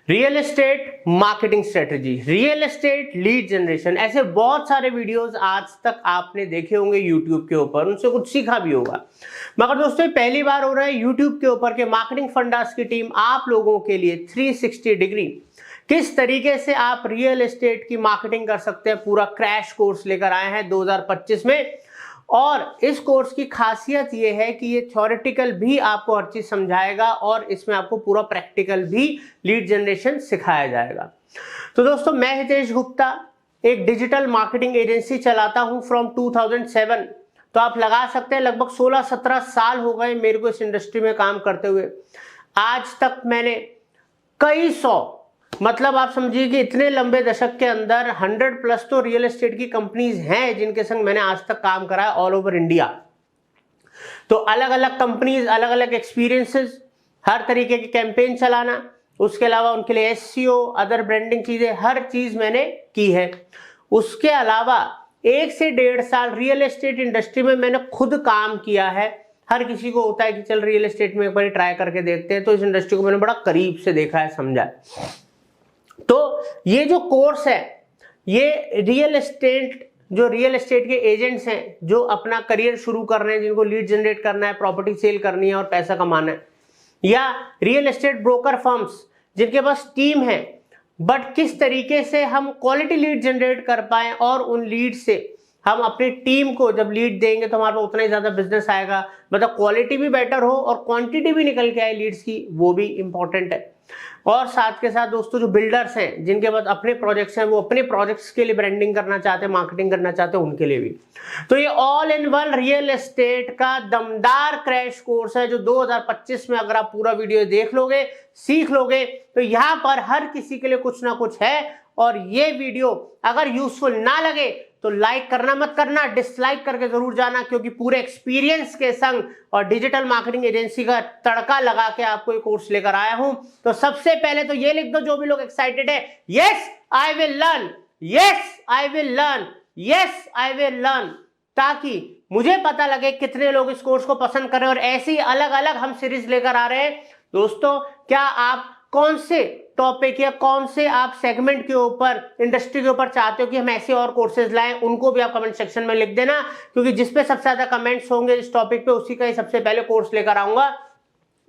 Real estate marketing strategy, real estate lead generation, ऐसे बहुत सारे वीडियोस आज तक आपने देखे होंगे यूट्यूब के ऊपर, उनसे कुछ सीखा भी होगा। मगर दोस्तों पहली बार हो रहा है यूट्यूब के ऊपर के मार्केटिंग फंडास की टीम आप लोगों के लिए 360 डिग्री किस तरीके से आप रियल एस्टेट की मार्केटिंग कर सकते हैं, पूरा क्रैश कोर्स लेकर आए हैं 2025 में। और इस कोर्स की खासियत ये है कि ये थ्योरेटिकल भी आपको हर चीज समझाएगा और इसमें आपको पूरा प्रैक्टिकल भी लीड जनरेशन सिखाया जाएगा। तो दोस्तों मैं हितेश गुप्ता एक डिजिटल मार्केटिंग एजेंसी चलाता हूं फ्रॉम 2007। तो आप लगा सकते हैं लगभग 16-17 साल हो गए मेरे को इस इंडस्ट्री में काम करते हुए। आज तक मैंने कई सौ, मतलब आप समझिए कि इतने लंबे दशक के अंदर 100+ तो रियल एस्टेट की कंपनीज हैं जिनके संग मैंने आज तक काम करा है ऑल ओवर इंडिया। तो अलग अलग कंपनीज, अलग अलग एक्सपीरियंसेस, हर तरीके के कैंपेन चलाना, उसके अलावा उनके लिए SEO, अदर ब्रांडिंग चीजें, हर चीज मैंने की है। उसके अलावा 1 से 1.5 साल रियल एस्टेट इंडस्ट्री में मैंने खुद काम किया है। हर किसी को होता है कि चल रियल एस्टेट में एक बार ट्राई करके देखते हैं, तो इस इंडस्ट्री को मैंने बड़ा करीब से देखा है, समझा है। तो ये जो कोर्स है ये रियल एस्टेट के एजेंट्स हैं जो अपना करियर शुरू कर रहे हैं, जिनको लीड जनरेट करना है, प्रॉपर्टी सेल करनी है और पैसा कमाना है, या रियल एस्टेट ब्रोकर फर्म्स जिनके पास टीम है बट किस तरीके से हम क्वालिटी लीड जनरेट कर पाए और उन लीड से हम अपनी टीम को जब लीड देंगे तो हमारे पास उतना ही ज्यादा बिजनेस आएगा, मतलब क्वालिटी भी बेटर हो और क्वांटिटी भी निकल के आए लीड्स की, वो भी इंपॉर्टेंट है। और साथ के साथ दोस्तों जो बिल्डर्स हैं जिनके पास अपने प्रोजेक्ट्स हैं, वो अपने प्रोजेक्ट्स के लिए ब्रांडिंग करना चाहते हैं, मार्केटिंग करना चाहते हैं, उनके लिए भी। तो ये all in one real estate का दमदार क्रैश कोर्स है जो 2025 में अगर आप पूरा वीडियो देख लोगे, सीख लोगे, तो यहाँ पर हर किसी के लिए कुछ ना कुछ है। और ये वीडियो अगर यूजफुल ना लगे तो लाइक करना मत करना, डिसलाइक करके जरूर जाना, क्योंकि पूरे एक्सपीरियंस के संग और डिजिटल मार्केटिंग एजेंसी का तड़का लगा के आपको ये कोर्स लेकर आया हूं। तो सबसे पहले तो ये लिख दो जो भी लोग एक्साइटेड है, yes I will learn, yes I will learn, yes I will learn, ताकि मुझे पता लगे कितने लोग इस कोर्स को पसंद कर रहे हैं। और ऐसी अलग अलग हम सीरीज लेकर आ रहे हैं। दोस्तों क्या आप कौन से टॉपिक या कौन से आप सेगमेंट के ऊपर, इंडस्ट्री के ऊपर चाहते हो कि हम ऐसे और कोर्सेज लाएं, उनको भी आप कमेंट सेक्शन में लिख देना, क्योंकि जिस पे सबसे ज्यादा कमेंट्स होंगे इस टॉपिक पे उसी का ही सबसे पहले कोर्स लेकर आऊंगा।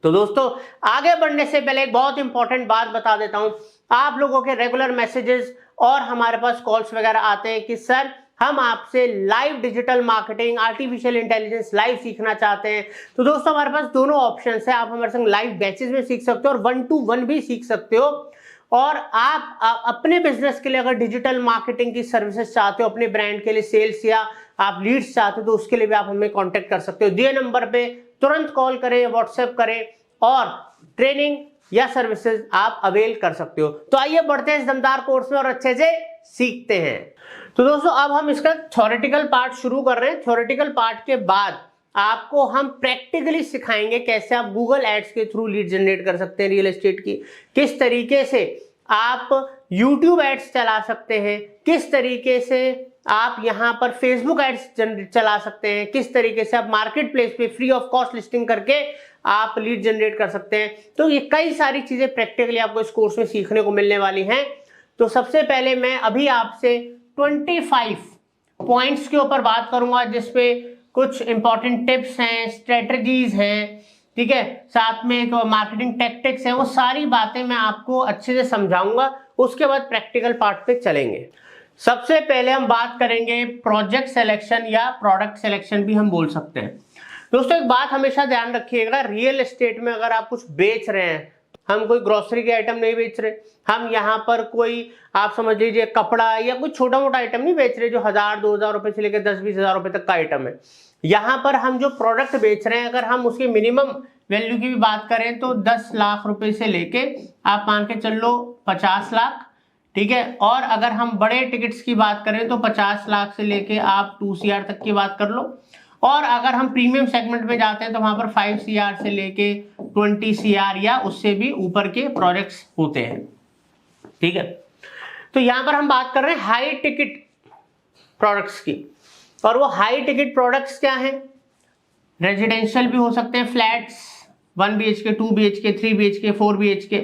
तो दोस्तों आगे बढ़ने से पहले एक बहुत इंपॉर्टेंट बात बता देता हूं। आप लोगों के रेगुलर मैसेजेस और हमारे पास कॉल्स वगैरह आते हैं कि सर हम आपसे live digital marketing, artificial intelligence live सीखना चाहते हैं। तो दोस्तों हमारे पास दोनों ऑप्शंस है, आप हमारे संग लाइव बैचेस में सीख सकते हो और 1-to-1 भी सीख सकते हो। और आप अपने बिजनेस के लिए अगर डिजिटल मार्केटिंग की सर्विसेज चाहते हो, अपने ब्रांड के लिए सेल्स या आप लीड्स चाहते हो, तो उसके लिए भी आप हमें कांटेक्ट कर सकते हो। दिए नंबर पे तुरंत कॉल करें, व्हाट्सएप करें और ट्रेनिंग या सर्विसेज आप अवेल कर सकते हो। तो आइए बढ़ते हैं इस दमदार कोर्स में और अच्छे से सीखते हैं। तो दोस्तों अब हम इसका थ्योरेटिकल पार्ट शुरू कर रहे हैं। थ्योरेटिकल पार्ट के बाद आपको हम प्रैक्टिकली सिखाएंगे कैसे आप गूगल एड्स के थ्रू लीड जनरेट कर सकते हैं रियल एस्टेट की, किस तरीके से आप यूट्यूब एड्स चला सकते हैं, किस तरीके से आप यहां पर फेसबुक एड्स चला सकते हैं, किस तरीके से आप मार्केट प्लेस पे फ्री ऑफ कॉस्ट लिस्टिंग करके आप लीड जनरेट कर सकते हैं। तो ये कई सारी चीजें प्रैक्टिकली आपको इस कोर्स में सीखने को मिलने वाली हैं। तो सबसे पहले मैं अभी आपसे 25 पॉइंट्स के ऊपर बात करूंगा, जिसपे कुछ इंपॉर्टेंट टिप्स हैं, स्ट्रेटजीज हैं, ठीक है, साथ में एक मार्केटिंग टैक्टिक्स हैं, वो सारी बातें मैं आपको अच्छे से समझाऊंगा। उसके बाद प्रैक्टिकल पार्ट पे चलेंगे। सबसे पहले हम बात करेंगे प्रोजेक्ट सिलेक्शन या प्रोडक्ट सिलेक्शन भी हम बोल सकते हैं। दोस्तों एक बात हमेशा ध्यान रखिएगा, रियल एस्टेट में अगर आप कुछ बेच रहे हैं, हम कोई ग्रोसरी के आइटम नहीं बेच रहे, हम यहाँ पर कोई आप समझ लीजिए कपड़ा या कुछ छोटा मोटा आइटम नहीं बेच रहे जो 1000-2000 रुपए से लेकर 10-20 हजार रुपए तक का आइटम है। यहाँ पर हम जो प्रोडक्ट बेच रहे हैं, अगर हम उसके मिनिमम वैल्यू की भी बात करें तो 10 लाख रुपए से लेके आप मान के चल लो 50 लाख, ठीक है। और अगर हम बड़े टिकट्स की बात करें तो 50 लाख से लेके आप 2 CR तक की बात कर लो। और अगर हम प्रीमियम सेगमेंट में जाते हैं तो वहां पर 5 CR से लेके 20 CR या उससे भी ऊपर के प्रोजेक्ट्स होते हैं, ठीक है। तो यहां पर हम बात कर रहे हैं हाई टिकट प्रोडक्ट्स की। और वो हाई टिकट प्रोडक्ट्स क्या हैं? रेजिडेंशियल भी हो सकते हैं, flats 1 BHK, 2 BHK, 3 BHK, 4 BHK,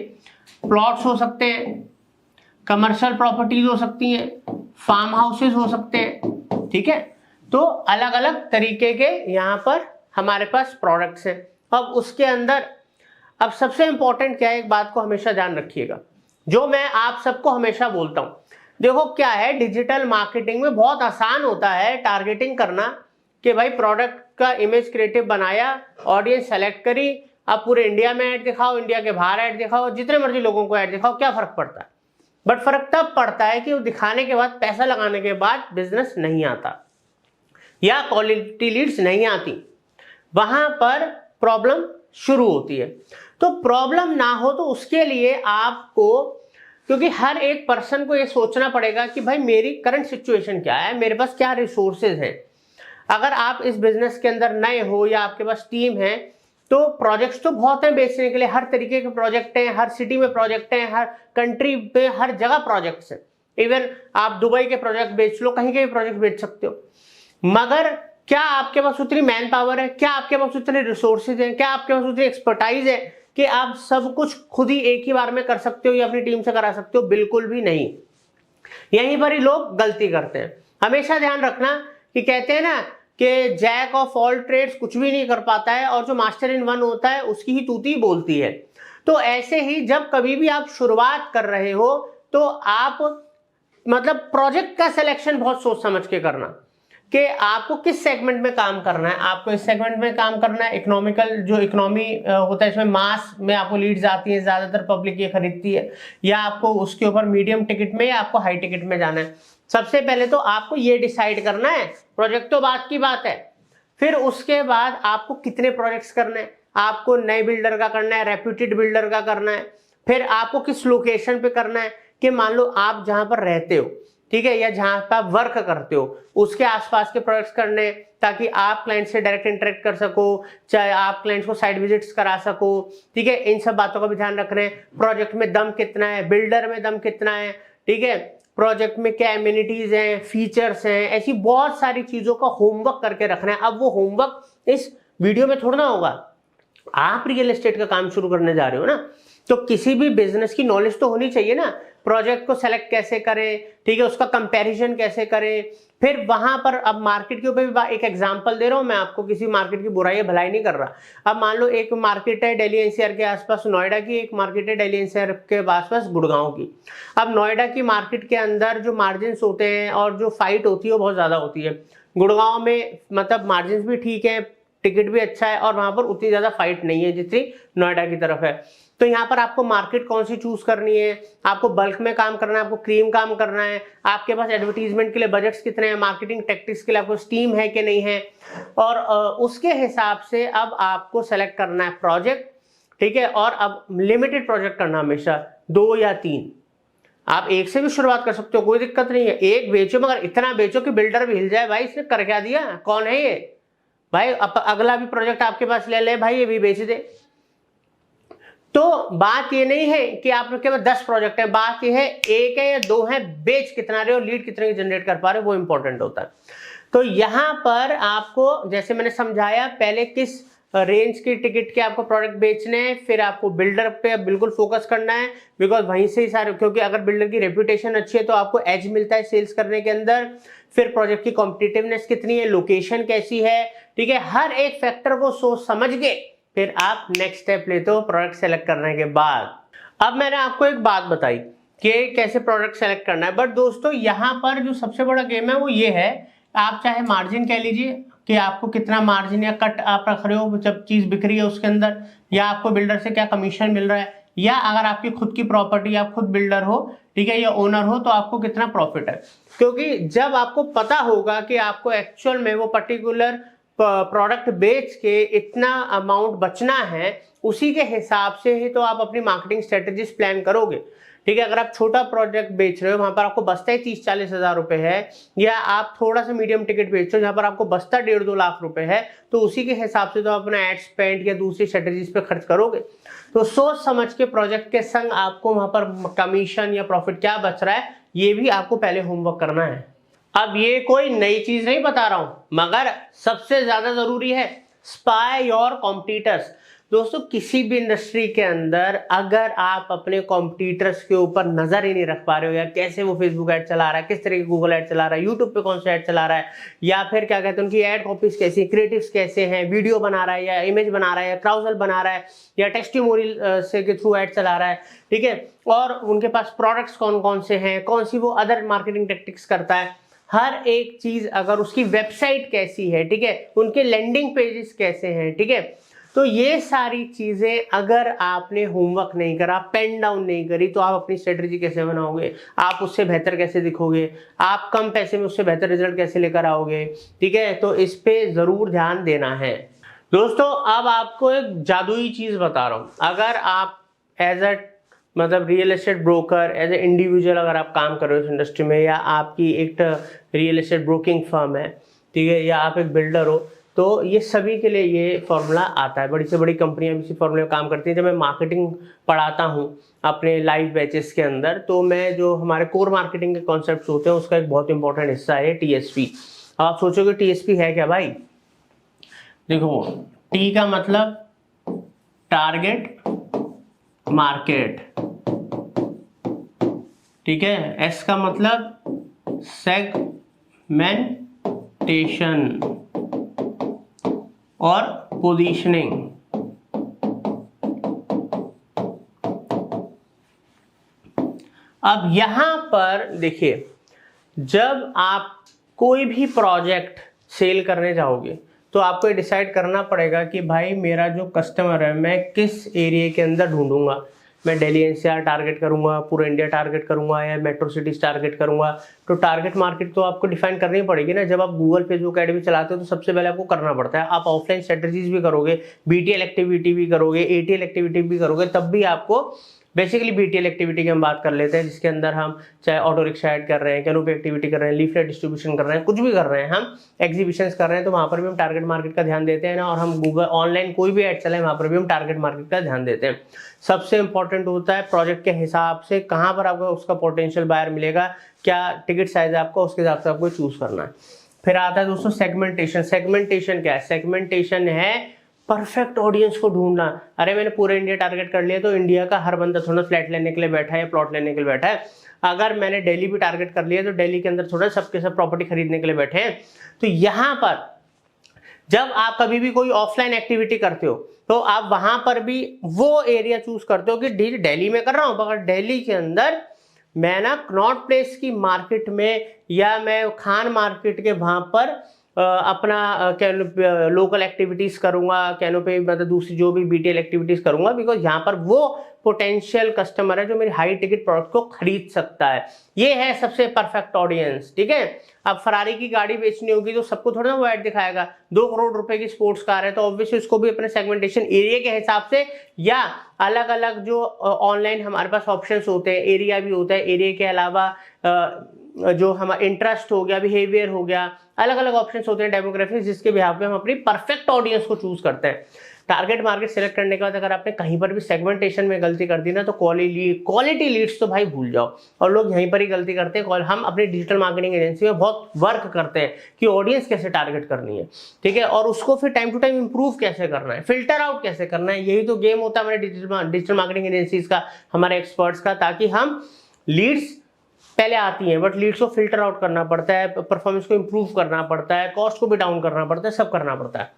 plots हो सकते हैं, कमर्शियल प्रॉपर्टीज हो सकती हैं, फार्म हाउसेस हो सकते हैं, ठीक है। तो अलग अलग तरीके के यहाँ पर हमारे पास प्रोडक्ट्स हैं। अब उसके अंदर अब सबसे इंपॉर्टेंट क्या है, एक बात को हमेशा ध्यान रखिएगा, जो मैं आप सबको हमेशा बोलता हूं। देखो क्या है, डिजिटल मार्केटिंग में बहुत आसान होता है टारगेटिंग करना, कि भाई प्रोडक्ट का इमेज क्रिएटिव बनाया, ऑडियंस सेलेक्ट करी, अब पूरे इंडिया में ऐड दिखाओ, इंडिया के बाहर ऐड दिखाओ, जितने मर्जी लोगों को ऐड दिखाओ, क्या फर्क पड़ता है। बट फर्क तब पड़ता है कि वो दिखाने के बाद, पैसा लगाने के बाद बिजनेस नहीं आता या क्वालिटी लीड्स नहीं आती, वहां पर प्रॉब्लम शुरू होती है। तो प्रॉब्लम ना हो तो उसके लिए आपको, क्योंकि हर एक पर्सन को ये सोचना पड़ेगा कि भाई मेरी करंट सिचुएशन क्या है, मेरे पास क्या रिसोर्सेज हैं। अगर आप इस बिजनेस के अंदर नए हो या आपके पास टीम है, तो प्रोजेक्ट्स तो बहुत हैं बेचने के लिए, हर तरीके के प्रोजेक्ट हैं, हर सिटी में प्रोजेक्ट हैं, हर कंट्री पे हर जगह प्रोजेक्ट्स हैं। इवन आप दुबई के प्रोजेक्ट बेच लो, कहीं के भी प्रोजेक्ट बेच सकते हो, मगर क्या आपके पास उतनी मैन पावर है, क्या आपके पास उतने रिसोर्सेज हैं, क्या आपके पास उतनी एक्सपर्टाइज है कि आप सब कुछ खुद ही एक ही बार में कर सकते हो या अपनी टीम से करा सकते हो? बिल्कुल भी नहीं। यहीं पर ही लोग गलती करते हैं। हमेशा ध्यान रखना कि कहते हैं ना कि जैक ऑफ ऑल ट्रेड्स कुछ भी नहीं कर पाता है, और जो मास्टर इन वन होता है उसकी ही तूती बोलती है। तो ऐसे ही जब कभी भी आप शुरुआत कर रहे हो तो आप मतलब प्रोजेक्ट का सिलेक्शन बहुत सोच समझ के करना, कि आपको किस सेगमेंट में काम करना है। आपको इस सेगमेंट में काम करना है, इकोनॉमिकल, जो इकोनॉमी होता है इसमें मास में आपको लीड्स आती है, ज्यादातर पब्लिक ये खरीदती है, या आपको उसके ऊपर मीडियम टिकट में या आपको हाई टिकट में जाना है। सबसे पहले तो आपको ये डिसाइड करना है, प्रोजेक्ट तो बात की बात है। फिर उसके बाद आपको कितने प्रोजेक्ट्स करने हैं, आपको नए बिल्डर का करना है, रेप्यूटेड बिल्डर का करना है, फिर आपको किस लोकेशन पे करना है, कि मान लो आप जहां पर रहते हो, ठीक है, या जहां पर आप वर्क करते हो उसके आसपास के प्रोजेक्ट्स करने, ताकि आप क्लाइंट से डायरेक्ट इंटरेक्ट कर सको, चाहे आप क्लाइंट्स को साइट विजिट्स करा सको, ठीक है। इन सब बातों का भी ध्यान रखना है। प्रोजेक्ट में दम कितना है, बिल्डर में दम कितना है, ठीक है, प्रोजेक्ट में क्या एमिनिटीज हैं, फीचर्स हैं, ऐसी बहुत सारी चीजों का होमवर्क करके रखना है। अब वो होमवर्क इस वीडियो में थोड़ा ना होगा, आप रियल एस्टेट का काम शुरू करने जा रहे हो ना, तो किसी भी बिजनेस की नॉलेज तो होनी चाहिए ना। प्रोजेक्ट को सेलेक्ट कैसे करें, ठीक है, उसका कंपैरिजन कैसे करें, फिर वहां पर अब मार्केट के ऊपर भी एक एग्जांपल दे रहा हूं मैं आपको, किसी मार्केट की बुराई या भलाई नहीं कर रहा। अब मान लो एक मार्केट है दिल्ली एनसीआर के आसपास नोएडा की, एक मार्केट है दिल्ली एनसीआर के आसपास गुड़गांव की। अब नोएडा की मार्केट के अंदर जो मार्जिन होते हैं और जो फाइट होती है वो बहुत ज्यादा होती है। गुड़गांव में मतलब मार्जिन भी ठीक है, टिकट भी अच्छा है, और वहां पर उतनी ज्यादा फाइट नहीं है जितनी नोएडा की तरफ है। तो यहाँ पर आपको मार्केट कौन सी चूज करनी है, आपको बल्क में काम करना है, आपको क्रीम काम करना है, आपके पास एडवर्टीजमेंट के लिए बजट्स कितने हैं, मार्केटिंग टैक्टिक्स के लिए आपको स्टीम है कि नहीं है, और उसके हिसाब से अब आपको सेलेक्ट करना है प्रोजेक्ट, ठीक है। और अब लिमिटेड प्रोजेक्ट करना, हमेशा 2 या 3, आप एक से भी शुरुआत कर सकते हो, कोई दिक्कत नहीं है। एक बेचो, मगर इतना बेचो कि बिल्डर भी हिल जाए, भाई इसने कर क्या दिया, कौन है ये भाई, अगला भी प्रोजेक्ट आपके पास ले ले भाई, ये भी बेच दे। तो बात ये नहीं है कि आपके पास 10 प्रोजेक्ट है, बात ये है 1 है या 2 है, बेच कितना रहे हो, लीड कितने की जनरेट कर पा रहे हो, वो इंपॉर्टेंट होता है। तो यहां पर आपको, जैसे मैंने समझाया, पहले किस रेंज की टिकट के आपको प्रोडक्ट बेचने हैं, फिर आपको बिल्डर पे बिल्कुल फोकस करना है, बिकॉज वहीं से ही सारे, क्योंकि अगर बिल्डर की रेपुटेशन अच्छी है तो आपको एज मिलता है सेल्स करने के अंदर। फिर प्रोजेक्ट की कॉम्पिटिटिवनेस कितनी है, लोकेशन कैसी है, ठीक है, हर एक फैक्टर को सोच समझ के फिर आप नेक्स्ट स्टेप लेते हो प्रोडक्ट सेलेक्ट करने के बाद। अब मैंने आपको एक बात बताई कि कैसे प्रोडक्ट सेलेक्ट करना है, बट दोस्तों यहाँ पर जो सबसे बड़ा गेम है वो ये है, आप चाहे मार्जिन कह लीजिए कि आपको कितना मार्जिन या कट आप रख रहे हो जब चीज बिक रही है उसके अंदर, या आपको बिल्डर से क्या कमीशन मिल रहा है, या अगर आपकी खुद की प्रॉपर्टी, आप खुद बिल्डर हो, ठीक है, या ओनर हो, तो आपको कितना प्रॉफिट है। क्योंकि जब आपको पता होगा कि आपको एक्चुअल में वो पर्टिकुलर प्रोडक्ट बेच के इतना अमाउंट बचना है, उसी के हिसाब से ही तो आप अपनी मार्केटिंग स्ट्रेटेजीज प्लान करोगे, ठीक है। अगर आप छोटा प्रोजेक्ट बेच रहे हो, वहां पर आपको बचता ही 30-40 हजार रुपए है, या आप थोड़ा सा मीडियम टिकट बेच रहे हो जहां पर आपको बचता 1.5-2 लाख रुपए है, तो उसी के हिसाब से तो आप अपना एड स्पेंड या दूसरी स्ट्रेटेजीज पे खर्च करोगे। तो सोच समझ के प्रोजेक्ट के संग आपको वहां पर कमीशन या प्रॉफिट क्या बच रहा है, ये भी आपको पहले होमवर्क करना है। अब ये कोई नई चीज नहीं बता रहा हूं, मगर सबसे ज्यादा जरूरी है स्पाई योर कॉम्पिटिटर्स। दोस्तों किसी भी इंडस्ट्री के अंदर अगर आप अपने कॉम्पिटिटर्स के ऊपर नजर ही नहीं रख पा रहे हो, या कैसे वो फेसबुक ऐड चला रहा है, किस तरह की गूगल ऐड चला रहा है, यूट्यूब पे कौन सा ऐड चला रहा है, या फिर क्या कहते हैं उनकी ऐड कॉपीज कैसी, क्रिएटिव्स कैसे हैं, वीडियो बना रहा है या इमेज बना रहा है या क्राउजल बना रहा है या टेस्टिमोनियल से के थ्रू ऐड चला रहा है, ठीक है, और उनके पास प्रोडक्ट्स कौन कौन से हैं, कौन सी वो अदर मार्केटिंग टेक्टिक्स करता है, हर एक चीज, अगर उसकी वेबसाइट कैसी है, ठीक है, उनके लैंडिंग पेजेस कैसे हैं, ठीक है, तो ये सारी चीजें अगर आपने होमवर्क नहीं करा, पेन डाउन नहीं करी, तो आप अपनी स्ट्रेटजी कैसे बनाओगे, आप उससे बेहतर कैसे दिखोगे, आप कम पैसे में उससे बेहतर रिजल्ट कैसे लेकर आओगे, ठीक है, तो इस पे जरूर ध्यान देना है। दोस्तों अब आपको एक जादुई चीज बता रहा हूं, अगर आप एज अ मतलब real estate broker, as a individual अगर आप काम कर रहे हो इस इंडस्ट्री में, या आपकी एक रियल एस्टेट ब्रोकिंग फर्म है, ठीक है, या आप एक बिल्डर हो, तो ये सभी के लिए ये फॉर्मूला आता है। बड़ी से बड़ी कंपनियां भी इसी फॉर्मूले में काम करती हैं। जब मैं मार्केटिंग पढ़ाता हूँ अपने लाइव बैचेस के अंदर, तो मैं जो हमारे कोर मार्केटिंग के कॉन्सेप्ट्स होते हैं उसका एक बहुत इंपॉर्टेंट हिस्सा है टीएसपी। अब आप सोचोगे टीएसपी है क्या भाई? देखो, टी का मतलब टारगेट मार्केट, ठीक है, एस का मतलब सेगमेंटेशन और पोजीशनिंग। अब यहां पर देखिए, जब आप कोई भी प्रोजेक्ट सेल करने जाओगे तो आपको डिसाइड करना पड़ेगा कि भाई मेरा जो कस्टमर है मैं किस एरिया के अंदर ढूंढूंगा। मैं दिल्ली एनसीआर टारगेट करूंगा, पूरा इंडिया टारगेट करूंगा, या मेट्रो सिटीज टारगेट करूंगा। तो टारगेट मार्केट तो आपको डिफाइन करनी पड़ेगी ना। जब आप गूगल फेसबुक ऐड भी चलाते हो तो सबसे पहले आपको करना पड़ता है। आप ऑफलाइन स्ट्रेटजीज भी करोगे, बीटीएल एक्टिविटी भी करोगे, एटीएल एक्टिविटी भी करोगे, तब भी आपको बेसिकली बीटीएल एक्टिविटी की हम बात कर लेते हैं, जिसके अंदर हम चाहे ऑटो रिक्शा ऐड कर रहे हैं, कैनोपी एक्टिविटी कर रहे हैं, लीफलेट डिस्ट्रीब्यूशन कर रहे हैं, कुछ भी कर रहे हैं, हम एग्जीबिशंस कर रहे हैं, तो वहां पर भी हम टारगेट मार्केट का ध्यान देते हैं ना। और हम गूगल ऑनलाइन कोई भी ऐड चलाए वहां पर भी हम टारगेट मार्केट का ध्यान देते हैं। सबसे इंपॉर्टेंट होता है प्रोजेक्ट के हिसाब से कहाँ पर आपको उसका पोटेंशियल बायर मिलेगा, क्या टिकट साइज है आपका, उसके हिसाब से आपको चूज करना है। फिर आता है दोस्तों सेगमेंटेशन। सेगमेंटेशन क्या है? सेगमेंटेशन है परफेक्ट ऑडियंस को ढूंढना। अरे मैंने पूरे इंडिया टारगेट कर लिया, तो इंडिया का हर बंदा थोड़ा फ्लैट लेने के लिए बैठा है या प्लॉट लेने के लिए बैठा है। अगर मैंने दिल्ली भी टारगेट कर लिया, तो दिल्ली के अंदर थोड़ा सबके सब प्रॉपर्टी खरीदने के लिए बैठे हैं। तो यहां पर जब आप कभी भी कोई ऑफलाइन एक्टिविटी करते हो, तो आप वहां पर भी वो एरिया चूज करते हो कि दिल्ली में कर रहा हूं, मगर दिल्ली के अंदर मैं ना कनॉट प्लेस की मार्केट में, या मैं खान मार्केट के वहां पर अपना लोकल एक्टिविटीज करूंगा, कैनोपी मतलब दूसरी जो भी बीटीएल एक्टिविटीज करूंगा, बिकॉज यहाँ पर वो पोटेंशियल कस्टमर है जो मेरी हाई टिकट प्रोडक्ट को खरीद सकता है। ये है सबसे परफेक्ट ऑडियंस, ठीक है। अब फरारी की गाड़ी बेचनी होगी तो सबको थोड़ा ना वो ऐड दिखाएगा। 2 करोड़ रुपए की स्पोर्ट्स कार है, तो ऑब्वियसली उसको भी अपने सेगमेंटेशन एरिया के हिसाब से, या अलग अलग जो ऑनलाइन हमारे पास ऑप्शंस होते हैं, एरिया भी होता है, एरिया के अलावा जो हमारा इंटरेस्ट हो गया, बिहेवियर हो गया, अलग अलग ऑप्शंस होते हैं डेमोग्राफिक्स, जिसके बिहाफ पे हम अपनी परफेक्ट ऑडियंस को चूज करते हैं। टारगेट मार्केट सेलेक्ट करने के बाद अगर आपने कहीं पर भी सेगमेंटेशन में गलती कर दी ना, तो क्वालिटी लीड्स तो भाई भूल जाओ। और लोग यहीं पर ही गलती करते हैं। हम अपनी डिजिटल मार्केटिंग एजेंसी में बहुत वर्क करते हैं कि ऑडियंस कैसे टारगेट करनी है, ठीक है, और उसको फिर टाइम टू टाइम इंप्रूव कैसे करना है, फिल्टर आउट कैसे करना है। यही तो गेम होता है हमारे डिजिटल मार्केटिंग एजेंसीज का, हमारे एक्सपर्ट्स का, ताकि हम लीड्स पहले आती हैं, बट लीड्स को फिल्टर आउट करना पड़ता है, परफॉर्मेंस को इंप्रूव करना पड़ता है, कॉस्ट को भी डाउन करना पड़ता है, सब करना पड़ता है।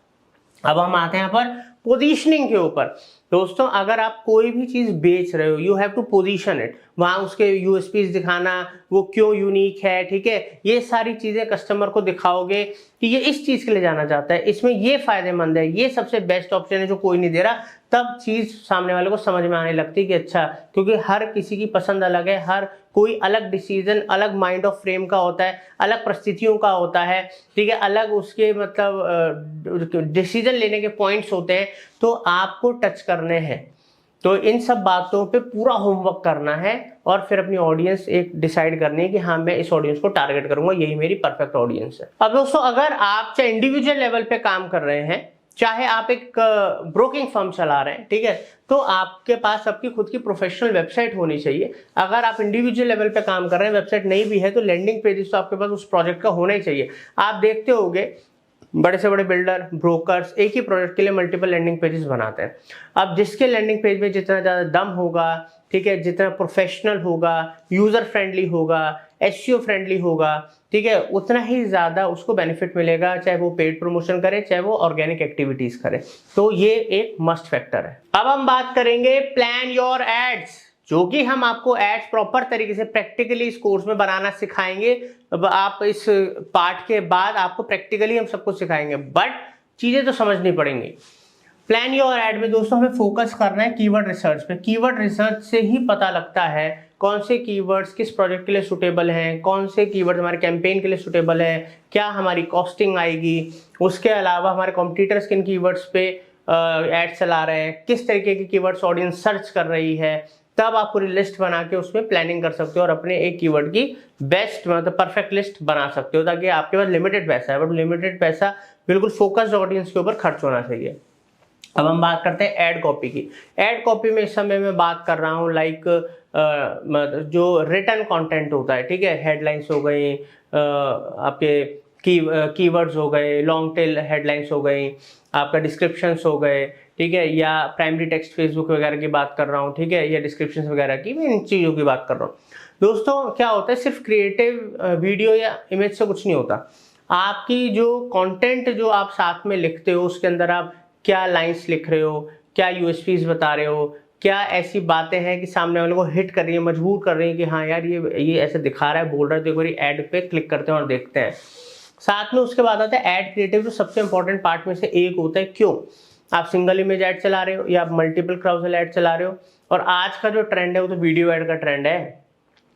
अब हम आते हैं यहाँ पर पोजीशनिंग के ऊपर। दोस्तों अगर आप कोई भी चीज बेच रहे हो, you have to position it, वहां उसके यूएसपीज दिखाना, वो क्यों यूनिक है, ठीक है, ये सारी चीजें कस्टमर को दिखाओगे कि ये इस चीज के लिए जाना चाहता है, इसमें ये फायदेमंद है, ये सबसे बेस्ट ऑप्शन है जो कोई नहीं दे रहा, तब चीज सामने वाले को समझ में आने लगती है कि अच्छा, क्योंकि हर किसी की पसंद अलग है, हर कोई अलग डिसीजन, अलग माइंड ऑफ फ्रेम का होता है, अलग परिस्थितियों का होता है, ठीक है, अलग उसके मतलब डिसीजन लेने के पॉइंट्स होते हैं, तो आपको टच करने हैं। तो इन सब बातों पे पूरा होमवर्क करना है और फिर अपनी ऑडियंस एक डिसाइड करनी है कि हाँ मैं इस ऑडियंस को टारगेट करूंगा, यही मेरी परफेक्ट ऑडियंस है। अब दोस्तों अगर आप चाहे इंडिविजुअल लेवल पे काम कर रहे हैं, चाहे आप एक ब्रोकिंग फर्म चला रहे हैं, ठीक है, तो आपके पास आपकी खुद की प्रोफेशनल वेबसाइट होनी चाहिए। अगर आप इंडिविजुअल लेवल पे काम कर रहे हैं, वेबसाइट नहीं भी है, तो लैंडिंग पेजेस तो आपके पास उस प्रोजेक्ट का होना ही चाहिए। आप देखते होंगे बड़े से बड़े बिल्डर, ब्रोकर्स एक ही प्रोजेक्ट के लिए मल्टीपल लैंडिंग पेजेस बनाते हैं। अब जिसके लैंडिंग पेज में जितना ज़्यादा दम होगा, ठीक है, जितना प्रोफेशनल होगा, यूज़र फ्रेंडली होगा, एसईओ फ्रेंडली होगा, ठीक है, उतना ही ज़्यादा उसको बेनिफिट मिलेगा, चाहे वो पेड प्रमोशन करे, चाहे वो ऑर्गेनिक एक्टिविटीज़ करे। तो ये एक मस्ट फैक्टर है। अब हम बात करेंगे प्लान योर एड्स, जो कि हम आपको एड्स प्रॉपर तरीके से प्रैक्टिकली इस कोर्स में बनाना सिखाएंगे। अब आप इस पार्ट के बाद आपको प्रैक्टिकली हम सब कुछ सिखाएंगे, बट चीज़ें तो समझनी पड़ेंगी। प्लान योर एड में दोस्तों हमें फोकस करना है कीवर्ड रिसर्च पे। कीवर्ड रिसर्च से ही पता लगता है कौन से कीवर्ड्स किस प्रोजेक्ट के लिए सुटेबल हैं, कौन से कीवर्ड्स हमारे कैंपेन के लिए सुटेबल है, क्या हमारी कॉस्टिंग आएगी, उसके अलावा हमारे कॉम्पिटिटर्स किन कीवर्ड्स पे एड चला रहे हैं, किस तरीके की कीवर्ड्स ऑडियंस सर्च कर रही है। तब आप पूरी लिस्ट बना के उसमें प्लानिंग कर सकते हो और अपने एक कीवर्ड की बेस्ट मतलब परफेक्ट लिस्ट बना सकते हो, ताकि आपके पास लिमिटेड पैसा है, बट लिमिटेड पैसा बिल्कुल फोकस्ड ऑडियंस के ऊपर खर्च होना चाहिए। अब हम बात करते हैं ऐड कॉपी की। ऐड कॉपी में इस समय मैं बात कर रहा हूँ लाइक जो रिटन कंटेंट होता है, ठीक है, हेडलाइंस हो गई, आपके कीवर्ड्स हो गए, लॉन्ग टेल हेडलाइंस हो गई, आपका डिस्क्रिप्शंस हो गए, ठीक है, या प्राइमरी टेक्स्ट फेसबुक वगैरह की बात कर रहा हूँ, ठीक है, या डिस्क्रिप्शंस वगैरह की, मैं इन चीज़ों की बात कर रहा हूँ। दोस्तों क्या होता है, सिर्फ क्रिएटिव वीडियो या इमेज से कुछ नहीं होता। आपकी जो कंटेंट जो आप साथ में लिखते हो उसके अंदर आप क्या लाइंस लिख रहे हो, क्या यूएसपीज बता रहे हो, क्या ऐसी बातें हैं कि सामने वाले को हिट कर रही है, मजबूर कर रही है कि हाँ यार ये ऐसे दिखा रहा है, बोल रहा है, तो एक बार ऐड पे क्लिक करते हैं और देखते हैं। साथ में उसके बाद आता है ऐड क्रिएटिव, जो सबसे इंपॉर्टेंट पार्ट में से एक होता है। क्यों? आप सिंगल इमेज ऐड चला रहे हो या आप मल्टीपल क्राउजल ऐड चला रहे हो, और आज का जो ट्रेंड है वो तो वीडियो ऐड का ट्रेंड है।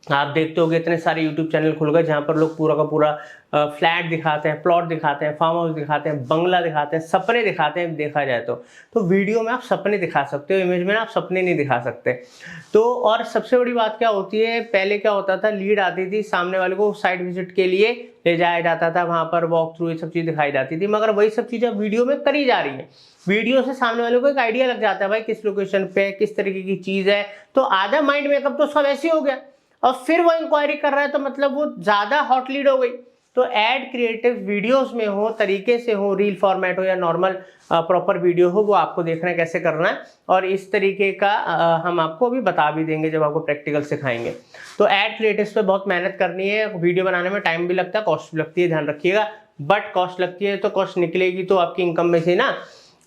आप देखते होगे इतने सारे यूट्यूब चैनल खुल गए जहाँ पर लोग पूरा का पूरा फ्लैट दिखाते हैं, प्लॉट दिखाते हैं, फार्म हाउस दिखाते हैं, बंगला दिखाते हैं, सपने दिखाते हैं। देखा जाए तो वीडियो में आप सपने दिखा सकते हो, इमेज में आप सपने नहीं दिखा सकते। तो और सबसे बड़ी बात क्या होती है, पहले क्या होता था, लीड आती थी, सामने वाले को साइट विजिट के लिए ले जाया जाता था, वहाँ पर वॉक थ्रू ये सब चीज़ दिखाई जाती थी, मगर वही सब चीज़ें वीडियो में करी जा रही है। वीडियो से सामने वाले को एक आइडिया लग जाता है भाई किस लोकेशन पे किस तरीके की चीज़ है, तो आधा माइंड मेकअप तो उसका वैसे ही हो गया, और फिर वो इंक्वायरी कर रहा है तो मतलब वो ज़्यादा हॉट लीड हो गई। तो ऐड क्रिएटिव वीडियोस में हो, तरीके से हो, रील फॉर्मेट हो या नॉर्मल प्रॉपर वीडियो हो, वो आपको देखना है कैसे करना है, और इस तरीके का हम आपको अभी बता भी देंगे जब आपको प्रैक्टिकल सिखाएंगे। तो ऐड क्रिएटिव्स पे बहुत मेहनत करनी है, वीडियो बनाने में टाइम भी लगता है, कॉस्ट भी लगती है, ध्यान रखिएगा। बट कॉस्ट लगती है तो कॉस्ट निकलेगी तो आपकी इनकम में से ना।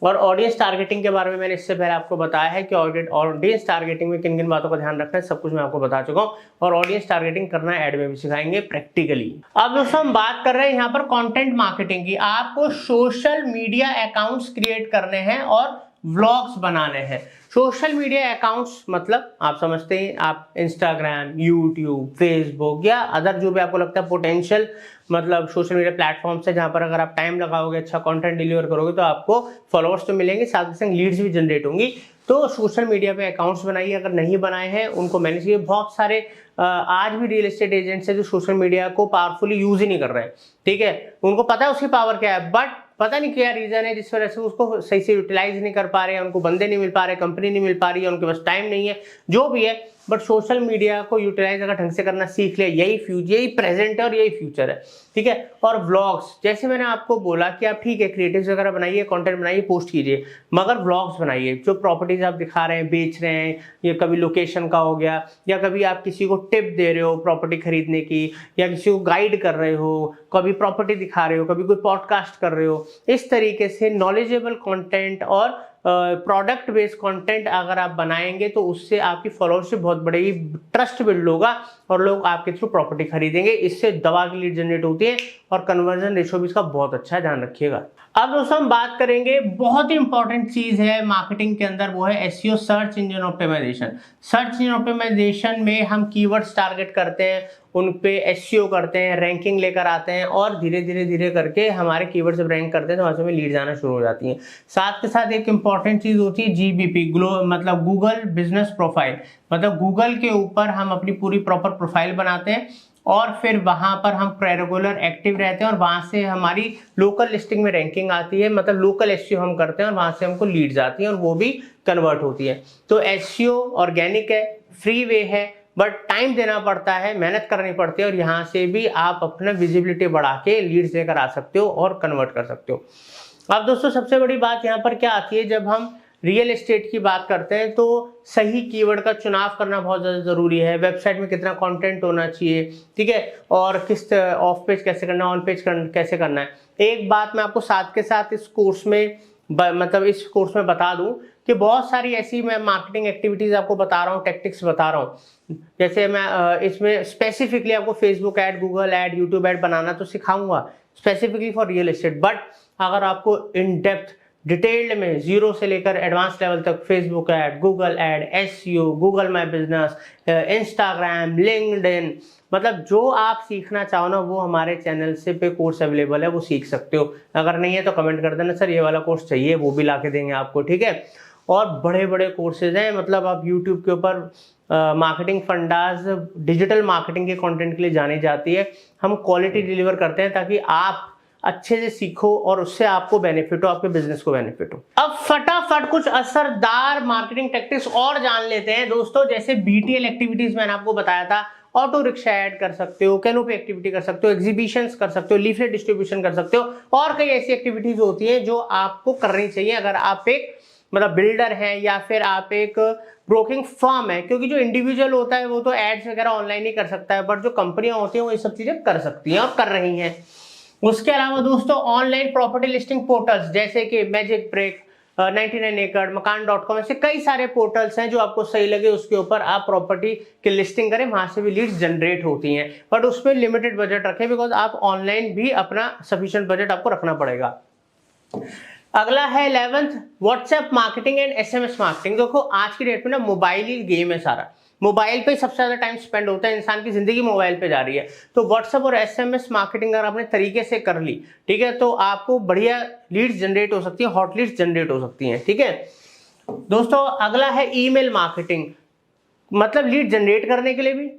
और ऑडियंस टारगेटिंग के बारे में मैंने इससे पहले आपको बताया है कि ऑडियंस टारगेटिंग में किन किन बातों का ध्यान रखना है, सब कुछ मैं आपको बता चुका हूं, और ऑडियंस टारगेटिंग करना ऐड में भी सिखाएंगे प्रैक्टिकली। अब दोस्तों हम बात कर रहे हैं यहाँ पर कंटेंट मार्केटिंग की। आपको सोशल मीडिया अकाउंट्स क्रिएट करने हैं और व्लॉग्स बनाने हैं। सोशल मीडिया अकाउंट्स मतलब आप समझते हैं, आप इंस्टाग्राम, यूट्यूब, फेसबुक या अदर जो भी आपको लगता है पोटेंशियल मतलब सोशल मीडिया प्लेटफॉर्म से, जहां पर अगर आप टाइम लगाओगे, अच्छा कंटेंट डिलीवर करोगे तो आपको फॉलोअर्स तो मिलेंगे, साथ ही साथ लीड्स भी जनरेट होंगी। तो सोशल मीडिया पे अकाउंट्स बनाइए, अगर नहीं बनाए हैं उनको मैनेज कीजिए। बहुत सारे आज भी रियल एस्टेट एजेंट्स है जो सोशल मीडिया को पावरफुली यूज ही नहीं कर रहे हैं, ठीक है, उनको पता है उसकी पावर क्या है, बट पता नहीं क्या रीजन है जिस वजह से उसको सही से यूटिलाइज नहीं कर पा रहे हैं, उनको बंदे नहीं मिल पा रहे, कंपनी नहीं मिल पा रही है, उनके पास टाइम नहीं है, जो भी है। बट सोशल मीडिया को यूटिलाइज अगर ढंग से करना सीख लिया, यही प्रेजेंट है और यही फ्यूचर है, ठीक है। और व्लॉग्स, जैसे मैंने आपको बोला कि आप ठीक है क्रिएटिव्स वगैरह बनाइए, कंटेंट बनाइए, पोस्ट कीजिए, मगर व्लॉग्स बनाइए। जो प्रॉपर्टीज आप दिखा रहे हैं, बेच रहे हैं, या कभी लोकेशन का हो गया, या कभी आप किसी को टिप दे रहे हो प्रॉपर्टी खरीदने की, या किसी को गाइड कर रहे हो, कभी प्रॉपर्टी दिखा रहे हो, कभी कोई पॉडकास्ट कर रहे हो, इस तरीके से नॉलेजेबल कंटेंट और प्रोडक्ट बेस्ड कंटेंट अगर आप बनाएंगे तो उससे आपकी फॉलोअरशिप बहुत बढ़ेगी, ट्रस्ट बिल्ड होगा और लोग आपके थ्रू प्रॉपर्टी खरीदेंगे। इससे दवा की लीड जनरेट होती है और कन्वर्जन रेशो भी इसका बहुत अच्छा है, ध्यान रखिएगा। अब दोस्तों हम बात करेंगे, बहुत ही इंपॉर्टेंट चीज है मार्केटिंग के अंदर, वो है SEO, search engine optimization. Search engine optimization में हम कीवर्ड्स टारगेट करते हैं, उन पे एसईओ करते हैं, रैंकिंग लेकर आते हैं, और धीरे धीरे करके हमारे कीवर्ड जब रैंक करते हैं तो वहां से हमें लीड आना शुरू हो जाती है। साथ के साथ एक इंपॉर्टेंट चीज होती है जीबीपी, मतलब गूगल बिजनेस प्रोफाइल, मतलब गूगल के ऊपर हम अपनी पूरी प्रॉपर प्रोफाइल बनाते हैं और फिर वहां पर हम रेगुलर एक्टिव रहते हैं और वहां से हमारी लोकल लिस्टिंग में रैंकिंग आती है, मतलब लोकल एसईओ हम करते हैं और वहां से हमको लीड्स आती हैं और वो भी कन्वर्ट होती है। तो एसईओ ऑर्गेनिक है, फ्री वे है, बट टाइम देना पड़ता है, मेहनत करनी पड़ती है, और यहाँ से भी आप अपना विजिबिलिटी बढ़ा के लीड्स लेकर आ सकते हो और कन्वर्ट कर सकते हो। अब दोस्तों सबसे बड़ी बात यहाँ पर क्या आती है, जब हम रियल एस्टेट की बात करते हैं तो सही कीवर्ड का चुनाव करना बहुत ज़्यादा ज़रूरी है। वेबसाइट में कितना कंटेंट होना चाहिए, ठीक है, और किस ऑफ पेज कैसे करना है, ऑन पेज कैसे करना है। एक बात मैं आपको साथ के साथ इस कोर्स में मतलब इस कोर्स में बता दूं कि बहुत सारी ऐसी मैं मार्केटिंग एक्टिविटीज़ आपको बता रहा हूँ, टेक्टिक्स बता रहा हूँ। जैसे मैं इसमें स्पेसिफिकली आपको Facebook ad, Google ad, YouTube ad बनाना तो सिखाऊंगा specifically for real estate. But अगर आपको इन डेप्थ डिटेल्ड में जीरो से लेकर एडवांस लेवल तक Facebook ad, Google ad, SEO, Google my business, Instagram, LinkedIn, मतलब जो आप सीखना चाहो ना वो हमारे चैनल से पे कोर्स अवेलेबल है, वो सीख सकते हो। अगर नहीं है तो कमेंट कर देना सर ये वाला कोर्स चाहिए, वो भी ला के देंगे आपको, ठीक है। और बड़े बड़े कोर्सेज हैं, मतलब आप यूट्यूब के ऊपर मार्केटिंग फंडाज डिजिटल मार्केटिंग के कंटेंट के लिए जानी जाती है। हम क्वालिटी डिलीवर करते हैं ताकि आप अच्छे से सीखो और उससे आपको बेनिफिट हो, आपके बिजनेस को बेनिफिट हो। अब फटाफट कुछ असरदार मार्केटिंग टेक्टिक्स और जान लेते हैं दोस्तों। जैसे बीटीएल एक्टिविटीज मैंने आपको बताया था, ऑटो रिक्शा ऐड कर सकते हो, कैनोपी एक्टिविटी कर सकते हो, एग्जीबिशंस कर सकते हो, लीफलेट डिस्ट्रीब्यूशन कर सकते हो, और कई ऐसी एक्टिविटीज होती हैं जो आपको करनी चाहिए अगर आप एक मतलब बिल्डर हैं या फिर आप एक ब्रोकिंग फर्म है। क्योंकि जो इंडिविजुअल होता है वो तो एड्स वगैरह ऑनलाइन ही कर सकता है, बट जो कंपनियां होती हैं वो ये सब चीजें कर सकती हैं और कर रही हैं। उसके अलावा दोस्तों ऑनलाइन प्रॉपर्टी लिस्टिंग पोर्टल्स जैसे कि मैजिक ब्रेक, 99 एकड़, मकान.com, ऐसे कई सारे पोर्टल्स हैं जो आपको सही लगे उसके ऊपर आप प्रॉपर्टी की लिस्टिंग करें, वहां से भी लीड्स जनरेट होती हैं। बट उसमें लिमिटेड बजट रखें, बिकॉज आप ऑनलाइन भी अपना सफिशिएंट बजट आपको रखना पड़ेगा। अगला है 11th WhatsApp marketing and SMS marketing. देखो आज की डेट में ना मोबाइल ही गेम है, सारा मोबाइल पे सबसे ज्यादा टाइम स्पेंड होता है, इंसान की जिंदगी मोबाइल पे जा रही है। तो व्हाट्सएप और एसएमएस मार्केटिंग अगर आपने तरीके से कर ली, ठीक है, तो आपको बढ़िया लीड्स जनरेट हो सकती है, हॉट लीड्स जनरेट हो सकती हैं, ठीक है दोस्तों। अगला है ईमेल मार्केटिंग, मतलब लीड जनरेट करने के लिए भी,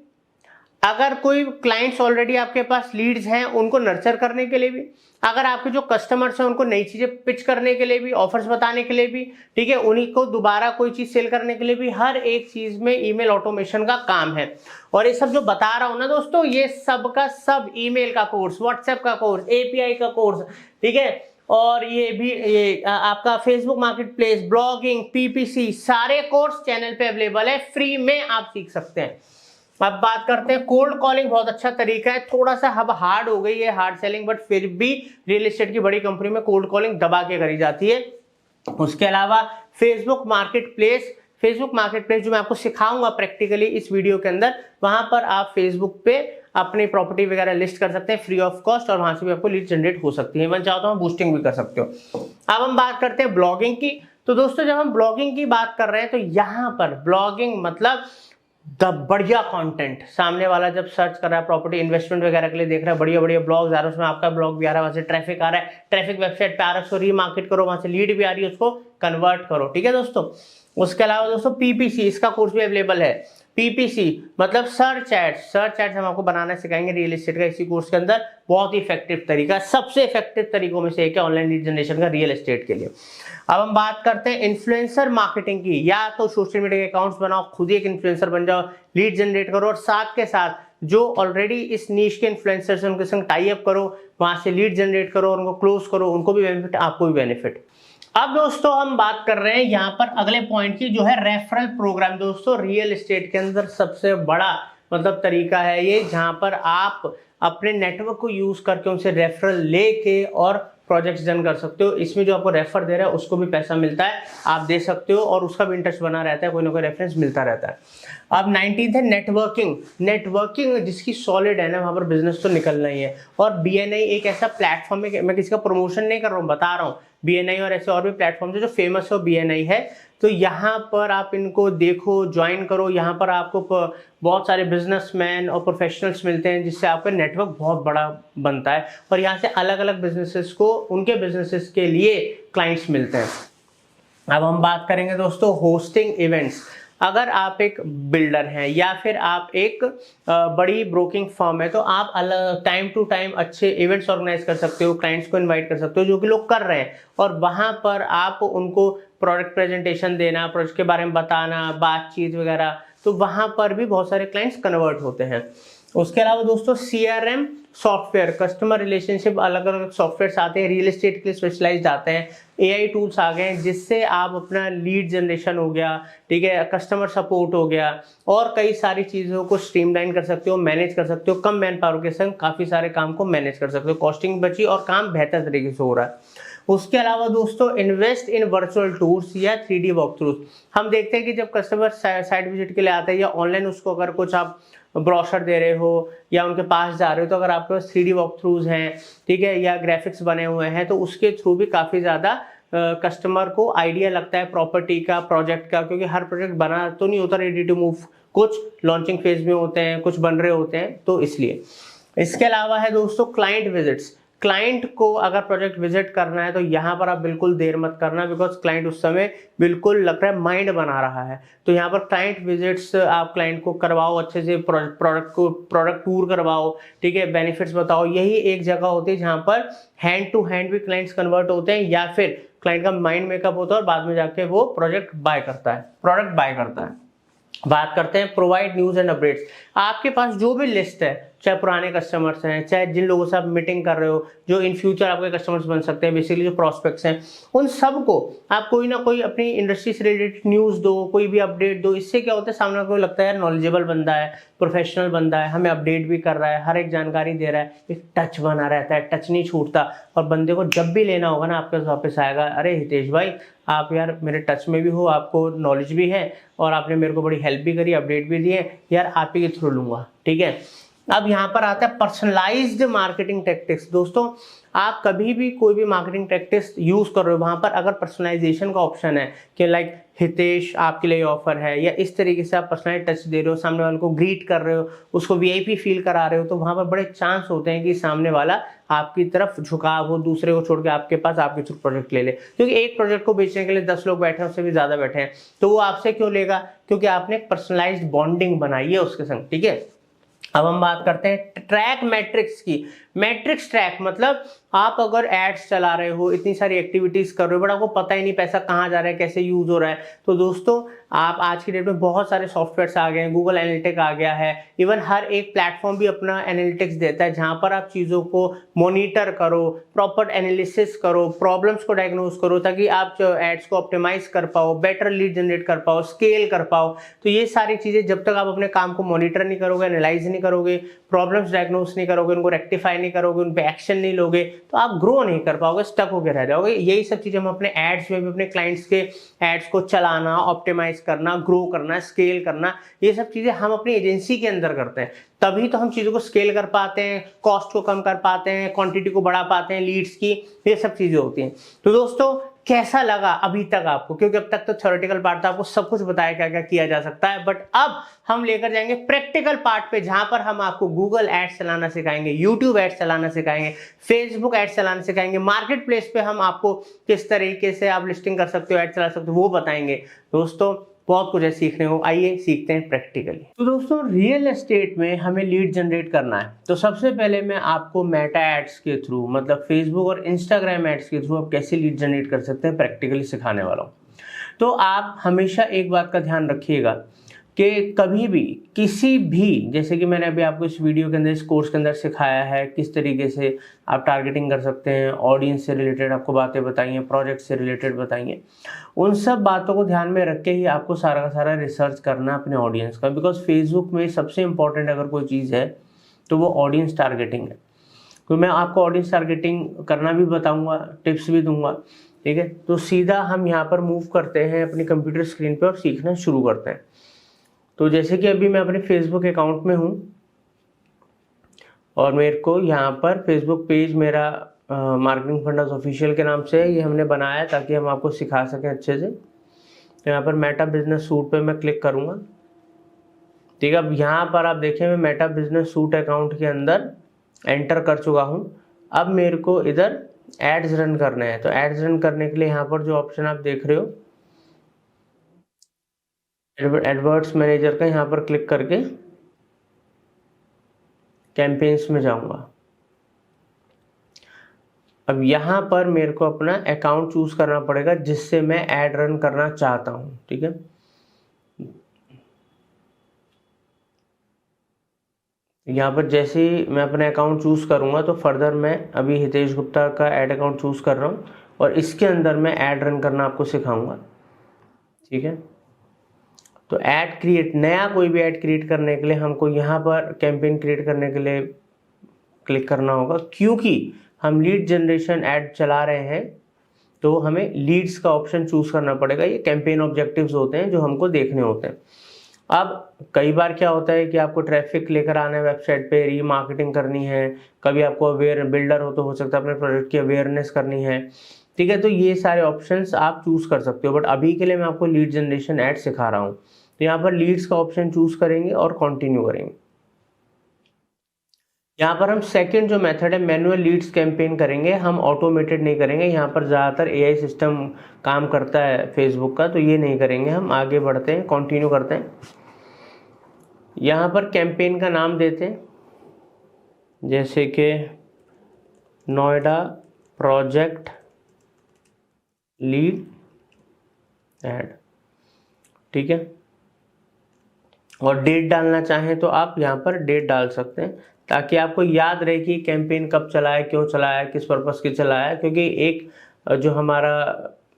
अगर कोई क्लाइंट्स ऑलरेडी आपके पास लीड्स हैं उनको नर्चर करने के लिए भी, अगर आपके जो कस्टमर्स हैं उनको नई चीजें पिच करने के लिए भी, ऑफर्स बताने के लिए भी, ठीक है, उन्हीं को दोबारा कोई चीज सेल करने के लिए भी, हर एक चीज में ईमेल ऑटोमेशन का काम है। और ये सब जो बता रहा हूं ना दोस्तों, ये सब का सब ईमेल का कोर्स, व्हाट्सएप का कोर्स, एपीआई का कोर्स, ठीक है, और ये भी ये आपका Facebook market place, blogging, PPC, सारे कोर्स चैनल पे अवेलेबल है, फ्री में आप सीख सकते हैं। अब बात करते हैं कोल्ड कॉलिंग, बहुत अच्छा तरीका है, थोड़ा सा अब हार्ड हो गई है हार्ड सेलिंग, बट फिर भी रियल एस्टेट की बड़ी कंपनी में कोल्ड कॉलिंग दबा के करी जाती है। उसके अलावा Facebook market place, Facebook market place जो मैं आपको सिखाऊंगा प्रैक्टिकली इस वीडियो के अंदर, वहां पर आप फेसबुक पे अपनी प्रॉपर्टी वगैरह लिस्ट कर सकते हैं फ्री ऑफ कॉस्ट, और वहां से भी आपको लीड जनरेट हो सकती है। मैं चाहता हूं बूस्टिंग भी कर सकते हो। अब हम बात करते हैं ब्लॉगिंग की। तो दोस्तों जब हम ब्लॉगिंग की बात कर रहे हैं तो यहाँ पर ब्लॉगिंग मतलब द बढ़िया कंटेंट, सामने वाला जब सर्च कर रहा है प्रॉपर्टी इन्वेस्टमेंट वगैरह के लिए, देख रहा है बढ़िया बढ़िया ब्लॉग्स आ रहे हैं, उसमें आपका ब्लॉग भी आ रहा है, वहां से ट्रैफिक आ रहा है, ट्रैफिक वेबसाइट पे आ रहा है, उसको रीमार्केट करो, वहां से लीड भी आ रही है, उसको कन्वर्ट करो, ठीक है दोस्तों। उसके अलावा दोस्तों पीपीसी, इसका कोर्स भी अवेलेबल है। पीपीसी मतलब सर्च एड्स, सर्च एड्स हम आपको बनाना सिखाएंगे रियल एस्टेट का इसी कोर्स के अंदर, बहुत ही इफेक्टिव तरीका, सबसे इफेक्टिव तरीकों में से एक है ऑनलाइन लीड जनरेशन का रियल एस्टेट के लिए। अब हम बात करते हैं इन्फ्लुएंसर मार्केटिंग की, या तो सोशल मीडिया के अकाउंट्स बनाओ, खुद ही एक इन्फ्लुएंसर बन जाओ, लीड जनरेट करो, और साथ के साथ जो ऑलरेडी इस नीश के इन्फ्लुएंसर्स हैं उनके संग टाई अप करो, वहां से लीड जनरेट करो, उनको क्लोज करो, उनको भी बेनिफिट, आपको भी बेनिफिट। अब दोस्तों हम बात कर रहे हैं यहाँ पर अगले पॉइंट की, जो है रेफरल प्रोग्राम। दोस्तों रियल एस्टेट के अंदर सबसे बड़ा मतलब तरीका है ये, जहां पर आप अपने नेटवर्क को यूज करके उनसे रेफरल लेके और प्रोजेक्ट्स डन कर सकते हो। इसमें जो आपको रेफर दे रहा है उसको भी पैसा मिलता है, आप दे सकते हो, और उसका भी इंटरेस्ट बना रहता है, कोई ना कोई रेफरेंस मिलता रहता है। अब 19th है नेटवर्किंग। नेटवर्किंग जिसकी सॉलिड है ना, वहां पर बिजनेस तो निकलना ही है। और बीएनआई एक ऐसा प्लेटफॉर्म है, मैं किसी का प्रमोशन नहीं कर रहा हूँ, बता रहा हूँ, बीएनआई और ऐसे और भी प्लेटफॉर्म है जो फेमस है, बीएनआई है, तो यहाँ पर आप इनको देखो, ज्वाइन करो। यहाँ पर आपको बहुत सारे बिजनेसमैन और प्रोफेशनल्स मिलते हैं, जिससे आपका नेटवर्क बहुत बड़ा बनता है, और यहाँ से अलग अलग बिजनेसेस को उनके बिजनेसेस के लिए क्लाइंट्स मिलते हैं। अब हम बात करेंगे दोस्तों होस्टिंग इवेंट्स। अगर आप एक बिल्डर हैं या फिर आप एक बड़ी ब्रोकिंग फर्म है, तो आप टाइम टू टाइम अच्छे इवेंट्स ऑर्गेनाइज कर सकते हो, क्लाइंट्स को इनवाइट कर सकते हो, जो कि लोग कर रहे हैं, और वहां पर आप उनको प्रोडक्ट प्रेजेंटेशन देना, प्रोडक्ट के बारे में बताना, बातचीत वगैरह, तो वहां पर भी बहुत सारे क्लाइंट्स कन्वर्ट होते हैं। उसके अलावा दोस्तों CRM सॉफ्टवेयर, कस्टमर रिलेशनशिप, अलग अलग सॉफ्टवेयर आते हैं, रियल एस्टेट के लिए स्पेशलाइज्ड आते हैं, AI टूल्स आ गए हैं जिससे आप अपना लीड जनरेशन हो गया, ठीक है, कस्टमर सपोर्ट हो गया, और कई सारी चीज़ों को स्ट्रीमलाइन कर सकते हो, मैनेज कर सकते हो, कम मैन पावर के संग काफ़ी सारे काम को मैनेज कर सकते हो, कॉस्टिंग बची और काम बेहतर तरीके से हो रहा है। उसके अलावा दोस्तों इन्वेस्ट इन वर्चुअल टूर्स या 3D वॉक थ्रूज। हम देखते हैं कि जब कस्टमर साइट विजिट के लिए आता है या ऑनलाइन उसको अगर कुछ आप ब्रोशर दे रहे हो या उनके पास जा रहे हो, तो अगर आपके पास 3D वॉक थ्रूज हैं, ठीक है, या ग्राफिक्स बने हुए हैं, तो उसके थ्रू भी काफ़ी ज़्यादा कस्टमर को आइडिया लगता है प्रॉपर्टी का, प्रोजेक्ट का, क्योंकि हर प्रोजेक्ट बना तो नहीं होता रेडी टू मूव, कुछ लॉन्चिंग फेज में होते हैं, कुछ बन रहे होते हैं, तो इसलिए। इसके अलावा है दोस्तों क्लाइंट विजिट्स। क्लाइंट को अगर प्रोजेक्ट विजिट करना है तो यहाँ पर आप बिल्कुल देर मत करना, बिकॉज क्लाइंट उस समय बिल्कुल लग रहा है माइंड बना रहा है। तो यहाँ पर क्लाइंट विजिट्स आप क्लाइंट को करवाओ, अच्छे से प्रोडक्ट टूर करवाओ, ठीक है, बेनिफिट्स बताओ। यही एक जगह होती है जहाँ पर हैंड टू हैंड भी क्लाइंट्स कन्वर्ट होते हैं, या फिर क्लाइंट का माइंड मेकअप होता है और बाद में जाके वो प्रोडक्ट बाय करता है। बात करते हैं प्रोवाइड न्यूज एंड अपडेट्स। आपके पास जो भी लिस्ट है, चाहे पुराने कस्टमर्स हैं, चाहे जिन लोगों से आप मीटिंग कर रहे हो, जो इन फ्यूचर आपके कस्टमर्स बन सकते हैं, बेसिकली जो प्रॉस्पेक्ट्स हैं, उन सबको आप कोई ना कोई अपनी इंडस्ट्री से रिलेटेड न्यूज़ दो, कोई भी अपडेट दो। इससे क्या होता है, सामने को लगता है यार नॉलेजेबल बंदा है, प्रोफेशनल बंदा है, हमें अपडेट भी कर रहा है, हर एक जानकारी दे रहा है, एक टच बना रहता है, टच नहीं छूटता। और बंदे को जब भी लेना होगा ना आपके पास वापस आएगा, अरे हितेश भाई आप यार मेरे टच में भी हो, आपको नॉलेज भी है और आपने मेरे को बड़ी हेल्प भी करी, अपडेट भी दिए, यार आप ही के थ्रू लूँगा, ठीक है। अब यहाँ पर आता है पर्सनलाइज्ड मार्केटिंग टैक्टिक्स। दोस्तों आप कभी भी कोई भी मार्केटिंग टैक्टिक्स यूज कर रहे हो, वहां पर अगर पर्सनलाइजेशन का ऑप्शन है कि लाइक हितेश आपके लिए ऑफर है, या इस तरीके से आप पर्सनल टच दे रहे हो, सामने वाले को ग्रीट कर रहे हो, उसको VIP फील करा रहे हो, तो वहां पर बड़े चांस होते हैं कि सामने वाला आपकी तरफ झुकाव हो, दूसरे को छोड़ के आपके पास आपके थ्रू प्रोजेक्ट ले ले। क्योंकि एक प्रोजेक्ट को बेचने के लिए 10 लोग बैठे हैं, उससे भी ज्यादा बैठे हैं, तो वो आपसे क्यों लेगा? क्योंकि आपने एक पर्सनलाइज्ड बॉन्डिंग बनाई है उसके संग, ठीक है। अब हम बात करते हैं ट्रैक मैट्रिक्स की। मैट्रिक्स ट्रैक मतलब आप अगर एड्स चला रहे हो, इतनी सारी एक्टिविटीज कर रहे हो, बट आपको पता ही नहीं पैसा कहाँ जा रहा है, कैसे यूज हो रहा है, तो दोस्तों आप आज की डेट में बहुत सारे सॉफ्टवेयर्स आ गए हैं, गूगल एनालिटिक्स आ गया है, इवन हर एक प्लेटफॉर्म भी अपना एनालिटिक्स देता है, जहां पर आप चीज़ों को मॉनिटर करो, प्रॉपर एनालिसिस करो, प्रॉब्लम्स को डायग्नोज करो, ताकि आप एड्स को ऑप्टिमाइज कर पाओ, बेटर लीड जनरेट कर पाओ, स्केल कर पाओ। तो ये सारी चीज़ें जब तक आप अपने काम को मॉनिटर नहीं करोगे, एनालाइज नहीं करोगे, प्रॉब्लम्स डायग्नोज नहीं करोगे, उनको रेक्टिफाई नहीं करोगे, उन पे एक्शन नहीं लोगे, तो आप ग्रो नहीं कर पाओगे, स्टक होकर रह जाओगे। यही सब चीजें हम अपने एड्स में भी, अपने क्लाइंट्स के एड्स को चलाना, ऑप्टिमाइज करना, ग्रो करना, स्केल करना, ये सब चीजें हम अपनी एजेंसी के अंदर करते हैं। तभी तो हम चीजों को स्केल कर पाते हैं, कॉस्ट को कम कर पाते हैं, क्वांटिटी को बढ़ा पाते हैं, लीड्स की, ये सब चीजें होती हैं। तो दोस्तों कैसा लगा अभी तक आपको? क्योंकि अब तक तो थ्योरेटिकल पार्ट था, आपको सब कुछ बताया क्या क्या किया जा सकता है, बट अब हम लेकर जाएंगे प्रैक्टिकल पार्ट पे, जहां पर हम आपको गूगल एड्स चलाना सिखाएंगे, यूट्यूब एड्स चलाना सिखाएंगे, फेसबुक एड्स चलाना सिखाएंगे, मार्केट प्लेस पे हम आपको किस तरीके से आप लिस्टिंग कर सकते हो, एड चला सकते हो, वो बताएंगे। दोस्तों बहुत कुछ है सीखने को, आइए सीखते हैं प्रैक्टिकली। तो दोस्तों रियल एस्टेट में हमें लीड जनरेट करना है, तो सबसे पहले मैं आपको मेटा एड्स के थ्रू, मतलब फेसबुक और इंस्टाग्राम एड्स के थ्रू आप कैसे लीड जनरेट कर सकते हैं प्रैक्टिकली सिखाने वाला हूँ। तो आप हमेशा एक बात का ध्यान रखिएगा कि कभी भी किसी भी, जैसे कि मैंने अभी आपको इस वीडियो के अंदर, इस कोर्स के अंदर सिखाया है किस तरीके से आप टारगेटिंग कर सकते हैं, ऑडियंस से रिलेटेड आपको बातें बताई हैं, प्रोजेक्ट से रिलेटेड बताई हैं, उन सब बातों को ध्यान में रख के ही आपको सारा का सारा रिसर्च करना अपने ऑडियंस का। बिकॉज फेसबुक में सबसे इंपॉर्टेंट अगर कोई चीज़ है तो वो ऑडियंस टारगेटिंग है। तो मैं आपको ऑडियंस टारगेटिंग करना भी बताऊँगा, टिप्स भी दूंगा, ठीक है। तो सीधा हम यहाँ पर मूव करते हैं अपनी कंप्यूटर स्क्रीन पर और सीखना शुरू करते हैं। तो जैसे कि अभी मैं अपने फेसबुक अकाउंट में हूँ और मेरे को यहाँ पर फेसबुक पेज मेरा मार्केटिंग फंडास ऑफिशियल के नाम से है, ये हमने बनाया ताकि हम आपको सिखा सकें अच्छे से। तो यहाँ पर मेटा बिजनेस सूट पे मैं क्लिक करूँगा, ठीक है। अब यहाँ पर आप देखें मैं मेटा बिजनेस सूट अकाउंट के अंदर एंटर कर चुका हूँ। अब मेरे को इधर एड्स रन करने हैं, तो एड्स रन करने के लिए यहाँ पर जो ऑप्शन आप देख रहे हो एडवर्ड्स मैनेजर का, यहाँ पर क्लिक करके कैंपेन्स में जाऊंगा। अब यहाँ पर मेरे को अपना अकाउंट चूज करना पड़ेगा जिससे मैं ऐड रन करना चाहता हूँ, ठीक है। यहाँ पर जैसे ही मैं अपना अकाउंट चूज़ करूँगा तो फर्दर मैं अभी हितेश गुप्ता का ऐड अकाउंट चूज़ कर रहा हूँ और इसके अंदर मैं ऐड रन करना आपको सिखाऊंगा। ठीक है, तो ऐड क्रिएट, नया कोई भी ऐड क्रिएट करने के लिए हमको यहाँ पर कैंपेन क्रिएट करने के लिए क्लिक करना होगा, क्योंकि हम लीड जनरेशन ऐड चला रहे हैं तो हमें लीड्स का ऑप्शन चूज करना पड़ेगा। ये कैंपेन ऑब्जेक्टिव्स होते हैं जो हमको देखने होते हैं। अब कई बार क्या होता है कि आपको ट्रैफिक लेकर आना है वेबसाइट पे, रीमार्केटिंग करनी है, कभी आपको अवेयर बिल्डर हो सकता है अपने प्रोडक्ट की अवेयरनेस करनी है। ठीक है, तो ये सारे ऑप्शंस आप चूज कर सकते हो, बट अभी के लिए मैं आपको लीड जनरेशन ऐड सिखा रहा हूँ। तो यहाँ पर लीड्स का ऑप्शन चूज करेंगे और कंटिन्यू करेंगे। यहाँ पर हम सेकंड जो मेथड है मैनुअल लीड्स कैंपेन करेंगे, हम ऑटोमेटेड नहीं करेंगे। यहाँ पर ज़्यादातर एआई सिस्टम काम करता है फेसबुक का, तो ये नहीं करेंगे। हम आगे बढ़ते हैं, कंटिन्यू करते हैं। यहाँ पर कैंपेन का नाम देते हैं, जैसे कि नोएडा प्रोजेक्ट लीड ऐड। ठीक है, और डेट डालना चाहें तो आप यहाँ पर डेट डाल सकते हैं, ताकि आपको याद रहे कि कैंपेन कब चलाया, क्यों चलाया, किस पर्पस के चलाया, क्योंकि एक जो हमारा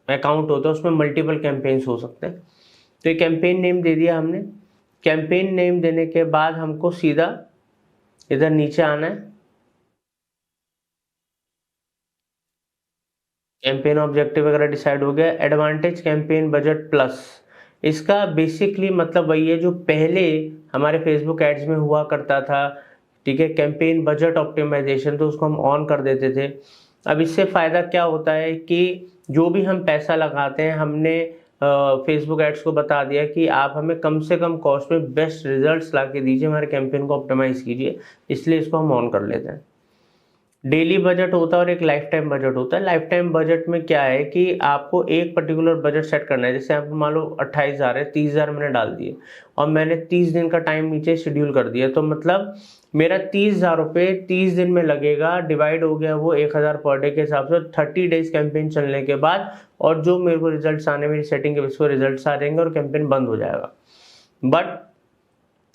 अकाउंट होता है उसमें मल्टीपल कैंपेन्स हो सकते हैं। तो ये कैंपेन नेम दे दिया हमने। कैंपेन नेम देने के बाद हमको सीधा इधर नीचे आना है, कैंपेन ऑब्जेक्टिव वगैरह डिसाइड हो गया। एडवांटेज कैंपेन बजट प्लस, इसका बेसिकली मतलब वही है जो पहले हमारे फेसबुक एड्स में हुआ करता था। ठीक है, कैंपेन बजट ऑप्टिमाइजेशन, तो उसको हम ऑन कर देते थे। अब इससे फ़ायदा क्या होता है कि जो भी हम पैसा लगाते हैं, हमने फेसबुक एड्स को बता दिया कि आप हमें कम से कम कॉस्ट में बेस्ट रिजल्ट्स ला के दीजिए, हमारे कैंपेन को ऑप्टिमाइज़ कीजिए, इसलिए इसको हम ऑन कर लेते हैं। डेली बजट होता है और एक लाइफ टाइम बजट होता है। लाइफ टाइम बजट में क्या है कि आपको एक पर्टिकुलर बजट सेट करना है। जैसे आप मान लो 28,000 है, 30,000 मैंने डाल दिए और मैंने 30 दिन का टाइम नीचे शेड्यूल कर दिया, तो मतलब मेरा 30,000 रुपये 30 दिन में लगेगा, डिवाइड हो गया वो 1,000 पर डे के हिसाब से 30 डेज कैंपेन चलने के बाद, और जो मेरे को रिजल्ट्स आने, मेरी सेटिंग के बेस पर रिजल्ट्स आ जाएंगे और कैंपेन बंद हो जाएगा। बट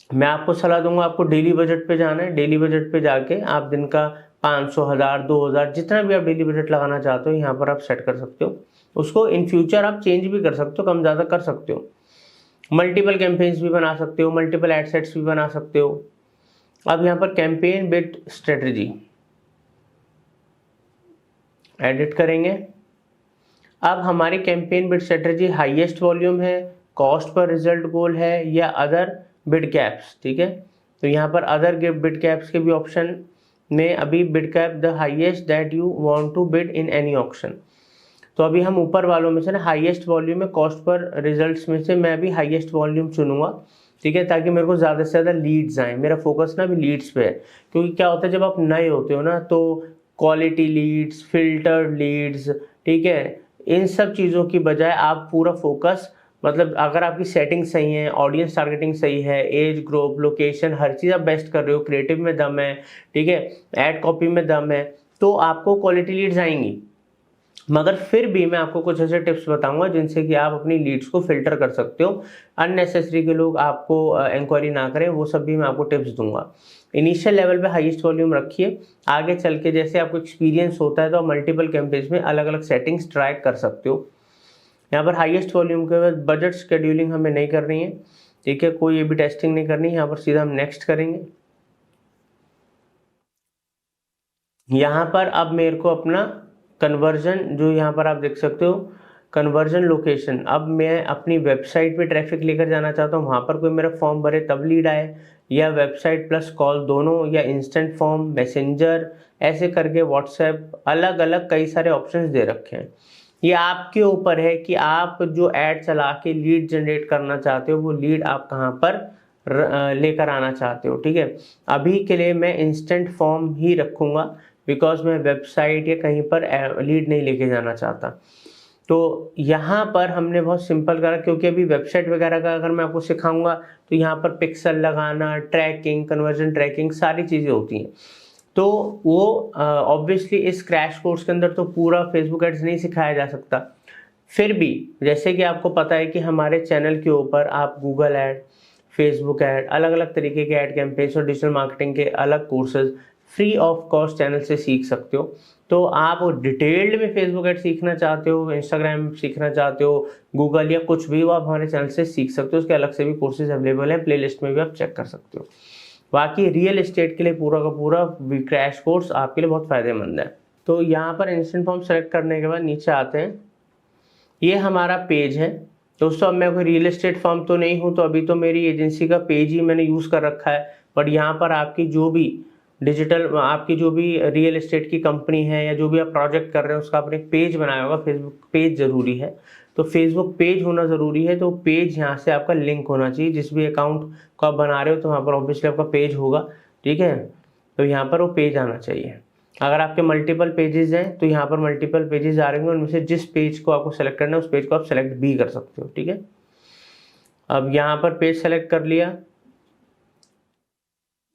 मैं आपको सलाह दूंगा, आपको डेली बजट पे जाना है। डेली बजट पे जाके आप दिन का 500, 1000, 2000 जितना भी आप डेली बजट लगाना चाहते हो यहाँ पर आप सेट कर सकते हो। उसको इन फ्यूचर आप चेंज भी कर सकते हो, कम ज़्यादा कर सकते हो। मल्टीपल कैंपेन्स भी बना सकते हो, मल्टीपल एड सेट्स भी बना सकते हो। अब यहाँ पर कैंपेन बिड स्ट्रेटजी एडिट करेंगे। अब हमारी campaign bid strategy highest volume है, कॉस्ट पर रिजल्ट गोल है, या अदर बिड कैप्स। ठीक है, तो यहाँ पर अदर बिड कैप्स के भी ऑप्शन में अभी bid cap the highest that you want to bid in any auction. तो अभी हम ऊपर वालों में से ना हाईएस्ट वॉल्यूम में कॉस्ट पर रिजल्ट्स में से मैं अभी हाईएस्ट वॉल्यूम चुनूंगा। ठीक है, ताकि मेरे को ज़्यादा से ज़्यादा लीड्स आए। मेरा फोकस ना अभी लीड्स पे है, क्योंकि क्या होता है जब आप नए होते हो ना, तो क्वालिटी लीड्स, फिल्टर्ड लीड्स, ठीक है, इन सब चीज़ों की बजाय आप पूरा फोकस, मतलब अगर आपकी सेटिंग सही है, ऑडियंस टारगेटिंग सही है, एज ग्रुप, लोकेशन, हर चीज़ आप बेस्ट कर रहे हो, क्रिएटिव में दम है, ठीक है, एड कॉपी में दम है, तो आपको क्वालिटी लीड्स आएंगी। मगर फिर भी मैं आपको कुछ ऐसे टिप्स बताऊंगा जिनसे कि आप अपनी लीड्स को फिल्टर कर सकते हो, अननेसेसरी के लोग आपको इंक्वायरी ना करें, वो सब भी मैं आपको टिप्स दूंगा। इनिशियल लेवल पे हाईएस्ट वॉल्यूम रखिए, आगे चल के जैसे आपको एक्सपीरियंस होता है तो आप मल्टीपल कैंपेन्स में अलग अलग सेटिंग्स ट्राई कर सकते हो। यहाँ पर हाईएस्ट वॉल्यूम के बाद बजट शेड्यूलिंग हमें नहीं करनी है। ठीक है, कोई ये भी टेस्टिंग नहीं करनी है। यहाँ पर सीधा हम नेक्स्ट करेंगे। यहाँ पर अब मेरे को अपना कन्वर्जन, जो यहाँ पर आप देख सकते हो कन्वर्जन लोकेशन, अब मैं अपनी वेबसाइट पे ट्रैफिक लेकर जाना चाहता हूँ, वहाँ पर कोई मेरा फॉर्म भरे तब लीड आए, या वेबसाइट प्लस कॉल दोनों, या इंस्टेंट फॉर्म, मैसेंजर, ऐसे करके व्हाट्सएप, अलग अलग कई सारे ऑप्शंस दे रखे हैं। ये आपके ऊपर है कि आप जो ऐड चला के लीड जनरेट करना चाहते हो, वो लीड आप कहाँ पर लेकर आना चाहते हो। ठीक है, अभी के लिए मैं इंस्टेंट फॉर्म ही रखूँगा, बिकॉज मैं वेबसाइट या कहीं पर लीड नहीं लेके जाना चाहता। तो यहाँ पर हमने बहुत सिंपल करा, क्योंकि अभी वेबसाइट वगैरह का अगर मैं आपको सिखाऊंगा तो यहाँ पर पिक्सल लगाना, ट्रैकिंग, कन्वर्जन ट्रैकिंग, सारी चीज़ें होती हैं। तो वो ऑब्वियसली इस क्रैश कोर्स के अंदर तो पूरा फेसबुक एड्स नहीं सिखाया जा सकता। फिर भी जैसे कि आपको पता है कि हमारे चैनल के ऊपर आप गूगल ऐड, फेसबुक ऐड, अलग अलग तरीके के ऐड कैंपेन्स और डिजिटल मार्केटिंग के अलग courses free of cost channel से सीख सकते हो। तो आप डिटेल्ड में फेसबुक ऐड सीखना चाहते हो, इंस्टाग्राम सीखना चाहते हो, गूगल या कुछ भी, वो आप हमारे चैनल से सीख सकते हो। उसके अलग से भी कोर्सेज अवेलेबल हैं, प्लेलिस्ट में भी आप चेक कर सकते हो। बाकी रियल एस्टेट के लिए पूरा का पूरा क्रैश कोर्स आपके लिए बहुत फ़ायदेमंद है। तो यहाँ पर इंस्टेंट फॉर्म सेलेक्ट करने के बाद नीचे आते हैं, ये हमारा पेज है दोस्तों। अब मैं कोई रियल एस्टेट फर्म तो नहीं हूँ, तो अभी तो मेरी एजेंसी का पेज ही मैंने यूज़ कर रखा है। बट यहाँ पर आपकी जो भी डिजिटल, आपकी जो भी रियल एस्टेट की कंपनी है या जो भी आप प्रोजेक्ट कर रहे हैं, उसका आपने पेज बनाया होगा। फेसबुक पेज ज़रूरी है, तो फेसबुक पेज होना ज़रूरी है। तो पेज यहाँ से आपका लिंक होना चाहिए, जिस भी अकाउंट को आप बना रहे हो तो वहाँ पर ऑब्वियसली आपका पेज होगा, ठीक है। तो यहाँ पर वो पेज आना चाहिए। अगर आपके मल्टीपल पेजेस हैं तो यहाँ पर मल्टीपल पेजेस आ रहे हैं, उनमें से जिस पेज को आपको सेलेक्ट करना है उस पेज को आप सेलेक्ट भी कर सकते हो, ठीक है। अब यहाँ पर पेज सेलेक्ट कर लिया।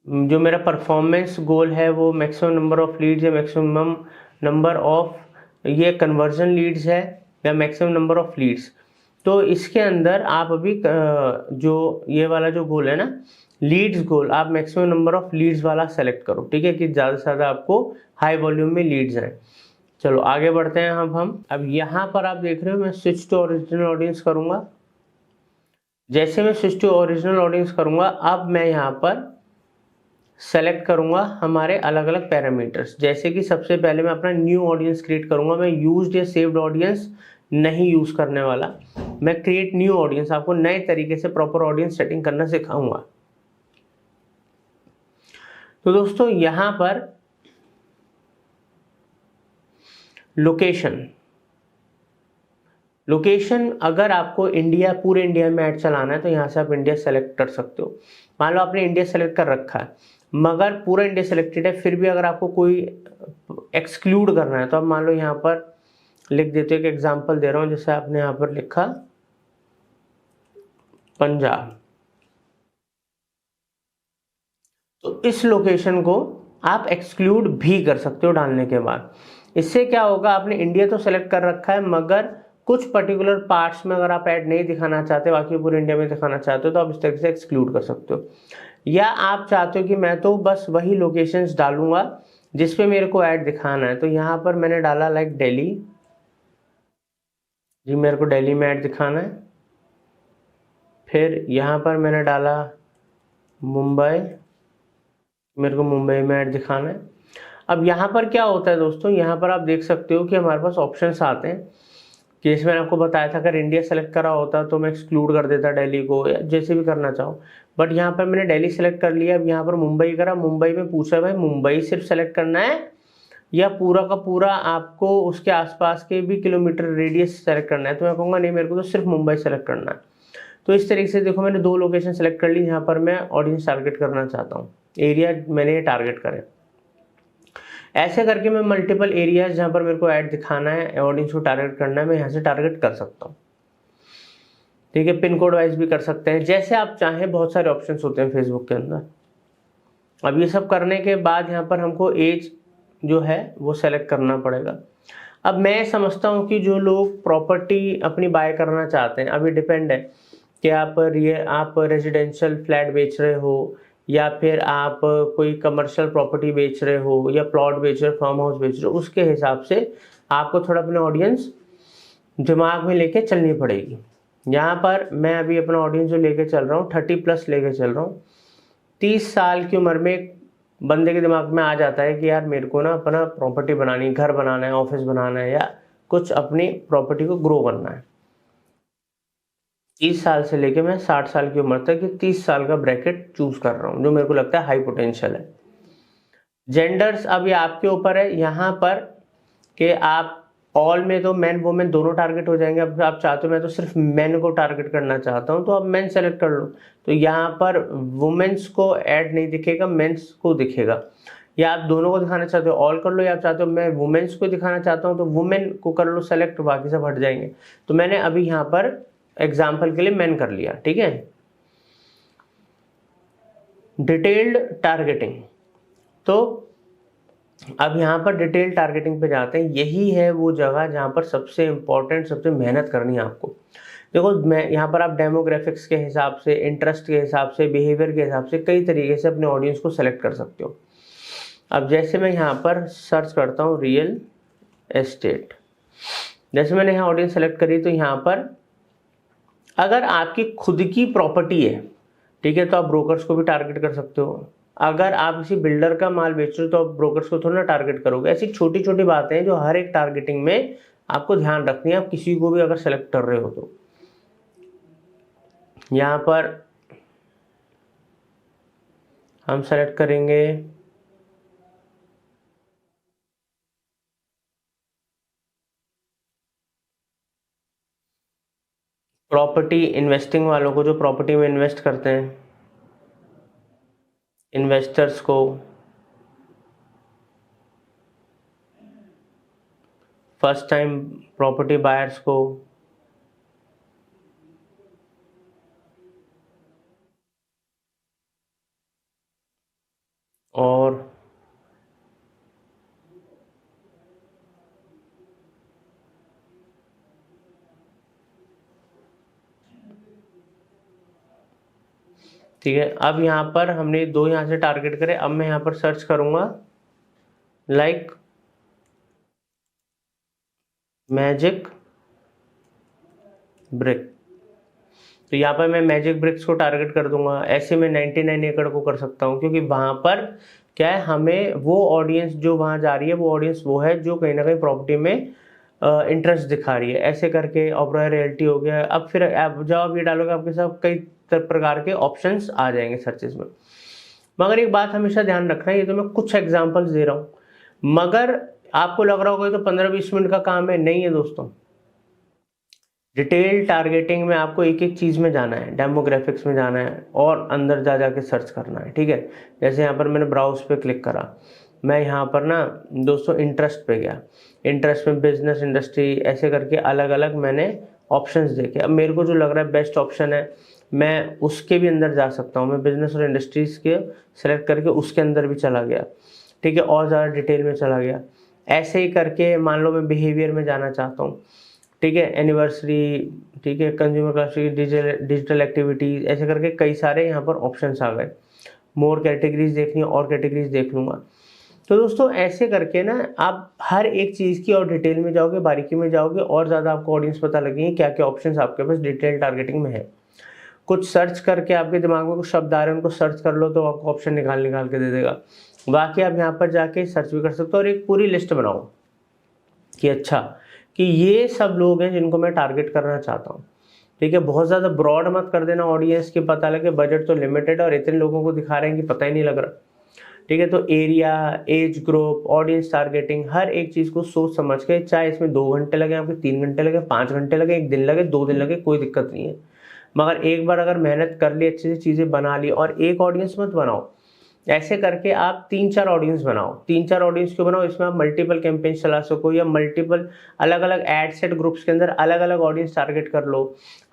जो मेरा परफॉर्मेंस गोल है वो मैक्सिमम नंबर ऑफ लीड्स है, मैक्सिमम नंबर ऑफ ये कन्वर्जन लीड्स है या मैक्सिमम नंबर ऑफ लीड्स। तो इसके अंदर आप अभी जो ये वाला जो गोल है ना, लीड्स गोल, आप मैक्सिमम नंबर ऑफ लीड्स वाला सेलेक्ट करो, ठीक है, कि ज़्यादा से ज़्यादा आपको हाई वॉल्यूम में लीड्स हैं। चलो आगे बढ़ते हैं। अब यहाँ पर आप देख रहे हो मैं स्विच टू ओरिजिनल ऑडियंस करूँगा। जैसे मैं स्विच टू ओरिजिनल ऑडियंस करूँगा, अब मैं यहाँ पर सेलेक्ट करूँगा हमारे अलग अलग पैरामीटर्स। जैसे कि सबसे पहले मैं अपना न्यू ऑडियंस क्रिएट करूँगा। मैं यूज्ड या सेव्ड ऑडियंस नहीं यूज़ करने वाला, मैं क्रिएट न्यू ऑडियंस, आपको नए तरीके से प्रॉपर ऑडियंस सेटिंग करना सिखाऊंगा। तो दोस्तों यहाँ पर लोकेशन अगर आपको इंडिया, पूरे इंडिया में ऐड चलाना है तो यहाँ से आप इंडिया सेलेक्ट कर सकते हो। मान लो आपने इंडिया सेलेक्ट कर रखा है, मगर पूरा इंडिया सेलेक्टेड है, फिर भी अगर आपको कोई एक्सक्लूड करना है तो आप मान लो यहाँ पर लिख देते हो। एक एग्जांपल दे रहा हूँ, जैसे आपने यहाँ पर लिखा पंजाब, तो इस लोकेशन को आप एक्सक्लूड भी कर सकते हो डालने के बाद। इससे क्या होगा, आपने इंडिया तो सेलेक्ट कर रखा है, मगर कुछ पर्टिकुलर पार्ट्स में अगर आप ऐड नहीं दिखाना चाहते, बाकी पूरे इंडिया में दिखाना चाहते हो, तो आप इस तरीके से एक्सक्लूड कर सकते हो। या आप चाहते हो कि मैं तो बस वही लोकेशंस डालूंगा जिस पे मेरे को ऐड दिखाना है, तो यहाँ पर मैंने डाला लाइक दिल्ली जी, मेरे को दिल्ली में ऐड दिखाना है। फिर यहाँ पर मैंने डाला मुंबई, मेरे को मुंबई में ऐड दिखाना है। अब यहाँ पर क्या होता है दोस्तों, यहाँ पर आप देख सकते हो कि हमारे पास ऑप्शंस आते हैं कि जैसे मैंने आपको बताया था, अगर इंडिया सेलेक्ट करा होता तो मैं एक्सक्लूड कर देता दिल्ली को, या जैसे भी करना चाहो। बट यहाँ पर मैंने दिल्ली सेलेक्ट कर लिया। अब यहाँ पर मुंबई करा, मुंबई में पूछा भाई मुंबई सिर्फ सेलेक्ट करना है या पूरा का पूरा आपको उसके आसपास के भी किलोमीटर रेडियस सेलेक्ट करना है, तो मैं कहूँगा नहीं, मेरे को तो सिर्फ मुंबई सेलेक्ट करना है। तो इस तरीके से देखो मैंने 2 लोकेशन सेलेक्ट कर ली जहाँ पर मैं ऑडियंस टारगेट करना चाहता हूँ, एरिया मैंने ये टारगेट करें। ऐसे करके मैं मल्टीपल एरियाज जहाँ पर मेरे को ऐड दिखाना है, ऑडियंस को टारगेट करना है, मैं यहाँ से टारगेट कर सकता हूँ, ठीक है। पिन कोड वाइज भी कर सकते हैं, जैसे आप चाहें। बहुत सारे ऑप्शंस होते हैं फेसबुक के अंदर। अब ये सब करने के बाद यहाँ पर हमको एज जो है वो सेलेक्ट करना पड़ेगा। अब मैं समझता हूँ कि जो लोग प्रॉपर्टी अपनी बाय करना चाहते हैं, अभी डिपेंड है कि आप रेजिडेंशियल फ्लैट बेच रहे हो या फिर आप कोई कमर्शियल प्रॉपर्टी बेच रहे हो या प्लॉट बेच रहे हो, फार्म हाउस बेच रहे हो, उसके हिसाब से आपको थोड़ा अपने ऑडियंस दिमाग में लेके चलनी पड़ेगी। यहाँ पर मैं अभी अपना ऑडियंस जो लेके चल रहा हूँ 30+ लेके चल रहा हूँ। 30 साल की उम्र में एक बंदे के दिमाग में आ जाता है कि यार मेरे को ना अपना प्रॉपर्टी बनानी, घर बनाना है, ऑफिस बनाना है, या कुछ अपनी प्रॉपर्टी को ग्रो करना है। 30 साल से लेके मैं 60 साल की उम्र तक ये 30 साल का ब्रैकेट चूज कर रहा हूँ, जो मेरे को लगता है हाई पोटेंशियल है। जेंडर्स अब ये आपके ऊपर है यहाँ पर कि आप ऑल में तो मेन वुमेन दोनों टारगेट हो जाएंगे। अब आप चाहते हो मैं तो सिर्फ मेन को टारगेट करना चाहता हूँ, तो आप मेन सेलेक्ट कर लो, तो यहाँ पर वुमेन्स को ऐड नहीं दिखेगा, मेंस को दिखेगा। या आप दोनों को दिखाना चाहते हो ऑल कर लो, या आप चाहते हो मैं वुमेन्स को दिखाना चाहता हूँ तो वुमेन को कर लो सेलेक्ट, बाकी सब हट जाएंगे। तो मैंने अभी यहाँ पर एग्जाम्पल के लिए मेन कर लिया, ठीक है। डिटेल्ड टारगेटिंग, तो अब यहाँ पर डिटेल टारगेटिंग पे जाते हैं। यही है वो जगह जहाँ पर सबसे इम्पोर्टेंट, सबसे मेहनत करनी है आपको। देखो मैं यहाँ पर आप डेमोग्राफिक्स के हिसाब से, इंटरेस्ट के हिसाब से, बिहेवियर के हिसाब से कई तरीके से अपने ऑडियंस को सेलेक्ट कर सकते हो। अब जैसे मैं यहाँ पर सर्च करता हूँ रियल एस्टेट, जैसे मैंने यहाँ ऑडियंस सेलेक्ट करी तो यहाँ पर अगर आपकी खुद की प्रॉपर्टी है, ठीक है, तो आप ब्रोकर्स को भी टारगेट कर सकते हो। अगर आप किसी बिल्डर का माल बेच रहे हो तो आप ब्रोकर्स को थोड़ा ना टारगेट करोगे। ऐसी छोटी छोटी बातें हैं जो हर एक टारगेटिंग में आपको ध्यान रखनी है, आप किसी को भी अगर सेलेक्ट कर रहे हो तो। यहाँ पर हम सेलेक्ट करेंगे प्रॉपर्टी इन्वेस्टिंग वालों को, जो प्रॉपर्टी में इन्वेस्ट करते हैं, इन्वेस्टर्स को, फर्स्ट टाइम प्रॉपर्टी बायर्स को, और ठीक है। अब यहाँ पर हमने दो यहाँ से टारगेट करे। अब मैं यहाँ पर सर्च करूंगा लाइक मैजिक ब्रिक, तो यहाँ पर मैं मैजिक ब्रिक्स को टारगेट कर दूंगा। ऐसे मैं 99 एकड़ को कर सकता हूँ, क्योंकि वहाँ पर क्या है, हमें वो ऑडियंस जो वहाँ जा रही है वो ऑडियंस वो है जो कहीं ना कहीं प्रॉपर्टी में इंटरेस्ट दिखा रही है। ऐसे करके ओबरॉय रियल्टी हो गया। अब फिर आप जब आप ये डालोगे आपके साथ कई प्रकार के ऑप्शंस आ जाएंगे सर्चेस में। मगर एक बात हमेशा ध्यान रखना, ये तो मैं कुछ एग्जांपल्स दे रहा हूँ, मगर आपको लग रहा होगा तो 15-20 मिनट का काम है, नहीं है दोस्तों। डिटेल टारगेटिंग में आपको एक एक चीज़ में जाना है, डेमोग्राफिक्स में जाना है और अंदर जा जाके सर्च करना है, ठीक है। जैसे यहाँ पर मैंने ब्राउज पे क्लिक करा, मैं यहाँ पर ना दोस्तों इंटरेस्ट पे गया, इंटरेस्ट में बिजनेस, इंडस्ट्री, ऐसे करके अलग अलग मैंने ऑप्शंस देखे। अब मेरे को जो लग रहा है बेस्ट ऑप्शन है, मैं उसके भी अंदर जा सकता हूँ। मैं बिजनेस और इंडस्ट्रीज के सेलेक्ट करके उसके अंदर भी चला गया, ठीक है, और ज़्यादा डिटेल में चला गया। ऐसे ही करके मान लो मैं बिहेवियर में जाना चाहता हूँ, ठीक है, एनिवर्सरी, ठीक है, कंज्यूमर क्लासिक, डिजिटल एक्टिविटीज, ऐसे करके कई सारे यहाँ पर ऑप्शंस आ गए। मोर कैटेगरीज देखनी है और कैटेगरीज देख लूँगा। तो दोस्तों ऐसे करके ना आप हर एक चीज़ की और डिटेल में जाओगे, बारीकी में जाओगे, और ज़्यादा आपको ऑडियंस पता लगेंगे क्या क्या ऑप्शंस आपके पास डिटेल टारगेटिंग में है। कुछ सर्च करके आपके दिमाग में कुछ शब्द आ रहे हैं, उनको सर्च कर लो तो आपको ऑप्शन निकाल के दे देगा। बाकी आप यहाँ पर जाके सर्च भी कर सकते हो और एक पूरी लिस्ट बनाओ कि अच्छा कि ये सब लोग हैं जिनको मैं टारगेट करना चाहता हूँ, ठीक है। बहुत ज़्यादा ब्रॉड मत कर देना ऑडियंस की, पता लगे बजट तो लिमिटेड और इतने लोगों को दिखा रहे हैं कि पता ही नहीं लग रहा, ठीक है। तो area, age group, audience targeting, हर एक चीज़ को सोच समझ के, चाहे इसमें 2 घंटे लगे आपके, 3 घंटे लगे, 5 घंटे लगे, 1 दिन लगे, 2 दिन लगे, कोई दिक्कत नहीं है। मगर एक बार अगर मेहनत कर ली, अच्छे से चीज़ें बना ली, और एक ऑडियंस मत बनाओ, ऐसे करके आप 3-4 ऑडियंस बनाओ। 3-4 ऑडियंस क्यों बनाओ, इसमें आप मल्टीपल कैंपेन चला सको, या मल्टीपल अलग अलग एड सेट ग्रुप्स के अंदर अलग अलग ऑडियंस टारगेट कर लो,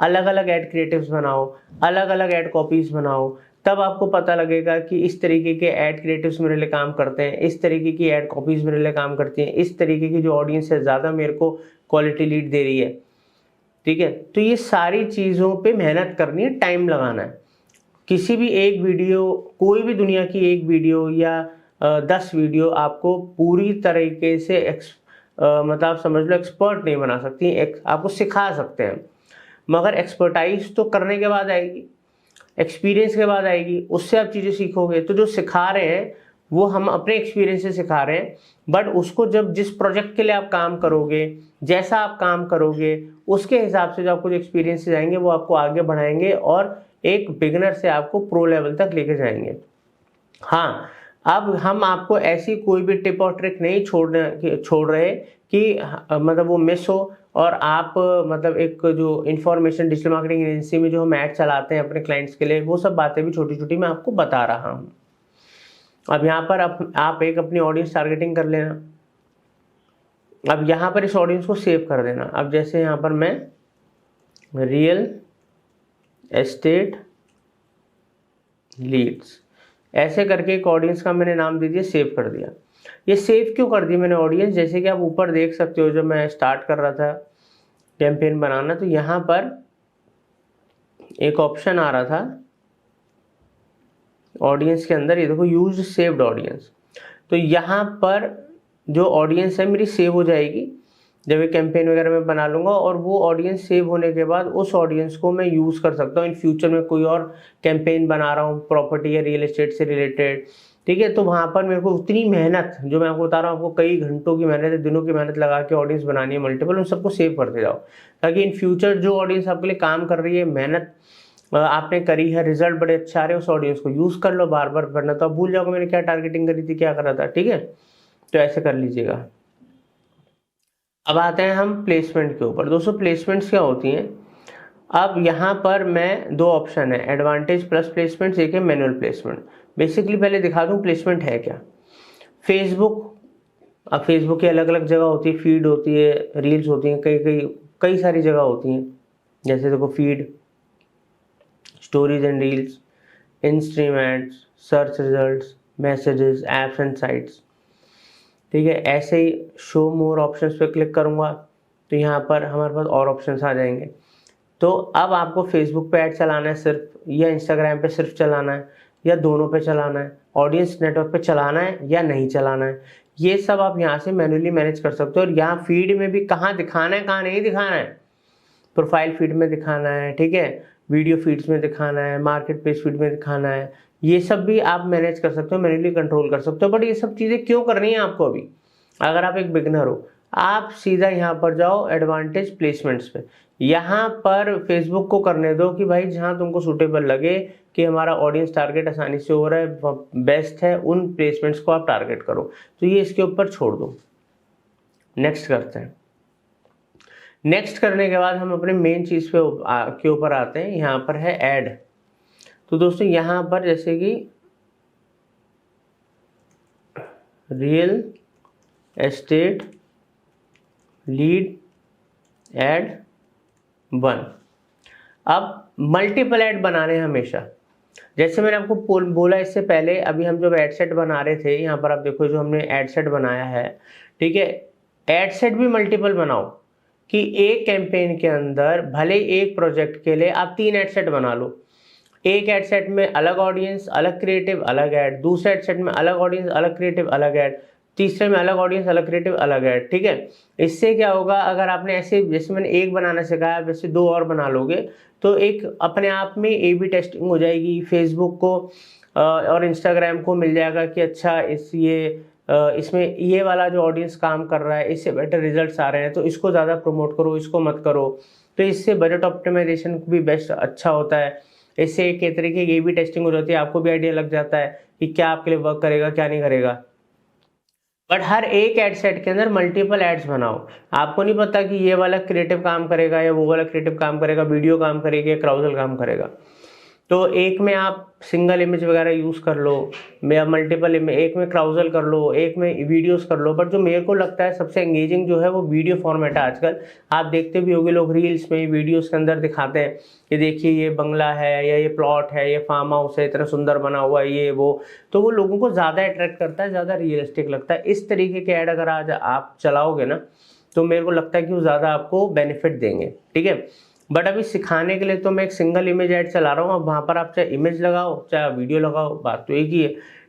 अलग अलग एड क्रिएटिव्स बनाओ, अलग अलग एड कॉपीज बनाओ। तब आपको पता लगेगा कि इस तरीके के एड क्रिएटिव्स मेरे लिए काम करते हैं, इस तरीके की एड कॉपीज मेरे लिए काम करती हैं, इस तरीके की जो ऑडियंस है ज़्यादा मेरे को क्वालिटी लीड दे रही है, ठीक है। तो ये सारी चीज़ों पे मेहनत करनी है, टाइम लगाना है। किसी भी एक वीडियो, कोई भी दुनिया की एक वीडियो या 10 वीडियो आपको पूरी तरीके से मतलब समझ लो एक्सपर्ट नहीं बना सकती, आपको सिखा सकते हैं, मगर एक्सपर्टाइज तो करने के बाद आएगी, एक्सपीरियंस के बाद आएगी, उससे आप चीज़ें सीखोगे। तो जो सिखा रहे हैं वो हम अपने एक्सपीरियंस से सिखा रहे हैं, बट उसको जब जिस प्रोजेक्ट के लिए आप काम करोगे, जैसा आप काम करोगे, उसके हिसाब से जो आपको जो एक्सपीरियंसेस आएंगे वो आपको आगे बढ़ाएंगे और एक बिगनर से आपको प्रो लेवल तक लेके जाएंगे। हाँ, अब हम आपको ऐसी कोई भी टिप और ट्रिक नहीं छोड़ रहे कि मतलब वो मिस हो, और आप मतलब एक जो इन्फॉर्मेशन डिजिटल मार्केटिंग एजेंसी में जो हम ऐड चलाते हैं अपने क्लाइंट्स के लिए, वो सब बातें भी छोटी छोटी मैं आपको बता रहा हूँ। अब यहाँ पर आप एक अपनी ऑडियंस टारगेटिंग कर लेना। अब यहाँ पर इस ऑडियंस को सेव कर देना। अब जैसे यहाँ पर मैं रियल एस्टेट लीड्स ऐसे करके एक ऑडियंस का मैंने नाम दे दिया, सेव कर दिया। ये सेव क्यों कर दी मैंने ऑडियंस, जैसे कि आप ऊपर देख सकते हो, जब मैं स्टार्ट कर रहा था कैंपेन बनाना, तो यहाँ पर एक ऑप्शन आ रहा था ऑडियंस के अंदर, ये देखो यूज सेव्ड ऑडियंस। तो यहाँ पर जो ऑडियंस है मेरी सेव हो जाएगी जब ये कैंपेन वगैरह मैं बना लूँगा, और वो ऑडियंस सेव होने के बाद उस ऑडियंस को मैं यूज़ कर सकता हूँ इन फ्यूचर में कोई और कैंपेन बना रहा हूँ प्रॉपर्टी या रियल एस्टेट से रिलेटेड। ठीक है, तो वहाँ पर मेरे को उतनी मेहनत, जो मैं आपको बता रहा हूँ, आपको कई घंटों की मेहनत है, दिनों की मेहनत लगा के ऑडियंस बनानी है मल्टीपल, उन सबको सेव करते जाओ, ताकि इन फ्यूचर जो ऑडियंस आपके लिए काम कर रही है, मेहनत आपने करी है, रिजल्ट बड़े अच्छे आ रहे हैं, उस ऑडियंस को यूज़ कर लो। बार बार करना तो आप भूल जाओगे मैंने क्या टारगेटिंग करी थी, क्या करा था। ठीक है, तो ऐसे कर लीजिएगा। अब आते हैं हम प्लेसमेंट के ऊपर। दोस्तों प्लेसमेंट्स क्या होती हैं, अब यहाँ पर मैं दो ऑप्शन है, एडवांटेज प्लस प्लेसमेंट, एक है मैनुअल प्लेसमेंट। बेसिकली पहले दिखा दूँ प्लेसमेंट है क्या। फेसबुक, अब फेसबुक की अलग अलग जगह होती है, फीड होती है, रील्स होती हैं, कई सारी जगह होती हैं। जैसे देखो feed, stories and reels, in stream ads, search results, messages, apps and sites. ठीक है, ऐसे ही शो मोर ऑप्शंस पे क्लिक करूँगा तो यहाँ पर हमारे पास और ऑप्शंस आ जाएंगे। तो अब आपको फेसबुक पे ऐड चलाना है सिर्फ, या इंस्टाग्राम पे सिर्फ चलाना है, या दोनों पे चलाना है, ऑडियंस नेटवर्क पे चलाना है या नहीं चलाना है, ये सब आप यहाँ से मैन्युअली मैनेज कर सकते हो। और यहाँ फीड में भी कहाँ दिखाना है कहाँ नहीं दिखाना है, प्रोफाइल फीड में दिखाना है, ठीक है, वीडियो फीड्स में दिखाना है, मार्केट प्लेस फीड में दिखाना है, ये सब भी आप मैनेज कर सकते हो, मैन्युअली कंट्रोल कर सकते हो। बट ये सब चीज़ें क्यों करनी है आपको अभी, अगर आप एक बिगनर हो, आप सीधा यहाँ पर जाओ एडवांटेज प्लेसमेंट्स पे। यहाँ पर फेसबुक को करने दो कि भाई जहाँ तुमको सूटेबल लगे कि हमारा ऑडियंस टारगेट आसानी से हो रहा है, बेस्ट है, उन प्लेसमेंट्स को आप टारगेट करो। तो ये इसके ऊपर छोड़ दो। नेक्स्ट करते हैं। नेक्स्ट करने के बाद हम अपने मेन चीज़ पे के ऊपर आते हैं, यहाँ पर है ऐड। तो दोस्तों यहाँ पर जैसे कि रियल एस्टेट लीड ऐड 1। अब मल्टीपल ऐड बनाने हमेशा, जैसे मैंने आपको बोला इससे पहले, अभी हम जब एड सेट बना रहे थे, यहाँ पर आप देखो जो हमने एड सेट बनाया है, ठीक है, एड सेट भी मल्टीपल बनाओ कि एक कैंपेन के अंदर भले एक प्रोजेक्ट के लिए आप 3 एड सेट बना लो। एक एड सेट में अलग ऑडियंस, अलग क्रिएटिव, अलग ऐड, दूसरे एड सेट में अलग ऑडियंस, अलग क्रिएटिव, अलग ऐड, तीसरे में अलग ऑडियंस, अलग क्रिएटिव, अलग ऐड। ठीक है, इससे क्या होगा, अगर आपने ऐसे, जैसे मैंने एक बनाना सिखाया वैसे 2 और बना लोगे तो एक अपने आप में ए बी टेस्टिंग हो जाएगी। फेसबुक को और इंस्टाग्राम को मिल जाएगा कि अच्छा इसमें ये वाला जो ऑडियंस काम कर रहा है इससे बेटर रिजल्ट्स आ रहे हैं, तो इसको ज़्यादा प्रमोट करो, इसको मत करो। तो इससे बजट ऑप्टिमाइजेशन भी बेस्ट अच्छा होता है। इससे एक तरीके की ए बी टेस्टिंग हो जाती है, आपको भी आइडिया लग जाता है कि क्या आपके लिए वर्क करेगा क्या नहीं करेगा। बट हर एक एड सेट के अंदर मल्टीपल एड्स बनाओ। आपको नहीं पता कि ये वाला क्रिएटिव काम करेगा या वो वाला क्रिएटिव काम करेगा, वीडियो काम करेगी या क्राउजल काम करेगा। तो एक में आप सिंगल इमेज वगैरह यूज़ कर लो, या मल्टीपल इमेज, एक में क्राउजल कर लो, एक में वीडियोस कर लो। बट जो मेरे को लगता है सबसे एंगेजिंग जो है वो वीडियो फॉर्मेट है। आजकल आप देखते भी होंगे लोग रील्स में वीडियोस के अंदर दिखाते हैं कि देखिए ये बंगला है या ये प्लॉट है, ये फार्म हाउस है, इतना सुंदर बना हुआ है, ये वो। तो वो लोगों को ज़्यादा अट्रैक्ट करता है, ज़्यादा रियलिस्टिक लगता है। इस तरीके के ऐड अगर आज आप चलाओगे ना तो मेरे को लगता है कि वो ज़्यादा आपको बेनिफिट देंगे। ठीक है, बट अभी सिखाने के लिए तो मैं एक सिंगल इमेज ऐड चला रहा हूँ। अब वहाँ पर आप चाहे इमेज लगाओ चाहे वीडियो लगाओ, बात तो एक ही है।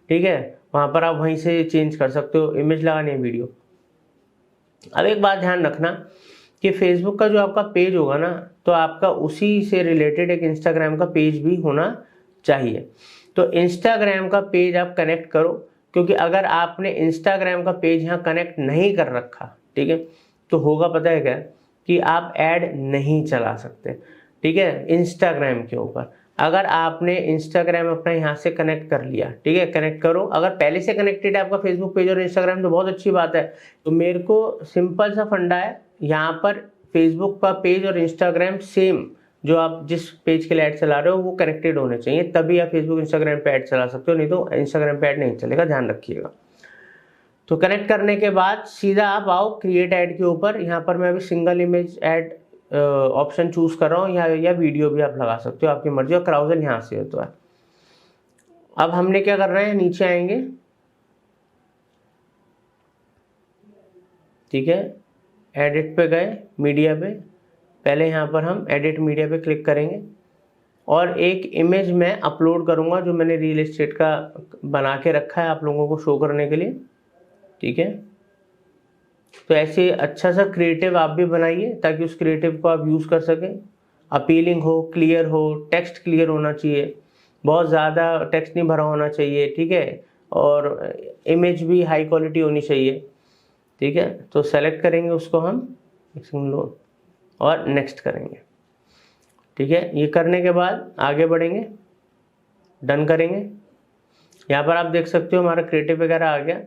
ठीक है, वहाँ पर आप वहीं से चेंज कर सकते हो, इमेज लगानी है वीडियो। अब एक बात ध्यान रखना कि फेसबुक का जो आपका पेज होगा ना, तो आपका उसी से रिलेटेड एक इंस्टाग्राम का पेज भी होना चाहिए। तो इंस्टाग्राम का पेज आप कनेक्ट करो, क्योंकि अगर आपने इंस्टाग्राम का पेज यहाँ कनेक्ट नहीं कर रखा, ठीक है, तो होगा पता है क्या, कि आप ऐड नहीं चला सकते। ठीक है, इंस्टाग्राम के ऊपर अगर आपने इंस्टाग्राम अपना यहाँ से कनेक्ट कर लिया, ठीक है, कनेक्ट करो। अगर पहले से कनेक्टेड है आपका फेसबुक पेज और इंस्टाग्राम तो बहुत अच्छी बात है। तो मेरे को सिंपल सा फंडा है, यहाँ पर फेसबुक का पेज और इंस्टाग्राम सेम, जो आप जिस पेज के लिए ऐड चला रहे हो वो कनेक्टेड होने चाहिए, तभी आप फेसबुक इंस्टाग्राम पे ऐड चला सकते हो, नहीं तो इंस्टाग्राम पे ऐड नहीं चलेगा, ध्यान रखिएगा। तो कनेक्ट करने के बाद सीधा आप आओ क्रिएट ऐड के ऊपर। यहाँ पर मैं अभी single image add option choose कर रहा हूँ, या वीडियो भी आप लगा सकते हो, आपकी मर्जी। और क्राउजल यहाँ से होता है। अब हमने क्या करना है, नीचे आएंगे, ठीक है, एडिट पे गए, मीडिया पे, पहले यहाँ पर हम एडिट मीडिया पे क्लिक करेंगे और एक इमेज मैं अपलोड करूँगा जो मैंने रियल एस्टेट का बना के रखा है आप लोगों को शो करने के लिए, ठीक है। तो ऐसे अच्छा सा क्रिएटिव आप भी बनाइए ताकि उस क्रिएटिव को आप यूज़ कर सकें। अपीलिंग हो, क्लियर हो, टेक्स्ट क्लियर होना चाहिए, बहुत ज़्यादा टेक्स्ट नहीं भरा होना चाहिए, ठीक है। और इमेज भी हाई क्वालिटी होनी चाहिए, ठीक है। तो सेलेक्ट करेंगे उसको हम और नेक्स्ट करेंगे, ठीक है। ये करने के बाद आगे बढ़ेंगे, डन करेंगे। यहाँ पर आप देख सकते हो हमारा क्रिएटिव वगैरह आ गया।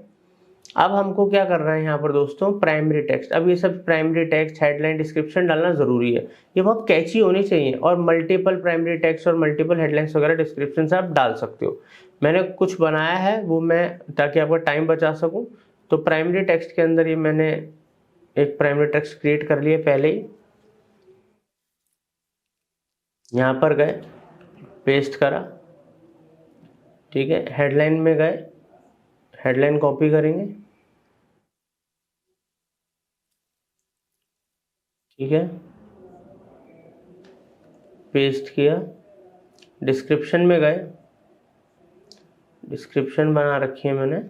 अब हमको क्या करना है यहाँ पर दोस्तों, प्राइमरी टेक्स्ट। अब ये सब प्राइमरी टेक्स्ट, हेडलाइन, डिस्क्रिप्शन डालना ज़रूरी है, ये बहुत कैची होनी चाहिए। और मल्टीपल प्राइमरी टेक्स्ट और मल्टीपल हेडलाइंस वगैरह डिस्क्रिप्शन से आप डाल सकते हो। मैंने कुछ बनाया है वो मैं ताकि आपका टाइम बचा सकूँ। तो प्राइमरी टेक्स्ट के अंदर ये मैंने एक प्राइमरी टेक्स्ट क्रिएट कर लिया पहले ही। यहाँ पर गए, पेस्ट करा, ठीक है। हेडलाइन में गए, हेडलाइन कॉपी करेंगे, ठीक है, पेस्ट किया। डिस्क्रिप्शन में गए, डिस्क्रिप्शन बना रखी है मैंने,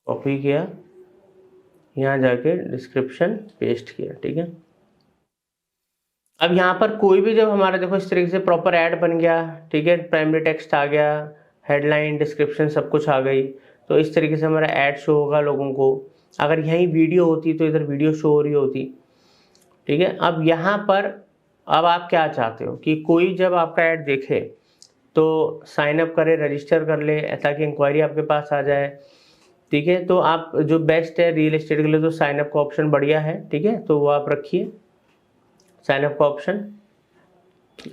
कॉपी किया, यहाँ जाके डिस्क्रिप्शन पेस्ट किया, ठीक है। अब यहाँ पर कोई भी जब हमारा देखो इस तरीके से प्रॉपर ऐड बन गया, ठीक है, प्राइमरी टेक्स्ट आ गया, हेडलाइन, डिस्क्रिप्शन सब कुछ आ गई, तो इस तरीके से हमारा ऐड शो होगा लोगों को। अगर यहीं वीडियो होती तो इधर वीडियो शो हो रही होती, ठीक है। अब यहाँ पर अब आप क्या चाहते हो कि कोई जब आपका ऐड देखे तो साइन अप करे, रजिस्टर कर ले ताकि इंक्वायरी आपके पास आ जाए, ठीक है। तो आप जो बेस्ट है रियल एस्टेट के लिए तो साइन अप का ऑप्शन बढ़िया है, ठीक है, तो वो आप रखिए साइन अप का ऑप्शन।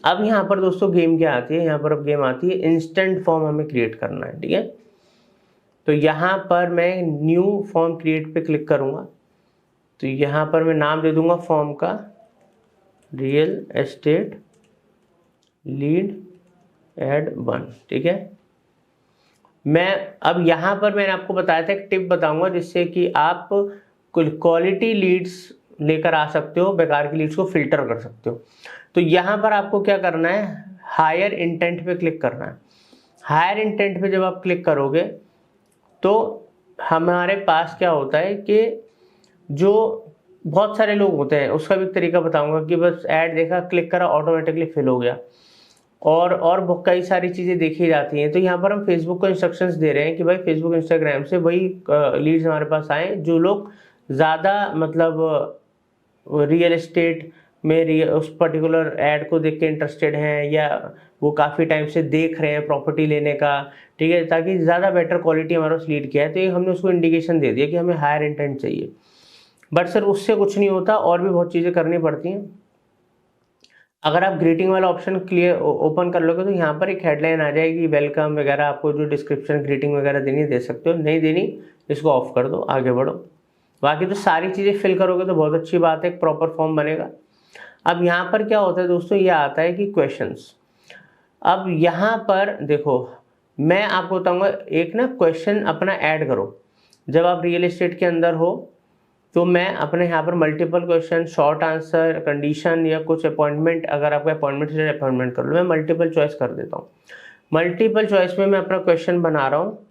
अब यहाँ पर दोस्तों गेम क्या आती है, यहाँ पर अब गेम आती है इंस्टेंट फॉर्म हमें क्रिएट करना है, ठीक है। तो यहाँ पर मैं न्यू फॉर्म क्रिएट पे क्लिक करूँगा। तो यहाँ पर मैं नाम दे दूंगा फॉर्म का रियल एस्टेट लीड एड 1, ठीक है। मैं अब यहाँ पर मैंने आपको बताया था एक टिप बताऊंगा जिससे कि आप क्वालिटी लीड्स लेकर आ सकते हो, बेकार की लीड्स को फिल्टर कर सकते हो। तो यहाँ पर आपको क्या करना है, हायर इंटेंट पे क्लिक करना है। हायर इंटेंट पे जब आप क्लिक करोगे तो हमारे पास क्या होता है कि जो बहुत सारे लोग होते हैं उसका भी तरीका बताऊंगा कि बस ऐड देखा, क्लिक करा, ऑटोमेटिकली फिल हो गया। और कई सारी चीज़ें देखी जाती हैं। तो यहाँ पर हम फेसबुक को इंस्ट्रक्शंस दे रहे हैं कि भाई फेसबुक, इंस्टाग्राम से वही लीड्स हमारे पास आए जो लोग ज़्यादा मतलब रियल एस्टेट में उस पर्टिकुलर ऐड को देख के इंटरेस्टेड हैं या वो काफ़ी टाइम से देख रहे हैं प्रॉपर्टी लेने का, ठीक है, ताकि ज़्यादा बेटर क्वालिटी हमारे पास लीड किया है। तो ये हमने उसको इंडिकेशन दे दिया कि हमें हायर इंटेंट चाहिए। बट सर उससे कुछ नहीं होता, और भी बहुत चीज़ें करनी पड़ती हैं। अगर आप ग्रीटिंग वाला ऑप्शन क्लियर ओपन कर लोगे तो यहाँ पर एक हेडलाइन आ जाएगी, वेलकम वगैरह, आपको जो डिस्क्रिप्शन ग्रीटिंग वगैरह देनी दे सकते हो, नहीं देनी इसको ऑफ कर दो, आगे बढ़ो। बाकी तो सारी चीज़ें फिल करोगे तो बहुत अच्छी बात है, एक प्रॉपर फॉर्म बनेगा। अब यहाँ पर क्या होता है दोस्तों, ये आता है कि क्वेश्चंस। अब यहाँ पर देखो मैं आपको बताऊँगा एक ना क्वेश्चन अपना ऐड करो। जब आप रियल एस्टेट के अंदर हो तो मैं अपने यहाँ पर multiple question, short answer, condition या कुछ अपॉइंटमेंट, अगर आपको अपॉइंटमेंट से अपॉइंटमेंट कर लो, मैं मल्टीपल चॉइस कर देता हूँ। मल्टीपल चॉइस में मैं अपना क्वेश्चन बना रहा हूँ,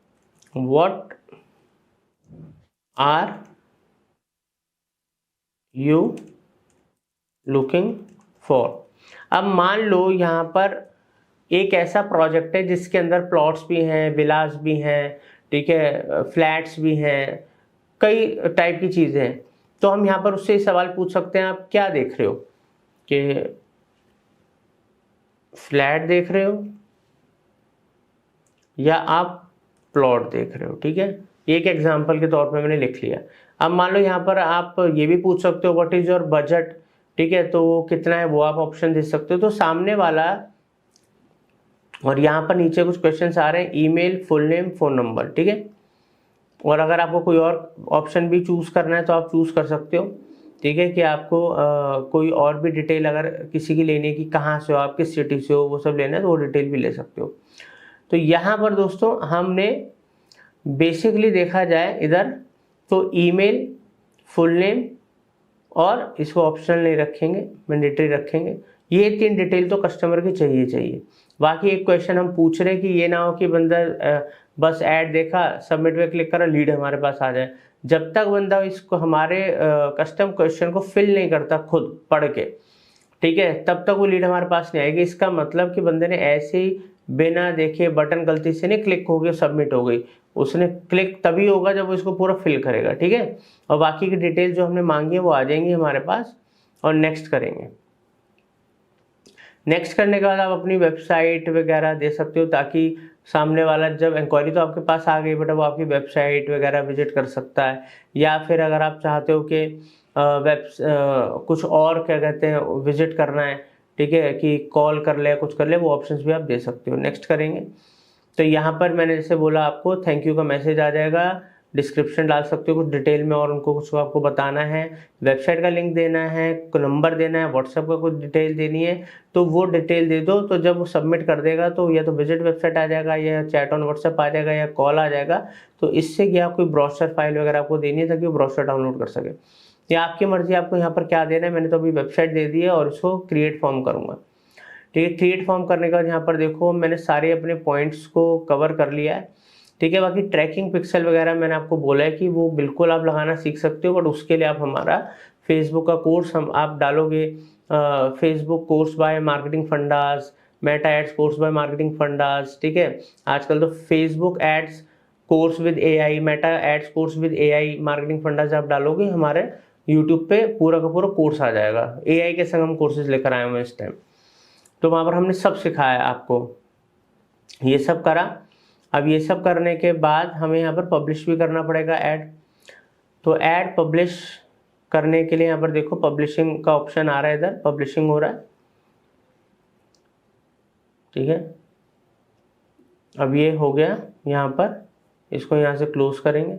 what are you looking for. अब मान लो यहाँ पर एक ऐसा प्रोजेक्ट है जिसके अंदर प्लॉट्स भी हैं, विलास भी हैं, ठीक है, फ्लैट्स भी हैं, कई टाइप की चीज़ें हैं। तो हम यहाँ पर उससे सवाल पूछ सकते हैं, आप क्या देख रहे हो, कि फ्लैट देख रहे हो या आप प्लॉट देख रहे हो, ठीक है। एक एग्जांपल के तौर पे मैंने लिख लिया। अब मान लो यहाँ पर आप ये भी पूछ सकते हो व्हाट इज योर बजट, ठीक है, तो वो कितना है वो आप ऑप्शन दे सकते हो। तो सामने वाला, और यहाँ पर नीचे कुछ क्वेश्चंस आ रहे हैं, email, full name, phone number, ठीक है। और अगर आपको कोई और ऑप्शन भी चूज़ करना है तो आप चूज़ कर सकते हो, ठीक है, कि आपको कोई और भी डिटेल अगर किसी की लेनी है कि कहाँ से हो आप, किस सिटी से हो, वो सब लेना है तो वो डिटेल भी ले सकते हो। तो यहाँ पर दोस्तों हमने बेसिकली देखा जाए इधर तो ईमेल, फुल नेम, और इसको ऑप्शनल नहीं रखेंगे, मैंडेटरी रखेंगे। ये 3 डिटेल तो कस्टमर की चाहिए। बाकी एक क्वेश्चन हम पूछ रहे हैं कि ये ना हो कि बंदा बस ऐड देखा, सबमिट पे क्लिक करा, लीड हमारे पास आ जाए। जब तक बंदा इसको हमारे कस्टम क्वेश्चन को फिल नहीं करता खुद पढ़ के, ठीक है, तब तक वो लीड हमारे पास नहीं आएगी। इसका मतलब कि बंदे ने ऐसे ही बिना देखे बटन गलती से नहीं क्लिक हो गया, सबमिट हो गई, उसने क्लिक तभी होगा जब वो इसको पूरा फिल करेगा, ठीक है। और बाकी की डिटेल जो हमने मांगी है वो आ जाएंगी हमारे पास, और नेक्स्ट करेंगे। नेक्स्ट करने के बाद आप अपनी वेबसाइट वगैरह दे सकते हो, ताकि सामने वाला जब इंक्वायरी तो आपके पास आ गई, बट वो आपकी वेबसाइट वगैरह विजिट कर सकता है। या फिर अगर आप चाहते हो कि कुछ और क्या कहते हैं विजिट करना है, ठीक है, कि कॉल कर ले कुछ कर ले, वो ऑप्शंस भी आप दे सकते हो। नेक्स्ट करेंगे तो यहाँ पर मैंने जैसे बोला आपको थैंक यू का मैसेज आ जाएगा, डिस्क्रिप्शन डाल सकते हो कुछ डिटेल में और उनको कुछ आपको बताना है, वेबसाइट का लिंक देना है, नंबर देना है, व्हाट्सएप का कुछ डिटेल देनी है, तो वो डिटेल दे दो। तो जब वो सबमिट कर देगा तो या तो विजिट वेबसाइट आ जाएगा, या चैट ऑन व्हाट्सएप आ जाएगा, या कॉल आ जाएगा। तो इससे क्या कोई ब्रोशर फाइल वगैरह आपको देनी है ताकि वो ब्रोशर डाउनलोड कर सके। ये आपकी मर्जी, आपको यहाँ पर क्या देना है। मैंने तो अभी वेबसाइट दे दी है और इसको क्रिएट फॉर्म करूँगा, ठीक है। क्रिएट फॉर्म करने के बाद यहाँ पर देखो मैंने सारे अपने पॉइंट्स को कवर कर लिया है, ठीक है। बाकी ट्रैकिंग पिक्सल वगैरह मैंने आपको बोला है कि वो बिल्कुल आप लगाना सीख सकते हो, बट उसके लिए आप हमारा फेसबुक का कोर्स आप डालोगे, Facebook course by marketing fundas, Meta ads course by marketing fundas, ठीक है। आजकल तो Facebook ads course with AI, Meta ads course with AI, marketing fundas आप डालोगे, हमारे यूट्यूब पे पूरा का पूरा कोर्स आ जाएगा। एआई के संग हम कोर्सेज लेकर आए हुए इस टाइम, तो वहाँ पर हमने सब सिखाया आपको, ये सब करा। अब ये सब करने के बाद हमें यहाँ पर पब्लिश भी करना पड़ेगा ऐड। तो ऐड पब्लिश करने के लिए यहाँ पर देखो पब्लिशिंग का ऑप्शन आ रहा है, इधर पब्लिशिंग हो रहा है, ठीक है। अब ये हो गया यहाँ पर, इसको यहाँ से क्लोज करेंगे।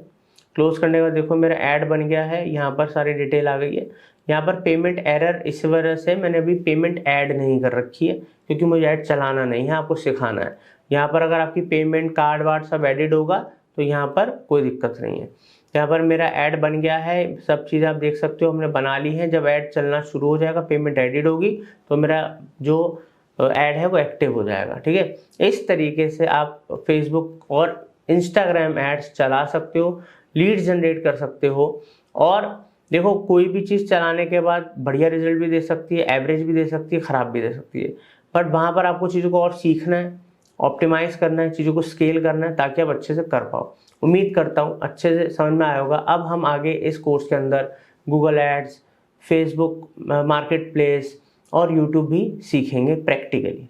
क्लोज करने के बाद देखो मेरा ऐड बन गया है, यहाँ पर सारी डिटेल आ गई है। यहाँ पर पेमेंट एरर, इस वजह से मैंने अभी पेमेंट ऐड नहीं कर रखी है, क्योंकि मुझे ऐड चलाना नहीं है, आपको सिखाना है। यहाँ पर अगर आपकी पेमेंट कार्ड वार्ड सब एडिड होगा तो यहाँ पर कोई दिक्कत नहीं है। यहाँ पर मेरा ऐड बन गया है, सब चीज़ आप देख सकते हो हमने बना ली है। जब ऐड चलना शुरू हो जाएगा, पेमेंट एडिड होगी, तो मेरा जो ऐड है वो एक्टिव हो जाएगा, ठीक है। इस तरीके से आप फेसबुक और इंस्टाग्राम एड्स चला सकते हो, लीड जनरेट कर सकते हो। और देखो कोई भी चीज़ चलाने के बाद बढ़िया रिजल्ट भी दे सकती है, एवरेज भी दे सकती है, ख़राब भी दे सकती है, बट वहाँ पर आपको चीज़ों को और सीखना है, ऑप्टिमाइज़ करना है, चीज़ों को स्केल करना है, ताकि आप अच्छे से कर पाओ। उम्मीद करता हूँ अच्छे से समझ में आया होगा। अब हम आगे इस कोर्स के अंदर Google ads, Facebook market place और यूट्यूब भी सीखेंगे प्रैक्टिकली।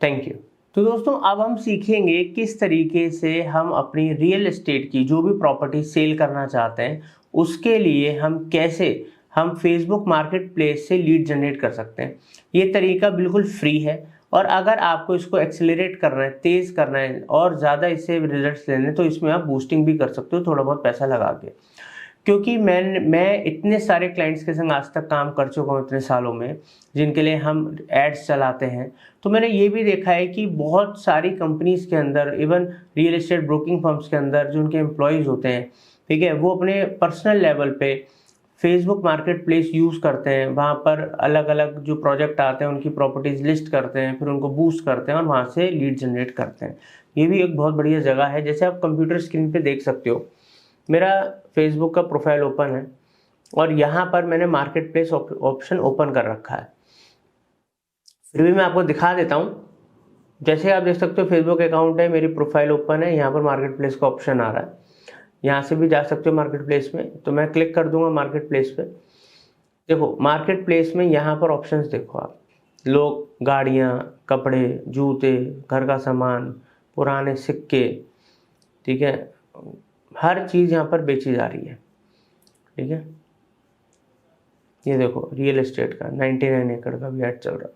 Thank you. तो दोस्तों अब हम सीखेंगे किस तरीके से हम अपनी रियल एस्टेट की जो भी प्रॉपर्टी सेल करना चाहते हैं, उसके लिए हम फेसबुक मार्केट प्लेस से लीड जनरेट कर सकते हैं। ये तरीका बिल्कुल फ्री है, और अगर आपको इसको एक्सेलरेट करना है, तेज़ करना है और ज़्यादा इससे रिजल्ट्स लेने, तो इसमें आप बूस्टिंग भी कर सकते हो थोड़ा बहुत पैसा लगा के। क्योंकि मैं इतने सारे क्लाइंट्स के संग आज तक काम कर चुका हूँ इतने सालों में, जिनके लिए हम एड्स चलाते हैं। तो मैंने ये भी देखा है कि बहुत सारी कंपनीज़ के अंदर, even real estate broking firms के अंदर जो उनके एम्प्लॉयज़ होते हैं, ठीक है, वो अपने पर्सनल लेवल पे फेसबुक मार्केट प्लेस यूज़ करते हैं। वहाँ पर अलग अलग जो प्रोजेक्ट आते हैं उनकी प्रॉपर्टीज़ लिस्ट करते हैं, फिर उनको बूस्ट करते हैं और वहाँ से लीड जनरेट करते हैं। ये भी एक बहुत बढ़िया जगह है। जैसे आप कंप्यूटर स्क्रीन पे देख सकते हो, मेरा फेसबुक का प्रोफाइल ओपन है और यहाँ पर मैंने मार्केट प्लेस ऑप्शन ओपन कर रखा है। फिर भी मैं आपको दिखा देता हूँ। जैसे आप देख सकते हो फेसबुक अकाउंट है, मेरी प्रोफाइल ओपन है, यहाँ पर मार्केट प्लेस का ऑप्शन आ रहा है। यहाँ से भी जा सकते हो मार्केट प्लेस में, तो मैं क्लिक कर दूंगा मार्केट प्लेस पे। देखो मार्केट प्लेस में यहाँ पर ऑप्शंस देखो आप, लोग, गाड़ियाँ, कपड़े, जूते, घर का सामान, पुराने सिक्के, ठीक है, हर चीज़ यहाँ पर बेची जा रही है, ठीक है। ये देखो रियल एस्टेट का 99 एकड़ का भी ऐड चल रहा है।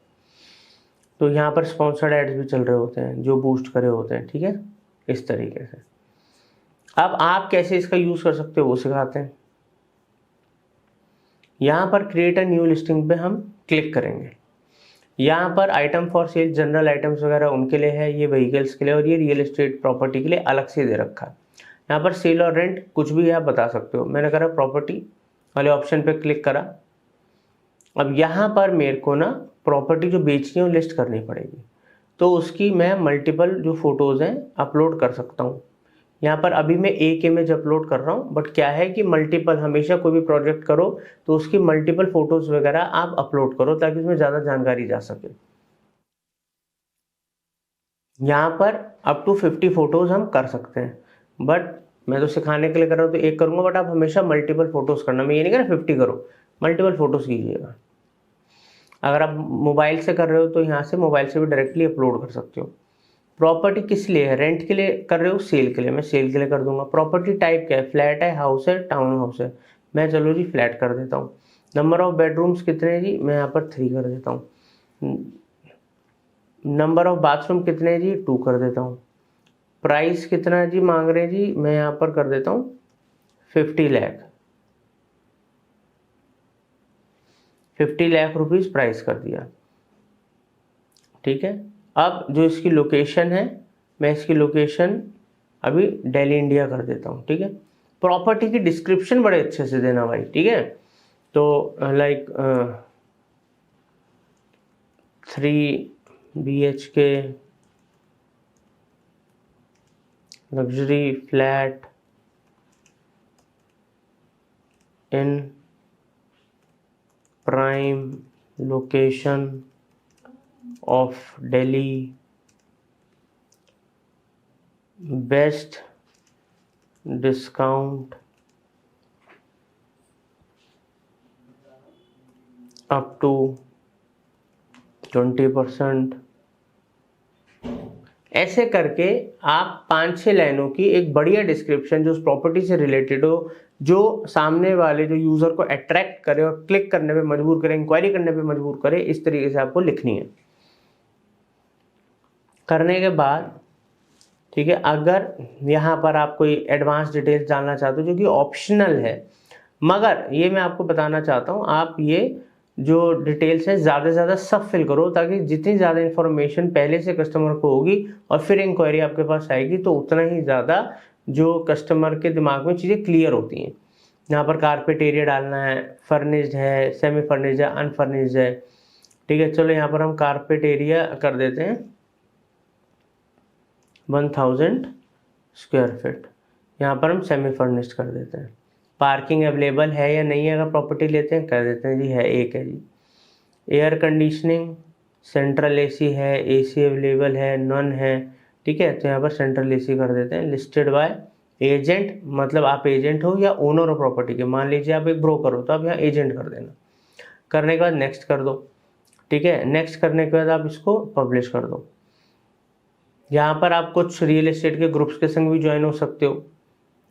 तो यहाँ पर स्पॉन्सर्ड एड्स भी चल रहे होते हैं जो बूस्ट करे होते हैं, ठीक है, इस तरीके से। अब आप कैसे इसका यूज़ कर सकते हो वो सिखाते हैं। यहाँ पर क्रिएट अ न्यू लिस्टिंग पे हम क्लिक करेंगे। यहाँ पर item for sale, general items वगैरह उनके लिए है, ये व्हीकल्स के लिए, और ये रियल एस्टेट प्रॉपर्टी के लिए अलग से दे रखा है। यहाँ पर सेल और रेंट कुछ भी आप बता सकते हो। मैंने करा प्रॉपर्टी वाले ऑप्शन पे क्लिक करा, अब यहाँ पर मेरे को ना प्रॉपर्टी जो बेचनी है वो लिस्ट करनी पड़ेगी, तो उसकी मैं मल्टीपल जो फोटोज़ हैं अपलोड कर सकता हूँ। यहाँ पर अभी मैं एक इमेज अपलोड कर रहा हूँ, बट क्या है कि मल्टीपल, हमेशा कोई भी प्रोजेक्ट करो तो उसकी मल्टीपल फोटोज़ वगैरह आप अपलोड करो ताकि उसमें ज़्यादा जानकारी जा सके। यहाँ पर अप टू 50 फोटोज़ हम कर सकते हैं, बट मैं तो सिखाने के लिए कर रहा हूँ तो एक करूँगा, बट आप हमेशा मल्टीपल फोटोज़ करना। मैं ये नहीं कह रहा 50 करो, मल्टीपल फोटोज़ कीजिएगा। अगर आप मोबाइल से कर रहे हो तो यहाँ से मोबाइल से भी डायरेक्टली अपलोड कर सकते हो। प्रॉपर्टी किस लिए है? रेंट के लिए कर रहे हो, सेल के लिए? मैं सेल के लिए कर दूंगा। प्रॉपर्टी टाइप क्या है? फ्लैट है, हाउस है, टाउन हाउस है? मैं चलो जी फ्लैट कर देता हूँ। नंबर ऑफ बेडरूम्स कितने हैं जी? मैं यहाँ पर 3 कर देता हूँ। नंबर ऑफ बाथरूम कितने हैं जी? 2 कर देता हूँ। प्राइस कितना है जी मांग रहे हैं जी? मैं यहाँ पर कर देता हूँ 50 लाख। 50 लाख रुपीज़ प्राइस कर दिया, ठीक है। अब जो इसकी लोकेशन है, मैं इसकी लोकेशन अभी दिल्ली इंडिया कर देता हूँ, ठीक है। प्रॉपर्टी की डिस्क्रिप्शन बड़े अच्छे से देना भाई, ठीक है। तो like 3 BHK luxury flat in prime location of Delhi, best discount up to 20%। ऐसे करके आप 5-6 लाइनों की एक बढ़िया डिस्क्रिप्शन जो उस प्रॉपर्टी से रिलेटेड हो, जो सामने वाले जो यूज़र को अट्रैक्ट करे और क्लिक करने पे मजबूर करे, इंक्वायरी करने पे मजबूर करे, इस तरीके से आपको लिखनी है। करने के बाद ठीक है, अगर यहाँ पर आप कोई एडवांस डिटेल्स डालना चाहते हो जो कि ऑप्शनल है, मगर ये मैं आपको बताना चाहता हूँ, आप ये जो डिटेल्स हैं ज़्यादा से ज़्यादा सब फिल करो, ताकि जितनी ज़्यादा इन्फॉर्मेशन पहले से कस्टमर को होगी और फिर इंक्वायरी आपके पास आएगी तो उतना ही ज़्यादा जो कस्टमर के दिमाग में चीज़ें क्लियर होती हैं। यहाँ पर कारपेट एरिया डालना है, फर्निश्ड है, सेमी फर्निश्ड है, अनफर्निश्ड है, ठीक है। चलो यहाँ पर हम कारपेट एरिया कर देते हैं 1000 स्क्वायर फीट। यहाँ पर हम सेमी फर्निश्ड कर देते हैं। पार्किंग अवेलेबल है या नहीं है, अगर प्रॉपर्टी लेते हैं कर देते हैं जी, है, एक है जी। एयर कंडीशनिंग, सेंट्रल एसी है, एसी अवेलेबल है, नॉन है, ठीक है। तो यहाँ पर सेंट्रल एसी कर देते हैं। लिस्टेड बाय एजेंट, मतलब आप एजेंट हो या ओनर हो प्रॉपर्टी के। मान लीजिए आप एक ब्रोकर हो तो आप यहाँ एजेंट कर देना। करने के बाद नेक्स्ट कर दो, ठीक है। नेक्स्ट करने के बाद आप इसको पब्लिश कर दो। यहाँ पर आप कुछ रियल एस्टेट के ग्रुप्स के संग भी ज्वाइन हो सकते हो,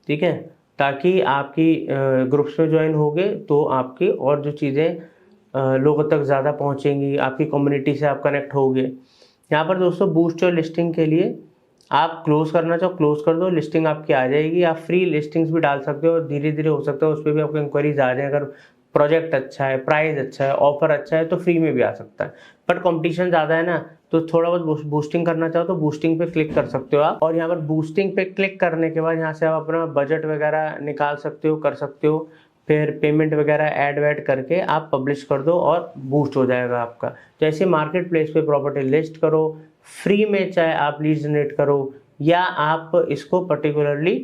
ठीक है, ताकि आपकी ग्रुप्स में ज्वाइन होगे तो आपकी और जो चीज़ें लोगों तक ज़्यादा पहुँचेंगी, आपकी कम्युनिटी से आप कनेक्ट होगे। यहाँ पर दोस्तों बूस्ट और लिस्टिंग के लिए आप क्लोज करना चाहो क्लोज कर दो, लिस्टिंग आपकी आ जाएगी। आप फ्री लिस्टिंग्स भी डाल सकते हो, धीरे धीरे हो सकता है उस पर भी आपको इंक्वायरीज आ जाए। अगर प्रोजेक्ट अच्छा है, प्राइस अच्छा है, ऑफर अच्छा है तो फ्री में भी आ सकता है, बट कंपटीशन ज़्यादा है ना, तो थोड़ा बहुत बूस्टिंग करना चाहो तो बूस्टिंग पे क्लिक कर सकते हो आप। और यहाँ पर बूस्टिंग पे क्लिक करने के बाद यहाँ से आप अपना बजट वगैरह निकाल सकते हो, कर सकते हो। फिर पेमेंट वगैरह ऐड वैड करके आप पब्लिश कर दो और बूस्ट हो जाएगा आपका। जैसे मार्केट प्लेस पे प्रॉपर्टी लिस्ट करो फ्री में, चाहे आप लीड जनरेट करो या आप इसको पर्टिकुलरली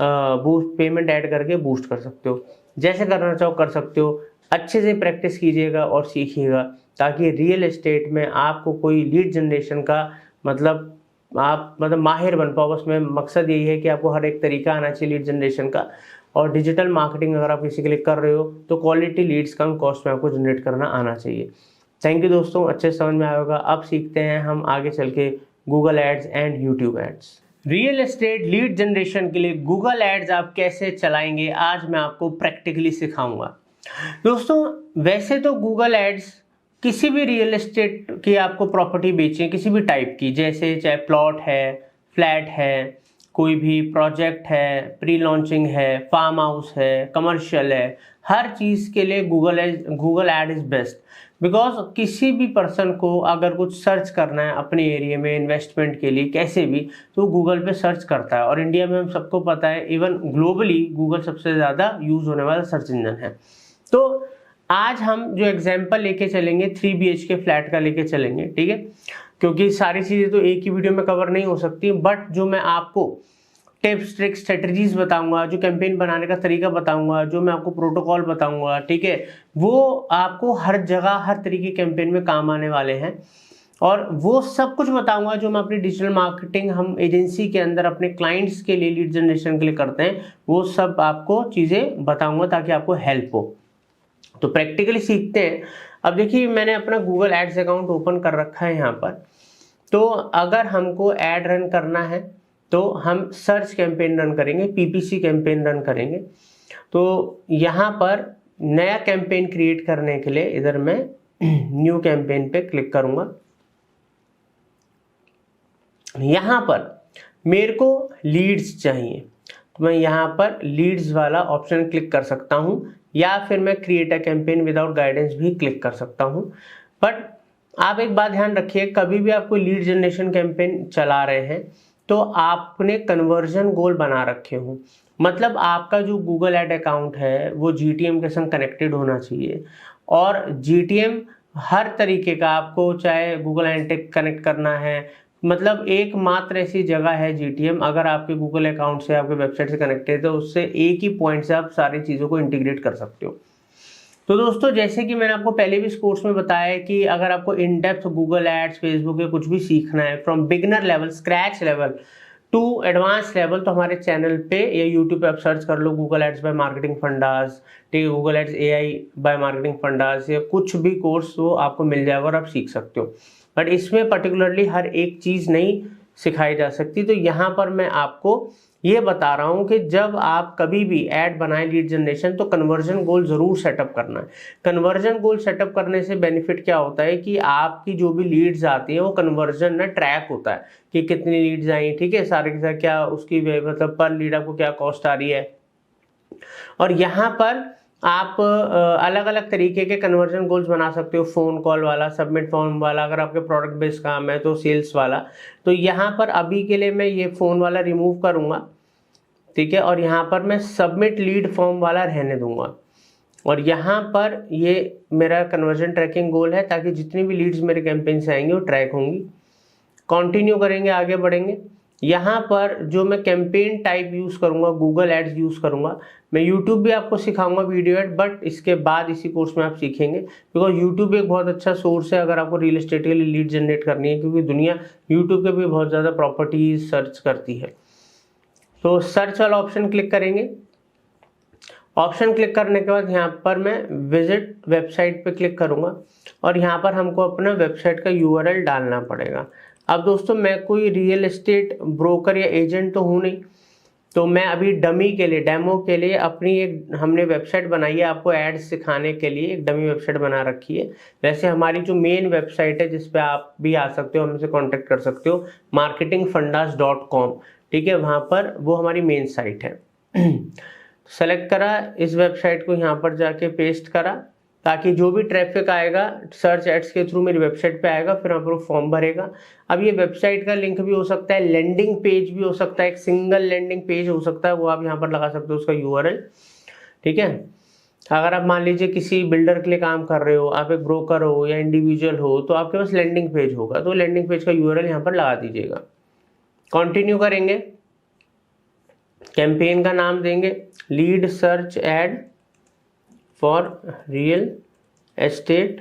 बूस्ट पेमेंट ऐड करके बूस्ट कर सकते हो। जैसे करना चाहो कर सकते हो। अच्छे से प्रैक्टिस कीजिएगा और सीखिएगा, ताकि रियल एस्टेट में आपको कोई लीड जनरेशन का मतलब आप माहिर बन पाओ। बस में मकसद यही है कि आपको हर एक तरीका आना चाहिए लीड जनरेशन का। और डिजिटल मार्केटिंग अगर आप किसी के लिए कर रहे हो तो क्वालिटी लीड्स कम कॉस्ट में आपको जनरेट करना आना चाहिए। थैंक यू दोस्तों, अच्छे समझ में आया होगा। अब सीखते हैं हम आगे चल के Google ads and YouTube ads. Real estate lead generation के लिए गूगल एड्स आप कैसे चलाएंगे, आज मैं आपको प्रैक्टिकली सिखाऊंगा। दोस्तों वैसे तो गूगल एड्स किसी भी रियल एस्टेट की आपको प्रॉपर्टी बेची है, किसी भी टाइप की, जैसे चाहे प्लॉट है, फ्लैट है, कोई भी प्रोजेक्ट है, प्री लॉन्चिंग है, फार्म हाउस है, कमर्शियल है, हर चीज़ के लिए Google ad is best. Because किसी भी पर्सन को अगर कुछ सर्च करना है अपने एरिया में इन्वेस्टमेंट के लिए कैसे भी, तो गूगल पे सर्च करता है। और इंडिया में हम सबको पता है, इवन ग्लोबली गूगल सबसे ज़्यादा यूज़ होने वाला सर्च इंजन है। तो आज हम जो एग्जाम्पल लेके चलेंगे 3 BHK फ्लैट का लेके चलेंगे, ठीक है, क्योंकि सारी चीज़ें तो एक ही वीडियो में कवर नहीं हो सकती, बट जो मैं आपको टिप्स ट्रिक्स स्ट्रेटजीज बताऊंगा, जो कैंपेन बनाने का तरीका बताऊंगा, जो मैं आपको प्रोटोकॉल बताऊंगा, ठीक है, वो आपको हर जगह हर तरीके कैंपेन में काम आने वाले हैं। और वो सब कुछ बताऊंगा जो मैं अपनी डिजिटल मार्केटिंग हम एजेंसी के अंदर अपने क्लाइंट्स के लिए लीड जनरेशन के लिए करते हैं, वो सब आपको चीज़ें बताऊंगा ताकि आपको हेल्प हो। तो प्रैक्टिकली सीखते हैं। अब देखिए मैंने अपना गूगल एड्स अकाउंट ओपन कर रखा है यहाँ पर। तो अगर हमको ऐड रन करना है तो हम सर्च कैंपेन रन करेंगे, PPC कैंपेन रन करेंगे। तो यहाँ पर नया कैंपेन क्रिएट करने के लिए इधर मैं न्यू कैंपेन पे क्लिक करूँगा। यहाँ पर मेरे को लीड्स चाहिए, तो मैं यहाँ पर लीड्स वाला ऑप्शन क्लिक कर सकता हूँ, या फिर मैं create a campaign without guidance भी क्लिक कर सकता हूँ। बट आप एक बात ध्यान रखिए, कभी भी आपको लीड जनरेशन कैंपेन चला रहे हैं तो आपने कन्वर्जन गोल बना रखे हो, मतलब आपका जो गूगल एड अकाउंट है वो GTM के संग कनेक्टेड होना चाहिए। और GTM हर तरीके का, आपको चाहे गूगल एनालिटिक्स कनेक्ट करना है, मतलब एकमात्र ऐसी जगह है GTM, अगर आपके गूगल अकाउंट से आपके वेबसाइट से कनेक्टेड है तो उससे एक ही पॉइंट से आप सारी चीज़ों को इंटीग्रेट कर सकते हो। तो दोस्तों जैसे कि मैंने आपको पहले भी इस कोर्स में बताया है कि अगर आपको in depth Google ads, Facebook या कुछ भी सीखना है from beginner level, scratch level to advance level, तो हमारे चैनल पे या यूट्यूब पे आप सर्च कर लो Google ads by marketing fundas, ठीक है, Google ads AI by marketing fundas, या कुछ भी कोर्स वो आपको मिल जाएगा और आप सीख सकते हो। बट इसमें पर्टिकुलरली हर एक चीज़ नहीं सिखाई जा सकती। तो यहाँ पर मैं आपको ये बता रहा हूँ कि जब आप कभी भी ऐड बनाएं लीड जनरेशन, तो कन्वर्जन गोल ज़रूर सेटअप करना है। कन्वर्जन गोल सेटअप करने से बेनिफिट क्या होता है कि आपकी जो भी लीड्स आती हैं वो कन्वर्जन ना ट्रैक होता है कि कितनी लीड्स आई, ठीक है, सारे के सारे क्या उसकी मतलब पर लीड आपको क्या कॉस्ट आ रही है। और यहाँ पर आप अलग अलग तरीके के कन्वर्जन गोल्स बना सकते हो, फ़ोन कॉल वाला, सबमिट फॉर्म वाला, अगर आपके प्रोडक्ट बेस्ड काम है तो सेल्स वाला। तो यहाँ पर अभी के लिए मैं ये फ़ोन वाला रिमूव करूँगा, ठीक है, और यहाँ पर मैं सबमिट लीड फॉर्म वाला रहने दूंगा। और यहाँ पर ये मेरा कन्वर्जन ट्रैकिंग गोल है ताकि जितनी भी लीड्स मेरे कैंपेन से आएंगे वो ट्रैक होंगी। कंटिन्यू करेंगे, आगे बढ़ेंगे। यहाँ पर जो मैं कैंपेन टाइप यूज़ करूँगा, गूगल एड्स यूज़ करूँगा। मैं यूट्यूब भी आपको सिखाऊंगा वीडियो एड, बट इसके बाद इसी कोर्स में आप सीखेंगे, बिकॉज यूट्यूब एक बहुत अच्छा सोर्स है अगर आपको रियल एस्टेट के लिए लीड जनरेट करनी है, क्योंकि दुनिया यूट्यूब के भी बहुत ज़्यादा प्रॉपर्टीज सर्च करती है। तो सर्च वाला ऑप्शन क्लिक करेंगे। ऑप्शन क्लिक करने के बाद यहाँ पर मैं विजिट वेबसाइट पे क्लिक करूँगा और यहाँ पर हमको अपना वेबसाइट का URL डालना पड़ेगा। अब दोस्तों मैं कोई रियल एस्टेट ब्रोकर या एजेंट तो हूँ नहीं, तो मैं अभी डमी के लिए, डेमो के लिए अपनी एक हमने वेबसाइट बनाई है, आपको एड्स सिखाने के लिए एक डमी वेबसाइट बना रखी है। वैसे हमारी जो मेन वेबसाइट है जिस पे आप भी आ सकते हो, हमसे कांटेक्ट कर सकते हो, marketingfundas.com, ठीक है, वहाँ पर वो हमारी मेन साइट है। सेलेक्ट करा, इस वेबसाइट को यहाँ पर जाके पेस्ट करा, ताकि जो भी ट्रैफिक आएगा सर्च एड्स के थ्रू मेरी वेबसाइट पे आएगा, फिर यहाँ पर वो फॉर्म भरेगा। अब ये वेबसाइट का लिंक भी हो सकता है, लैंडिंग पेज भी हो सकता है, एक सिंगल लैंडिंग पेज हो सकता है, वो आप यहाँ पर लगा सकते हो उसका URL, ठीक है। अगर आप मान लीजिए किसी बिल्डर के लिए काम कर रहे हो, आप एक ब्रोकर हो या इंडिविजुअल हो, तो आपके पास लैंडिंग पेज होगा, तो लैंडिंग पेज का URL यहाँ पर लगा दीजिएगा। कंटिन्यू करेंगे, कैंपेन का नाम देंगे lead search add for real estate.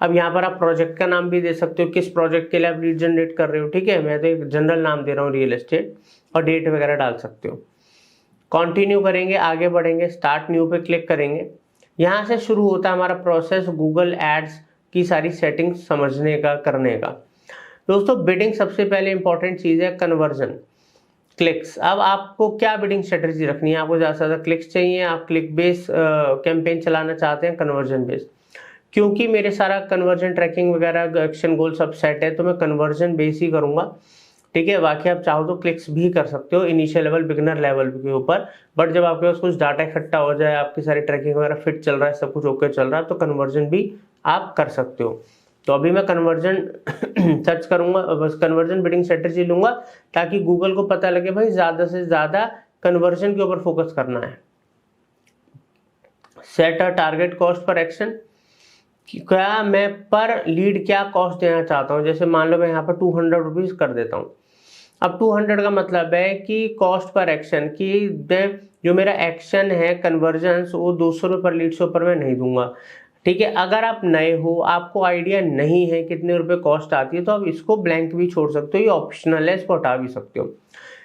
अब यहाँ पर आप प्रोजेक्ट का नाम भी दे सकते हो, किस प्रोजेक्ट के लिए आप लीड जनरेट कर रहे हो, ठीक है, मैं तो एक जनरल नाम दे रहा हूँ रियल एस्टेट, और डेट वगैरह डाल सकते हो। कंटिन्यू करेंगे, आगे बढ़ेंगे, स्टार्ट न्यू पे क्लिक करेंगे। यहाँ से शुरू होता है हमारा प्रोसेस गूगल एड्स की सारी सेटिंग्स समझने का, करने का। दोस्तों बिडिंग सबसे पहले इंपॉर्टेंट चीज़ है, कन्वर्जन, क्लिक्स। अब आपको क्या बिडिंग स्ट्रेटजी रखनी है, आपको ज़्यादा से ज़्यादा क्लिक्स चाहिए, आप क्लिक बेस कैंपेन चलाना चाहते हैं, कन्वर्जन बेस। क्योंकि मेरे सारा कन्वर्जन ट्रैकिंग वगैरह एक्शन गोल सब सेट है, तो मैं कन्वर्जन बेस ही करूँगा, ठीक है। बाकी आप चाहो तो क्लिक्स भी कर सकते हो इनिशियल लेवल, बिगिनर लेवल के ऊपर, बट जब आपके पास कुछ डाटा इकट्ठा हो जाए, आपकी सारी ट्रैकिंग वगैरह फिट चल रहा है, सब कुछ ओके चल रहा है, तो कन्वर्जन भी आप कर सकते हो। तो अभी मैं कन्वर्जन सर्च करूंगा, बस कन्वर्जन बिडिंग स्ट्रेटजी लूंगा, ताकि गूगल को पता लगे भाई ज़्यादा से ज़्यादा कन्वर्जन के ऊपर फोकस करना है। Set a target cost per action, क्या मैं पर लीड क्या कॉस्ट देना चाहता हूँ। जैसे मान लो मैं यहाँ पर 200 रुपीज़ कर देता हूँ। अब 200 का मतलब है कि कॉस्ट पर एक्शन की जो मेरा एक्शन है कन्वर्जन वो 200 रुपये पर लीड से ऊपर मैं नहीं दूंगा। ठीक है, अगर आप नए हो, आपको आइडिया नहीं है कितने रुपए कॉस्ट आती है, तो आप इसको ब्लैंक भी छोड़ सकते हो, ये ऑप्शनल है, इसको हटा भी सकते हो।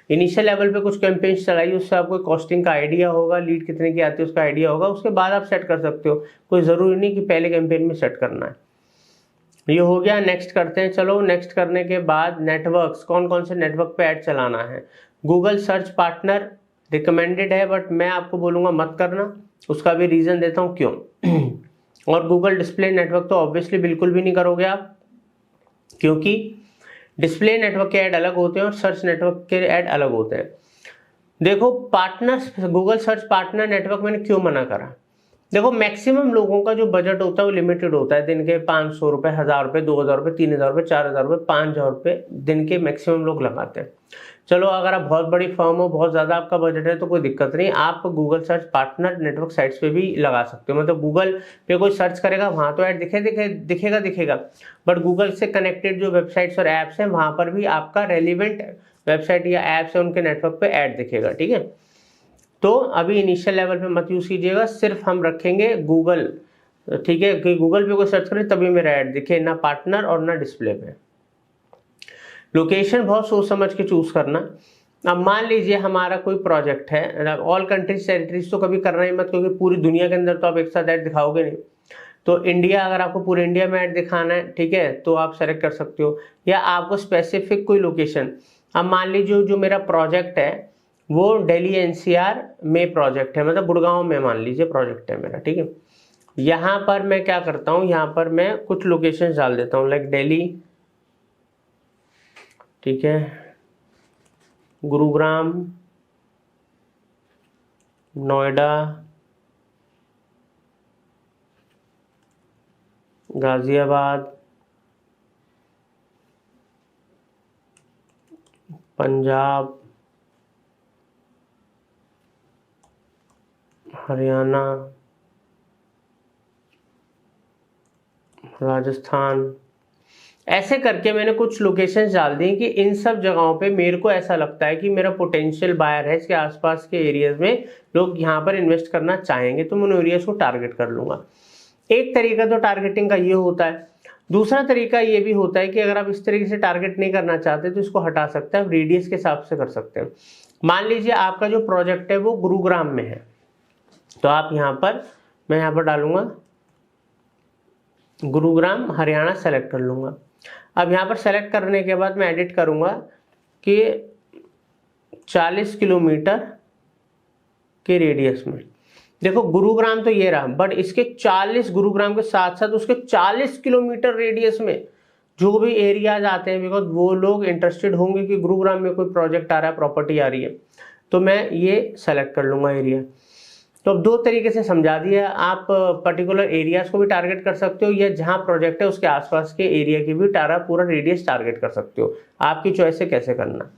इनिशियल लेवल पे कुछ कैंपेन्स चलाइए, उससे आपको कॉस्टिंग का आइडिया होगा, लीड कितने की आती है उसका आइडिया होगा, उसके बाद आप सेट कर सकते हो। कोई ज़रूरी नहीं कि पहले कैंपेन में सेट करना है। ये हो गया। नेक्स्ट करते हैं। चलो नेक्स्ट करने के बाद नेटवर्क्स, कौन कौन से नेटवर्क पे ऐड चलाना है। गूगल सर्च पार्टनर रिकमेंडेड है, बट मैं आपको बोलूँगा मत करना। उसका भी रीज़न देता हूँ क्यों। और गूगल डिस्प्ले नेटवर्क तो ऑब्वियसली बिल्कुल भी नहीं करोगे आप, क्योंकि डिस्प्ले नेटवर्क के ऐड अलग होते हैं और सर्च नेटवर्क के ऐड अलग होते हैं। देखो partners, Google search partner network मैंने क्यों मना करा। देखो मैक्सिमम लोगों का जो बजट होता है वो लिमिटेड होता है। दिन के 500 रुपये, 1000 रुपये, 2000 रुपये, 3000 रुपये, 4000 रुपये, 5000 रुपये दिन के मैक्सिमम लोग लगाते हैं। चलो अगर आप बहुत बड़ी फर्म हो, बहुत ज़्यादा आपका बजट है, तो कोई दिक्कत नहीं, आप Google search partner network sites पे भी लगा सकते हो। मतलब गूगल पे कोई सर्च करेगा वहाँ तो ऐड दिखेगा, बट गूगल से कनेक्टेड जो वेबसाइट्स और ऐप्स हैं वहाँ पर भी आपका रेलिवेंट वेबसाइट या ऐप्स है उनके नेटवर्क पे ऐड दिखेगा। ठीक है, तो अभी इनिशियल लेवल पे मत यूज़ कीजिएगा, सिर्फ हम रखेंगे गूगल। ठीक है, कि गूगल पे कोई सर्च करें तभी मेरा ऐड दिखे, ना पार्टनर और ना डिस्प्ले पे। लोकेशन बहुत सोच समझ के चूज करना। अब मान लीजिए हमारा कोई प्रोजेक्ट है, ऑल कंट्रीज टेरिटरीज तो कभी करना ही मत, क्योंकि पूरी दुनिया के अंदर तो आप एक साथ ऐड दिखाओगे नहीं। तो इंडिया, अगर आपको पूरे इंडिया में ऐड दिखाना है, ठीक है, तो आप सेलेक्ट कर सकते हो, या आपको स्पेसिफिक कोई लोकेशन। अब मान लीजिए जो मेरा प्रोजेक्ट है वो दिल्ली एनसीआर में प्रोजेक्ट है, मतलब गुड़गांव में मान लीजिए प्रोजेक्ट है मेरा। ठीक है, यहाँ पर मैं क्या करता हूँ, यहाँ पर मैं कुछ लोकेशन डाल देता हूँ, लाइक दिल्ली, ठीक है, गुरुग्राम, नोएडा, गाजियाबाद, पंजाब, हरियाणा, राजस्थान। ऐसे करके मैंने कुछ लोकेशंस डाल दी कि इन सब जगहों पे मेरे को ऐसा लगता है कि मेरा पोटेंशियल बायर है, इसके आसपास के एरियाज में लोग यहाँ पर इन्वेस्ट करना चाहेंगे, तो मैं उन एरियाज को टारगेट कर लूँगा। एक तरीका तो टारगेटिंग का ये होता है। दूसरा तरीका ये भी होता है कि अगर आप इस तरीके से टारगेट नहीं करना चाहते तो इसको हटा सकते हैं, आप रेडियस के हिसाब से कर सकते हैं। मान लीजिए आपका जो प्रोजेक्ट है वो गुरुग्राम में है, तो आप यहाँ पर, मैं यहाँ पर डालूंगा गुरुग्राम हरियाणा, सेलेक्ट कर लूँगा। अब यहाँ पर सेलेक्ट करने के बाद मैं एडिट करूँगा कि 40 किलोमीटर के रेडियस में। देखो गुरुग्राम तो ये रहा, बट इसके 40, गुरुग्राम के साथ साथ उसके 40 किलोमीटर रेडियस में जो भी एरियाज आते हैं, बिकॉज वो लोग इंटरेस्टेड होंगे कि गुरुग्राम में कोई प्रोजेक्ट आ रहा है, प्रॉपर्टी आ रही है, तो मैं ये सेलेक्ट कर लूँगा एरिया। तो अब दो तरीके से समझा दिया, आप पर्टिकुलर एरियाज को भी टारगेट कर सकते हो, या जहाँ प्रोजेक्ट है उसके आसपास के एरिया की भी पूरा रेडियस टारगेट कर सकते हो। आपकी चॉइस है कैसे करना।